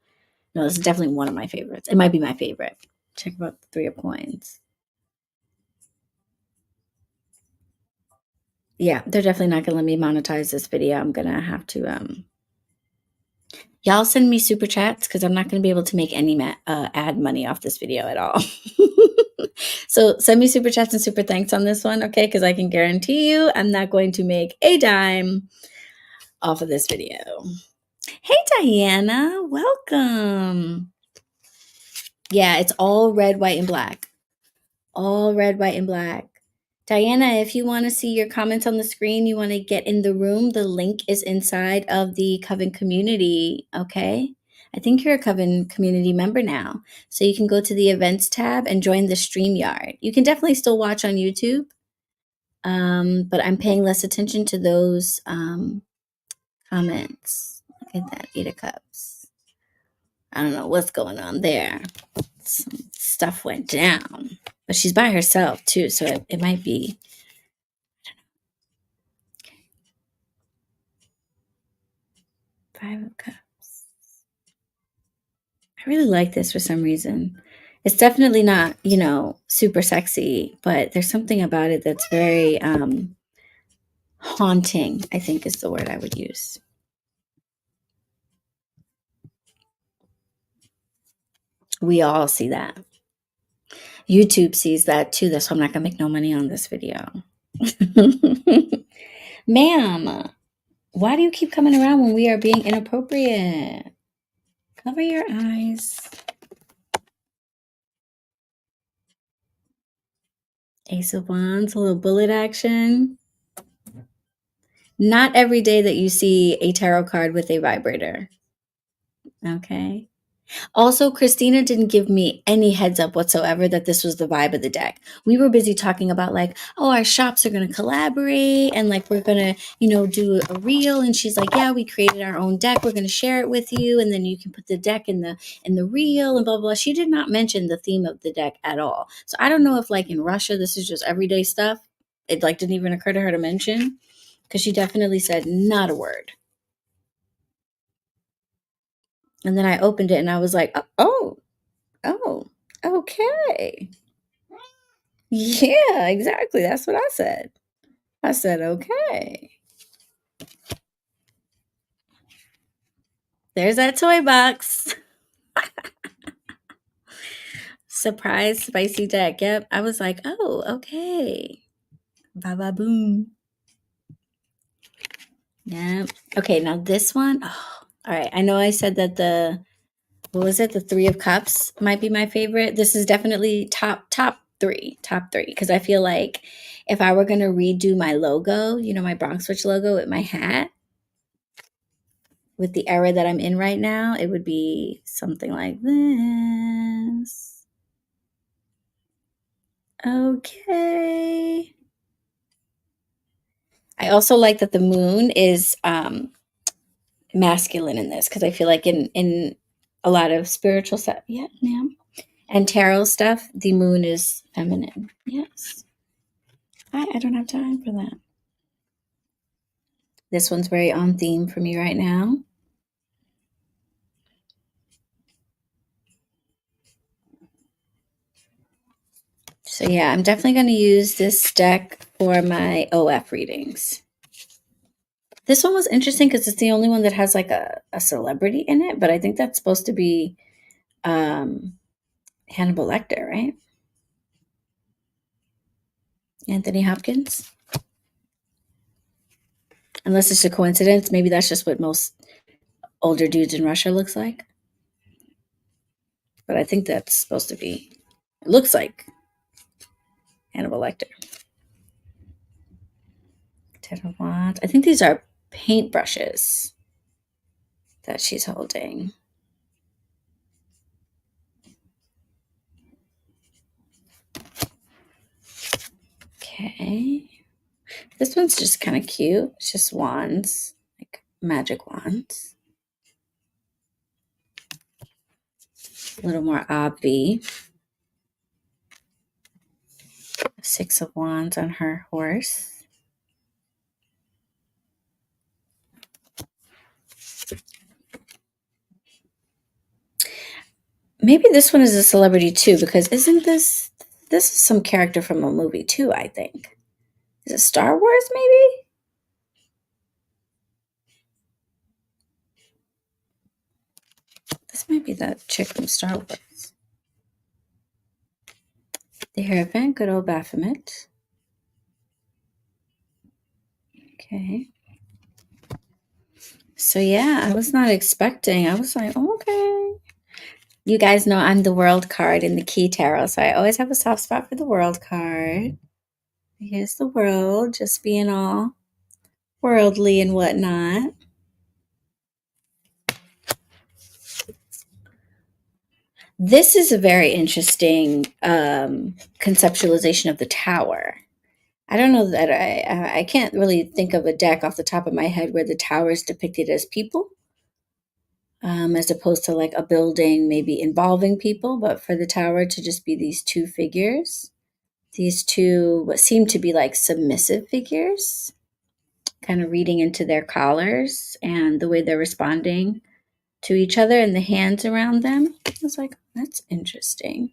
No, this is definitely one of my favorites. It might be my favorite. Check about the Three of Coins. Yeah, they're definitely not going to let me monetize this video. I'm going to have to, y'all send me super chats because I'm not going to be able to make any ad money off this video at all. So send me super chats and super thanks on this one, okay? Because I can guarantee you I'm not going to make a dime off of this video. Hey, Diana, welcome. Yeah, it's all red, white, and black. All red, white, and black. Diana, if you want to see your comments on the screen, you want to get in the room, the link is inside of the Coven community, okay? I think you're a Coven community member now. So you can go to the events tab and join the StreamYard. You can definitely still watch on YouTube, but I'm paying less attention to those comments. Look at that, 8 of Cups. I don't know what's going on there. Some stuff went down. But she's by herself too, so it might be. Five of Cups. I really like this for some reason. It's definitely not, super sexy, but there's something about it that's very haunting, I think is the word I would use. We all see that. YouTube sees that too. That's why I'm not going to make no money on this video. Ma'am, why do you keep coming around when we are being inappropriate? Cover your eyes. Ace of Wands, a little bullet action. Not every day that you see a tarot card with a vibrator. Okay. Also, Christina didn't give me any heads up whatsoever that this was the vibe of the deck. We were busy talking about like, oh, our shops are going to collaborate and like we're going to, do a reel. And she's like, yeah, we created our own deck. We're going to share it with you, and then you can put the deck in the reel and blah, blah, blah. She did not mention the theme of the deck at all. So I don't know if like in Russia this is just everyday stuff. It like didn't even occur to her to mention, because she definitely said not a word. And then I opened it and I was like, oh, okay. Yeah, exactly. That's what I said. I said, okay. There's that toy box. Surprise spicy deck. Yep. I was like, oh, okay. Ba ba boom. Yeah. Okay, now this one. Oh, all right. I know I said that what was it? The Three of Cups might be my favorite. This is definitely top three. Because I feel like if I were gonna redo my logo, my BronxWitch logo with my hat, with the era that I'm in right now, it would be something like this. Okay. I also like that the moon is masculine in this, because I feel like in a lot of spiritual stuff, yeah, ma'am, and tarot stuff, the moon is feminine. Yes. I don't have time for that. This one's very on theme for me right now. So yeah, I'm definitely going to use this deck for my OF readings. This one was interesting because it's the only one that has like a celebrity in it, but I think that's supposed to be Hannibal Lecter, right? Anthony Hopkins. Unless it's a coincidence, maybe that's just what most older dudes in Russia looks like. But I think that's supposed to be, it looks like Hannibal Lecter. Ten of Wands. I think these are paintbrushes that she's holding. Okay. This one's just kind of cute. It's just wands, like magic wands. A little more obvi. Six of Wands on her horse. Maybe this one is a celebrity too, because isn't this is some character from a movie too, I think. Is it Star Wars maybe? This might be that chick from Star Wars. The Hierophant, good old Baphomet. Okay. So yeah, I was not expecting. I was like, okay. You guys know I'm the World card in the Key Tarot, so I always have a soft spot for the World card. Here's the World, just being all worldly and whatnot. This is a very interesting conceptualization of the Tower. I don't know that I can't really think of a deck off the top of my head where the Tower is depicted as people, as opposed to like a building maybe involving people, but for the Tower to just be these two figures, these two what seem to be like submissive figures, kind of reading into their collars and the way they're responding to each other and the hands around them. I was like, that's interesting.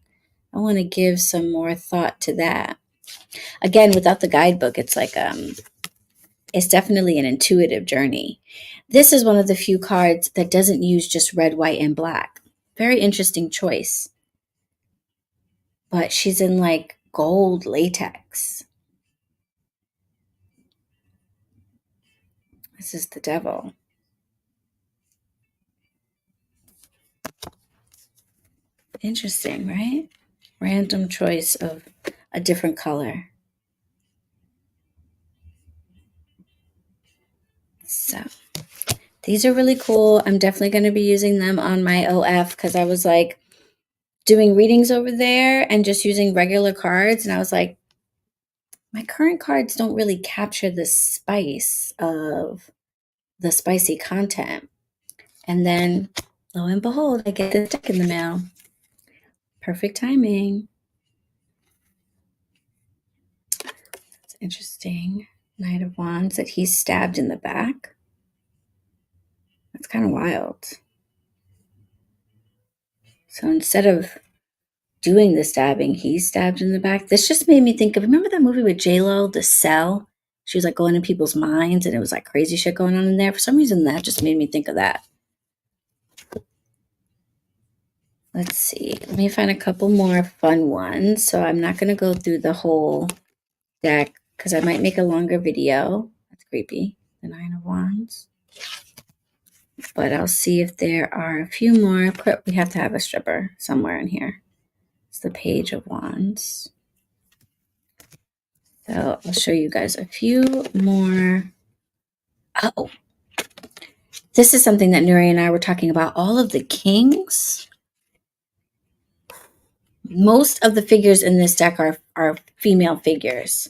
I want to give some more thought to that. Again, without the guidebook, it's like it's definitely an intuitive journey. This is one of the few cards that doesn't use just red, white, and black. Very interesting choice. But she's in like gold latex. This is the Devil. Interesting, right? Random choice of a different color. So these are really cool. I'm definitely going to be using them on my OF because I was like doing readings over there and just using regular cards. And I was like, my current cards don't really capture the spice of the spicy content. And then lo and behold, I get this deck in the mail. Perfect timing. That's interesting. Knight of Wands that he's stabbed in the back. That's kind of wild. So instead of doing the stabbing, he's stabbed in the back. This just made me think of, remember that movie with J-Lo, The Cell? She was like going in people's minds and it was like crazy shit going on in there. For some reason, that just made me think of that. Let's see. Let me find a couple more fun ones. So I'm not going to go through the whole deck because I might make a longer video. That's creepy. The Nine of Wands. But I'll see if there are a few more. We have to have a stripper somewhere in here. It's the Page of Wands. So I'll show you guys a few more. Oh, this is something that Nuri and I were talking about. All of the kings. Most of the figures in this deck are female figures.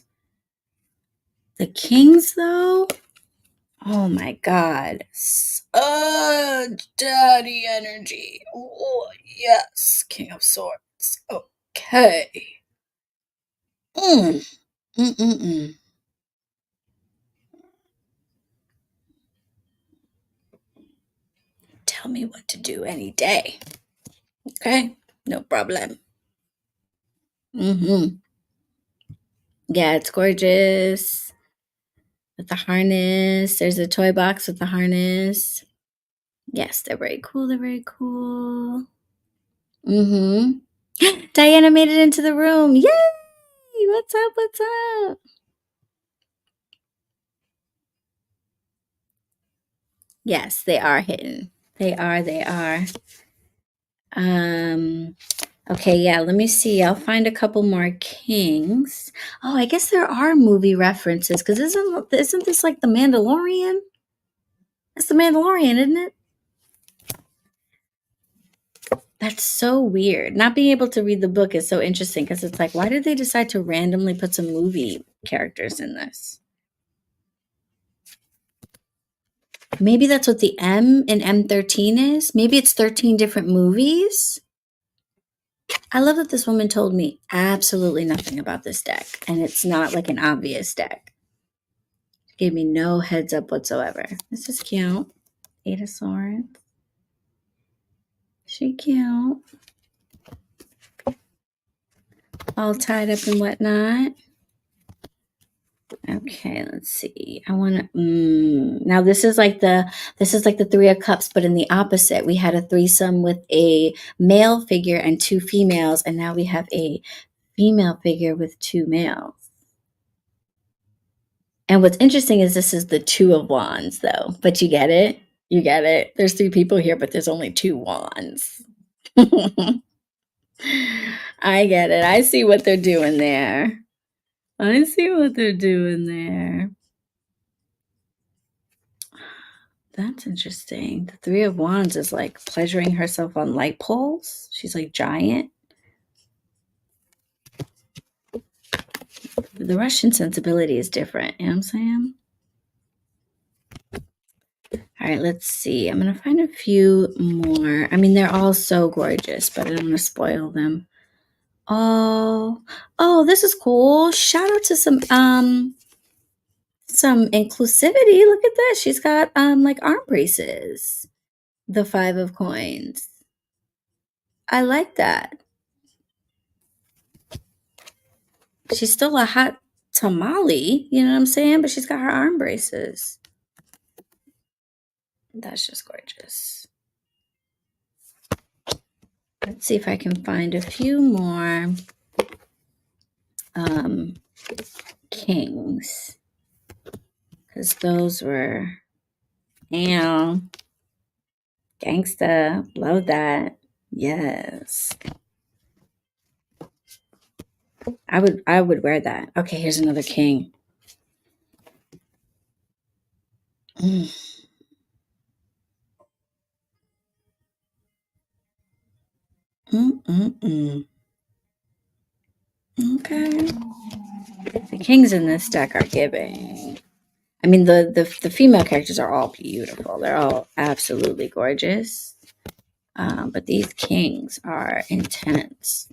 The kings, though, oh my God. Daddy energy. Oh, yes. King of Swords. Okay. Tell me what to do any day. Okay? No problem. Yeah, it's gorgeous. With the harness. There's a toy box with the harness. Yes, they're very cool. They're very cool. Diana made it into the room. Yay! What's up? What's up? Yes, they are hidden. They are. Okay, yeah, let me see. I'll find a couple more kings. Oh, I guess there are movie references because isn't this like The Mandalorian? It's The Mandalorian, isn't it? That's so weird. Not being able to read the book is so interesting because it's like, why did they decide to randomly put some movie characters in this? Maybe that's what the M in M13 is. Maybe it's 13 different movies. I love that this woman told me absolutely nothing about this deck, and it's not like an obvious deck. She gave me no heads up whatsoever. This is cute. Eight of Swords. She cute. All tied up and whatnot. Okay, let's see. I want to. Now this is like the Three of Cups, but in the opposite. We had a threesome with a male figure and two females, and now we have a female figure with two males. And what's interesting is this is the Two of Wands, though. But you get it. You get it. There's three people here, but there's only two wands. I get it. I see what they're doing there. That's interesting. The Three of Wands is like pleasuring herself on light poles. She's like giant. The Russian sensibility is different. You know what I'm saying? All right, let's see. I'm going to find a few more. I mean, they're all so gorgeous, but I don't want to spoil them. Oh, this is cool. Shout out to some inclusivity. Look at this. She's got like arm braces. The Five of Coins. I like that. She's still a hot tamale, you know what I'm saying? But she's got her arm braces. That's just gorgeous. Let's see if I can find a few more kings. Because those were, gangsta. Love that. Yes. I would wear that. Okay, here's another king. Mm-mm-mm. Okay. The kings in this deck are giving. I mean, the female characters are all beautiful. They're all absolutely gorgeous. But these kings are intense.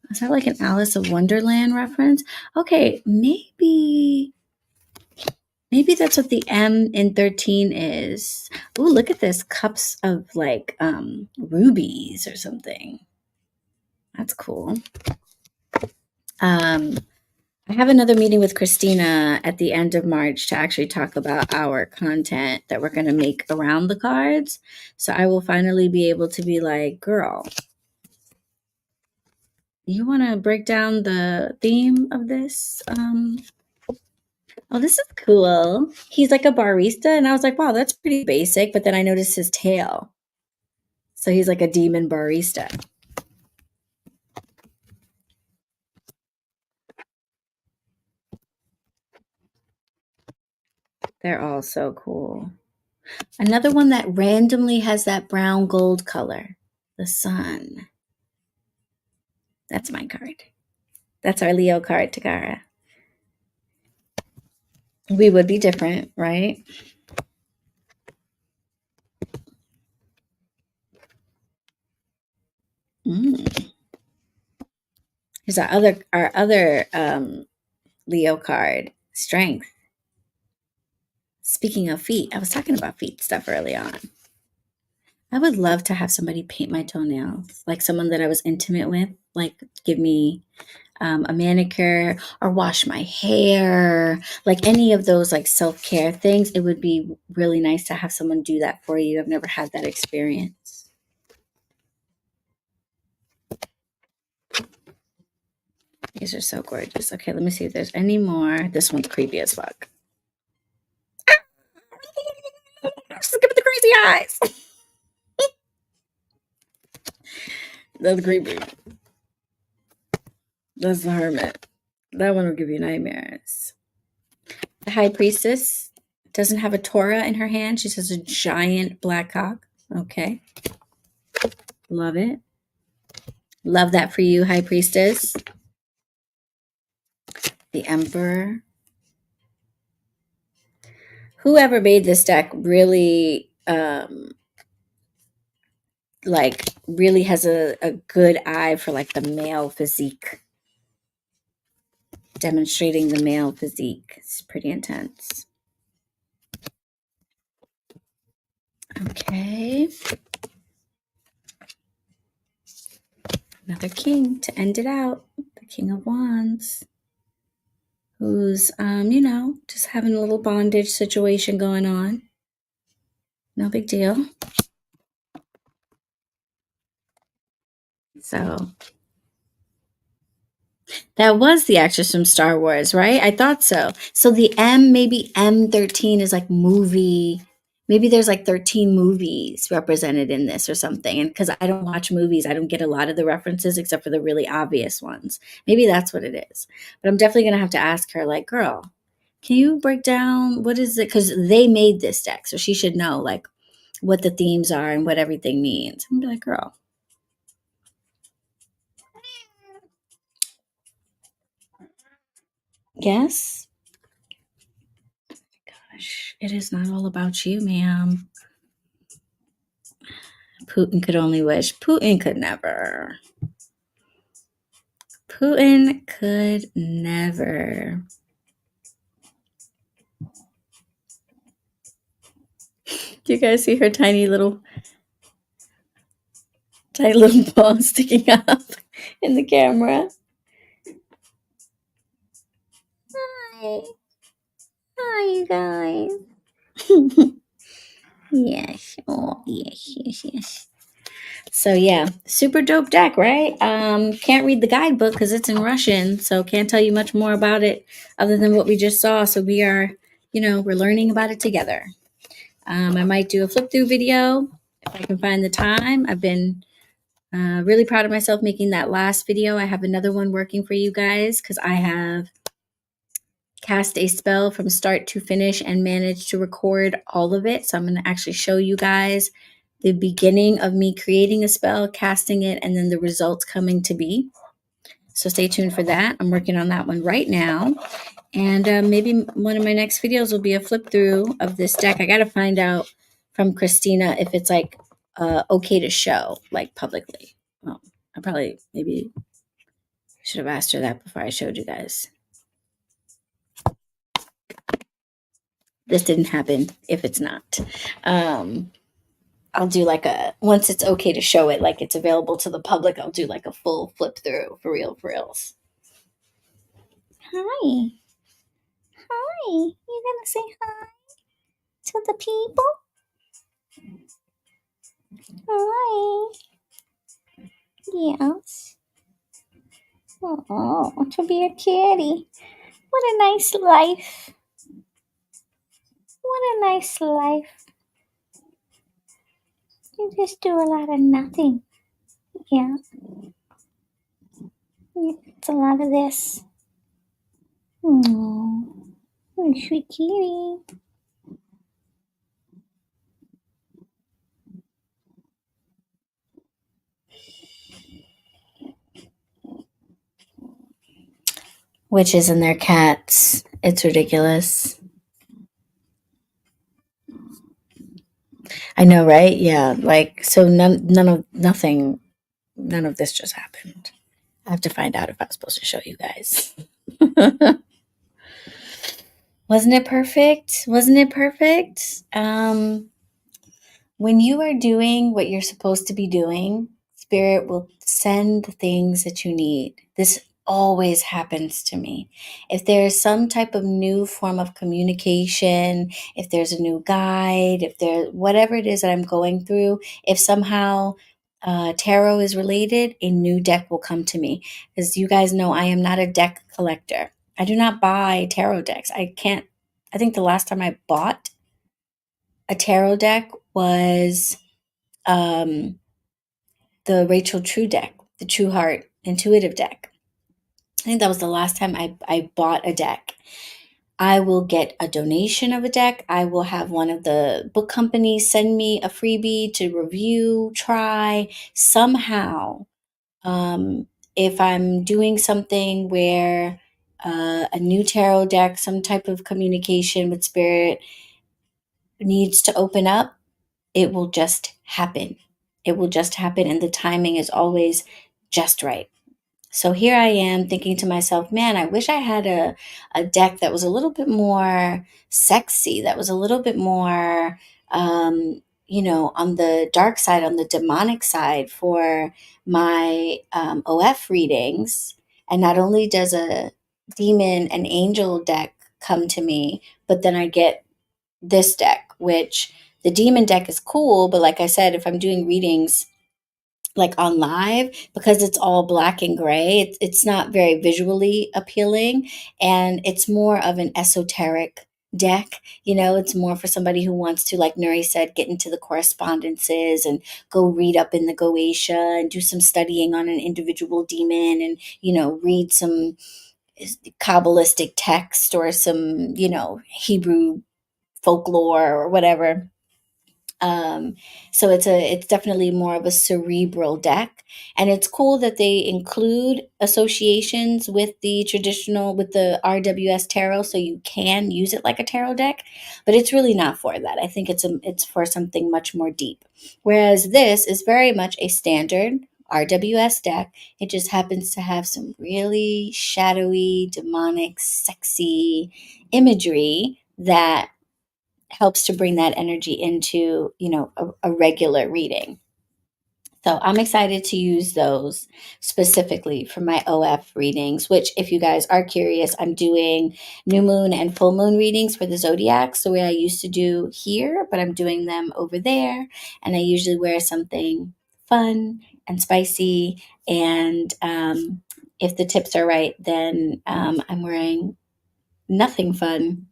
Is that like an Alice of Wonderland reference? Okay, maybe that's what the M in 13 is. Oh, look at this. Cups of like rubies or something. That's cool. I have another meeting with Christina at the end of March to actually talk about our content that we're going to make around the cards. So I will finally be able to be like, girl, you want to break down the theme of this? Oh, this is cool. He's like a barista. And I was like, wow, that's pretty basic. But then I noticed his tail. So he's like a demon barista. They're all so cool. Another one that randomly has that brown gold color. The sun. That's my card. That's our Leo card, Tagara. We would be different, right? Here's our other Leo card, strength. Speaking of feet, I was talking about feet stuff early on. I would love to have somebody paint my toenails, like someone that I was intimate with, like give me a manicure or wash my hair, like any of those like self-care things. It would be really nice to have someone do that for you. I've never had that experience. These are so gorgeous. Okay, let me see if there's any more. This one's creepy as fuck. Just give it the crazy eyes. That's creepy. That's the hermit. That one will give you nightmares. The high priestess doesn't have a Torah in her hand. She says a giant black cock. Okay. Love it. Love that for you, high priestess. The emperor. Whoever made this deck really really has a good eye for like the male physique. Demonstrating the male physique. It's pretty intense. Okay. Another king to end it out. The King of Wands. Who's, just having a little bondage situation going on. No big deal. So that was the actress from Star Wars, right? I thought so. So the maybe M13 is like movie. Maybe there's like 13 movies represented in this or something. And because I don't watch movies, I don't get a lot of the references except for the really obvious ones. Maybe that's what it is. But I'm definitely going to have to ask her, like, girl, can you break down what is it? Because they made this deck. So she should know, like, what the themes are and what everything means. I'm gonna be like, girl. Yes? Gosh, it is not all about you, ma'am. Putin could only wish. Putin could never. Putin could never. Do you guys see her tiny little paw sticking up in the camera? Hi. Hi, you guys. Yes. Oh, yes. So yeah, super dope deck, right? Can't read the guidebook because it's in Russian, so can't tell you much more about it other than what we just saw. So we are, we're learning about it together. I might do a flip through video if I can find the time. I've been really proud of myself making that last video. I have another one working for you guys because I have cast a spell from start to finish and managed to record all of it. So I'm going to actually show you guys the beginning of me creating a spell, casting it, and then the results coming to be. So stay tuned for that. I'm working on that one right now. And maybe one of my next videos will be a flip through of this deck. I got to find out from Christina if it's like okay to show like publicly. Well, I probably maybe should have asked her that before I showed you guys. This didn't happen if it's not. I'll do like once it's okay to show it, like it's available to the public, I'll do like a full flip through for reals. Hi. Hi. You gonna say hi to the people? Hi. Yes. Oh, to be a kitty. What a nice life. What a nice life. You just do a lot of nothing. Yeah. It's a lot of this. Oh, what a sweet kitty. Witches and their cats. It's ridiculous. I know, right? Yeah. Like, so none of this just happened. I have to find out if I was supposed to show you guys. Wasn't it perfect? Wasn't it perfect? When you are doing what you're supposed to be doing, Spirit will send the things that you need. This always happens to me. If there's some type of new form of communication, if there's a new guide, if there whatever it is that I'm going through, if somehow tarot is related, a new deck will come to me. As you guys know, I am not a deck collector. I do not buy tarot decks. I can't. I think the last time I bought a tarot deck was the Rachel True deck, the True Heart Intuitive deck. I think that was the last time I bought a deck. I will get a donation of a deck. I will have one of the book companies send me a freebie to review, try. Somehow, if I'm doing something where a new tarot deck, some type of communication with spirit needs to open up, it will just happen. It will just happen, and the timing is always just right. So here I am thinking to myself, man, I wish I had a deck that was a little bit more sexy, that was a little bit more, on the dark side, on the demonic side for my OF readings. And not only does a demon and angel deck come to me, but then I get this deck, which the demon deck is cool. But like I said, if I'm doing readings like on live, because it's all black and gray, it's not very visually appealing, and it's more of an esoteric deck. It's more for somebody who wants to, like Nuri said, get into the correspondences and go read up in the Goetia and do some studying on an individual demon, and read some Kabbalistic text or some Hebrew folklore or whatever. So it's definitely more of a cerebral deck, and it's cool that they include associations with the RWS tarot, so you can use it like a tarot deck, but it's really not for that. I think it's for something much more deep. Whereas this is very much a standard RWS deck. It just happens to have some really shadowy, demonic, sexy imagery that helps to bring that energy into a regular reading. So I'm excited to use those specifically for my OF readings, which, if you guys are curious, I'm doing new moon and full moon readings for the zodiacs the way I used to do here, but I'm doing them over there. And I usually wear something fun and spicy. And if the tips are right, then I'm wearing nothing fun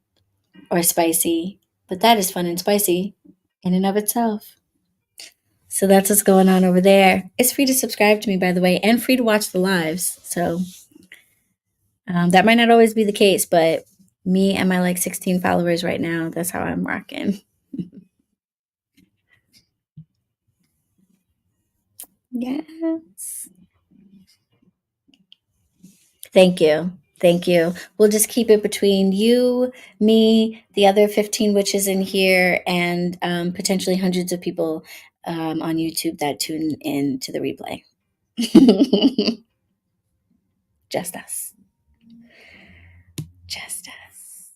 or spicy, but that is fun and spicy in and of itself. So that's what's going on over there. It's free to subscribe to me, by the way, and free to watch the lives. So that might not always be the case, but me and my 16 followers right now, that's how I'm rocking. Yes. Thank you. Thank you. We'll just keep it between you, me, the other 15 witches in here, and potentially hundreds of people on YouTube that tune in to the replay. Just us. Just us.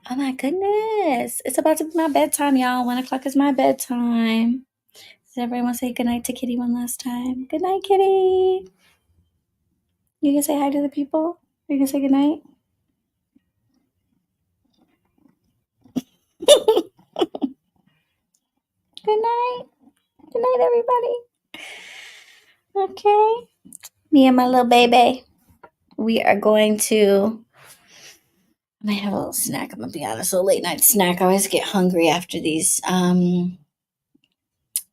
Oh my goodness. It's about to be my bedtime, y'all. 1 o'clock is my bedtime. Does everyone want to say goodnight to Kitty one last time? Good night, Kitty. You can say hi to the people? You can say goodnight? Good night. Good night, everybody. Okay. Me and my little baby. We are going to. I might have a little snack. I'm gonna be honest, a late night snack. I always get hungry after these.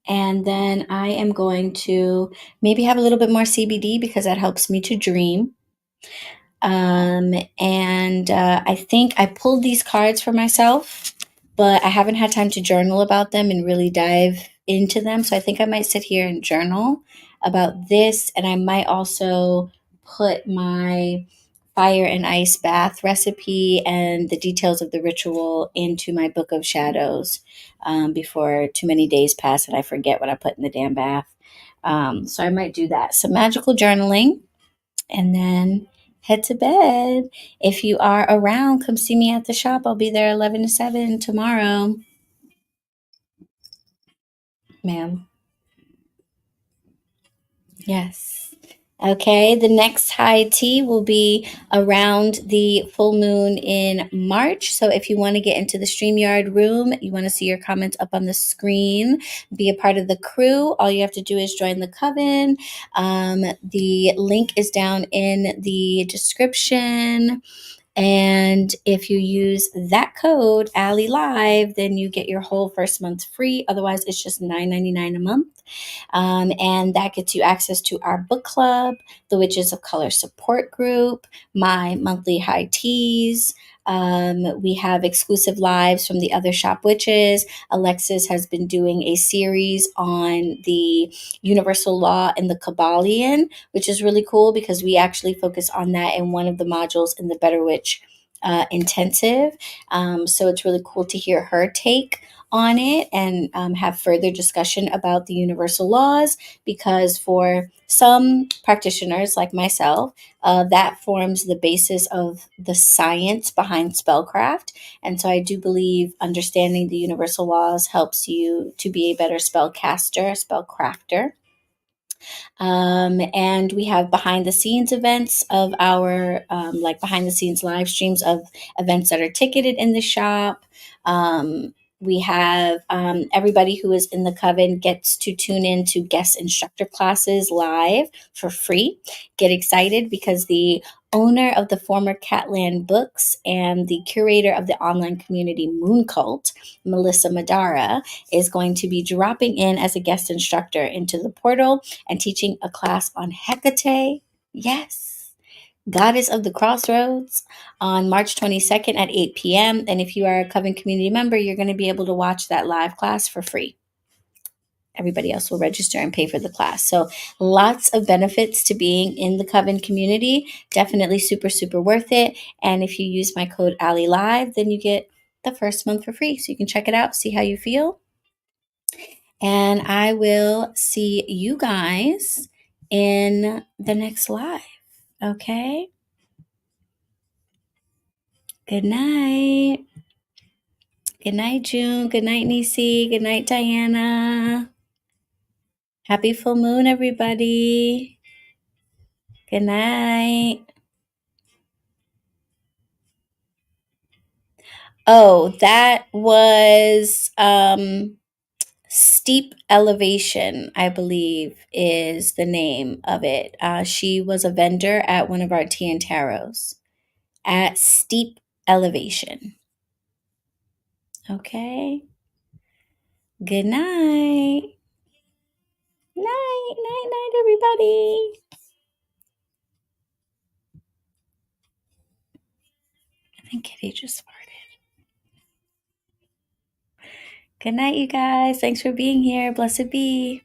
And then I am going to maybe have a little bit more CBD because that helps me to dream. And I think I pulled these cards for myself, but I haven't had time to journal about them and really dive into them. So I think I might sit here and journal about this. And I might also put my fire and ice bath recipe and the details of the ritual into my book of shadows before too many days pass and I forget what I put in the damn bath. So I might do that. Some magical journaling and then head to bed. If you are around, come see me at the shop. I'll be there 11 to 7 tomorrow. Ma'am. Yes. Okay, the next high tea will be around the full moon in March. So if you want to get into the StreamYard room, you want to see your comments up on the screen, be a part of the crew, all you have to do is join the coven. The link is down in the description. And if you use that code Ali Live, then you get your whole first month free. Otherwise, it's just $9.99 a month. And that gets you access to our book club, the Witches of Color support group, my monthly high teas. We have exclusive lives from the other shop witches. Alexis has been doing a series on the universal law and the Kabbalion, which is really cool because we actually focus on that in one of the modules in the BetterWitch intensive. So it's really cool to hear her take on it and have further discussion about the universal laws because for some practitioners like myself, that forms the basis of the science behind spellcraft. And so I do believe understanding the universal laws helps you to be a better spellcaster, spellcrafter. And we have behind the scenes events of our, like behind the scenes live streams of events that are ticketed in the shop. We have everybody who is in the coven gets to tune in to guest instructor classes live for free. Get excited because the owner of the former Catland Books and the curator of the online community Moon Cult, Melissa Madara, is going to be dropping in as a guest instructor into the portal and teaching a class on Hecate. Yes. Goddess of the Crossroads on March 22nd at 8 p.m. And if you are a Coven community member, you're going to be able to watch that live class for free. Everybody else will register and pay for the class. So lots of benefits to being in the Coven community. Definitely super, super worth it. And if you use my code Ali Live, then you get the first month for free. So you can check it out, see how you feel. And I will see you guys in the next live. Okay? Good night. Good night, June. Good night, Nisi. Good night, Diana. Happy full moon, everybody. Good night. Oh, that was Steep Elevation, I believe, is the name of it. She was a vendor at one of our tea and tarots at Steep Elevation. Okay. Good night. Night, night, night, everybody. I think Kitty just farted. Good night, you guys. Thanks for being here. Blessed be.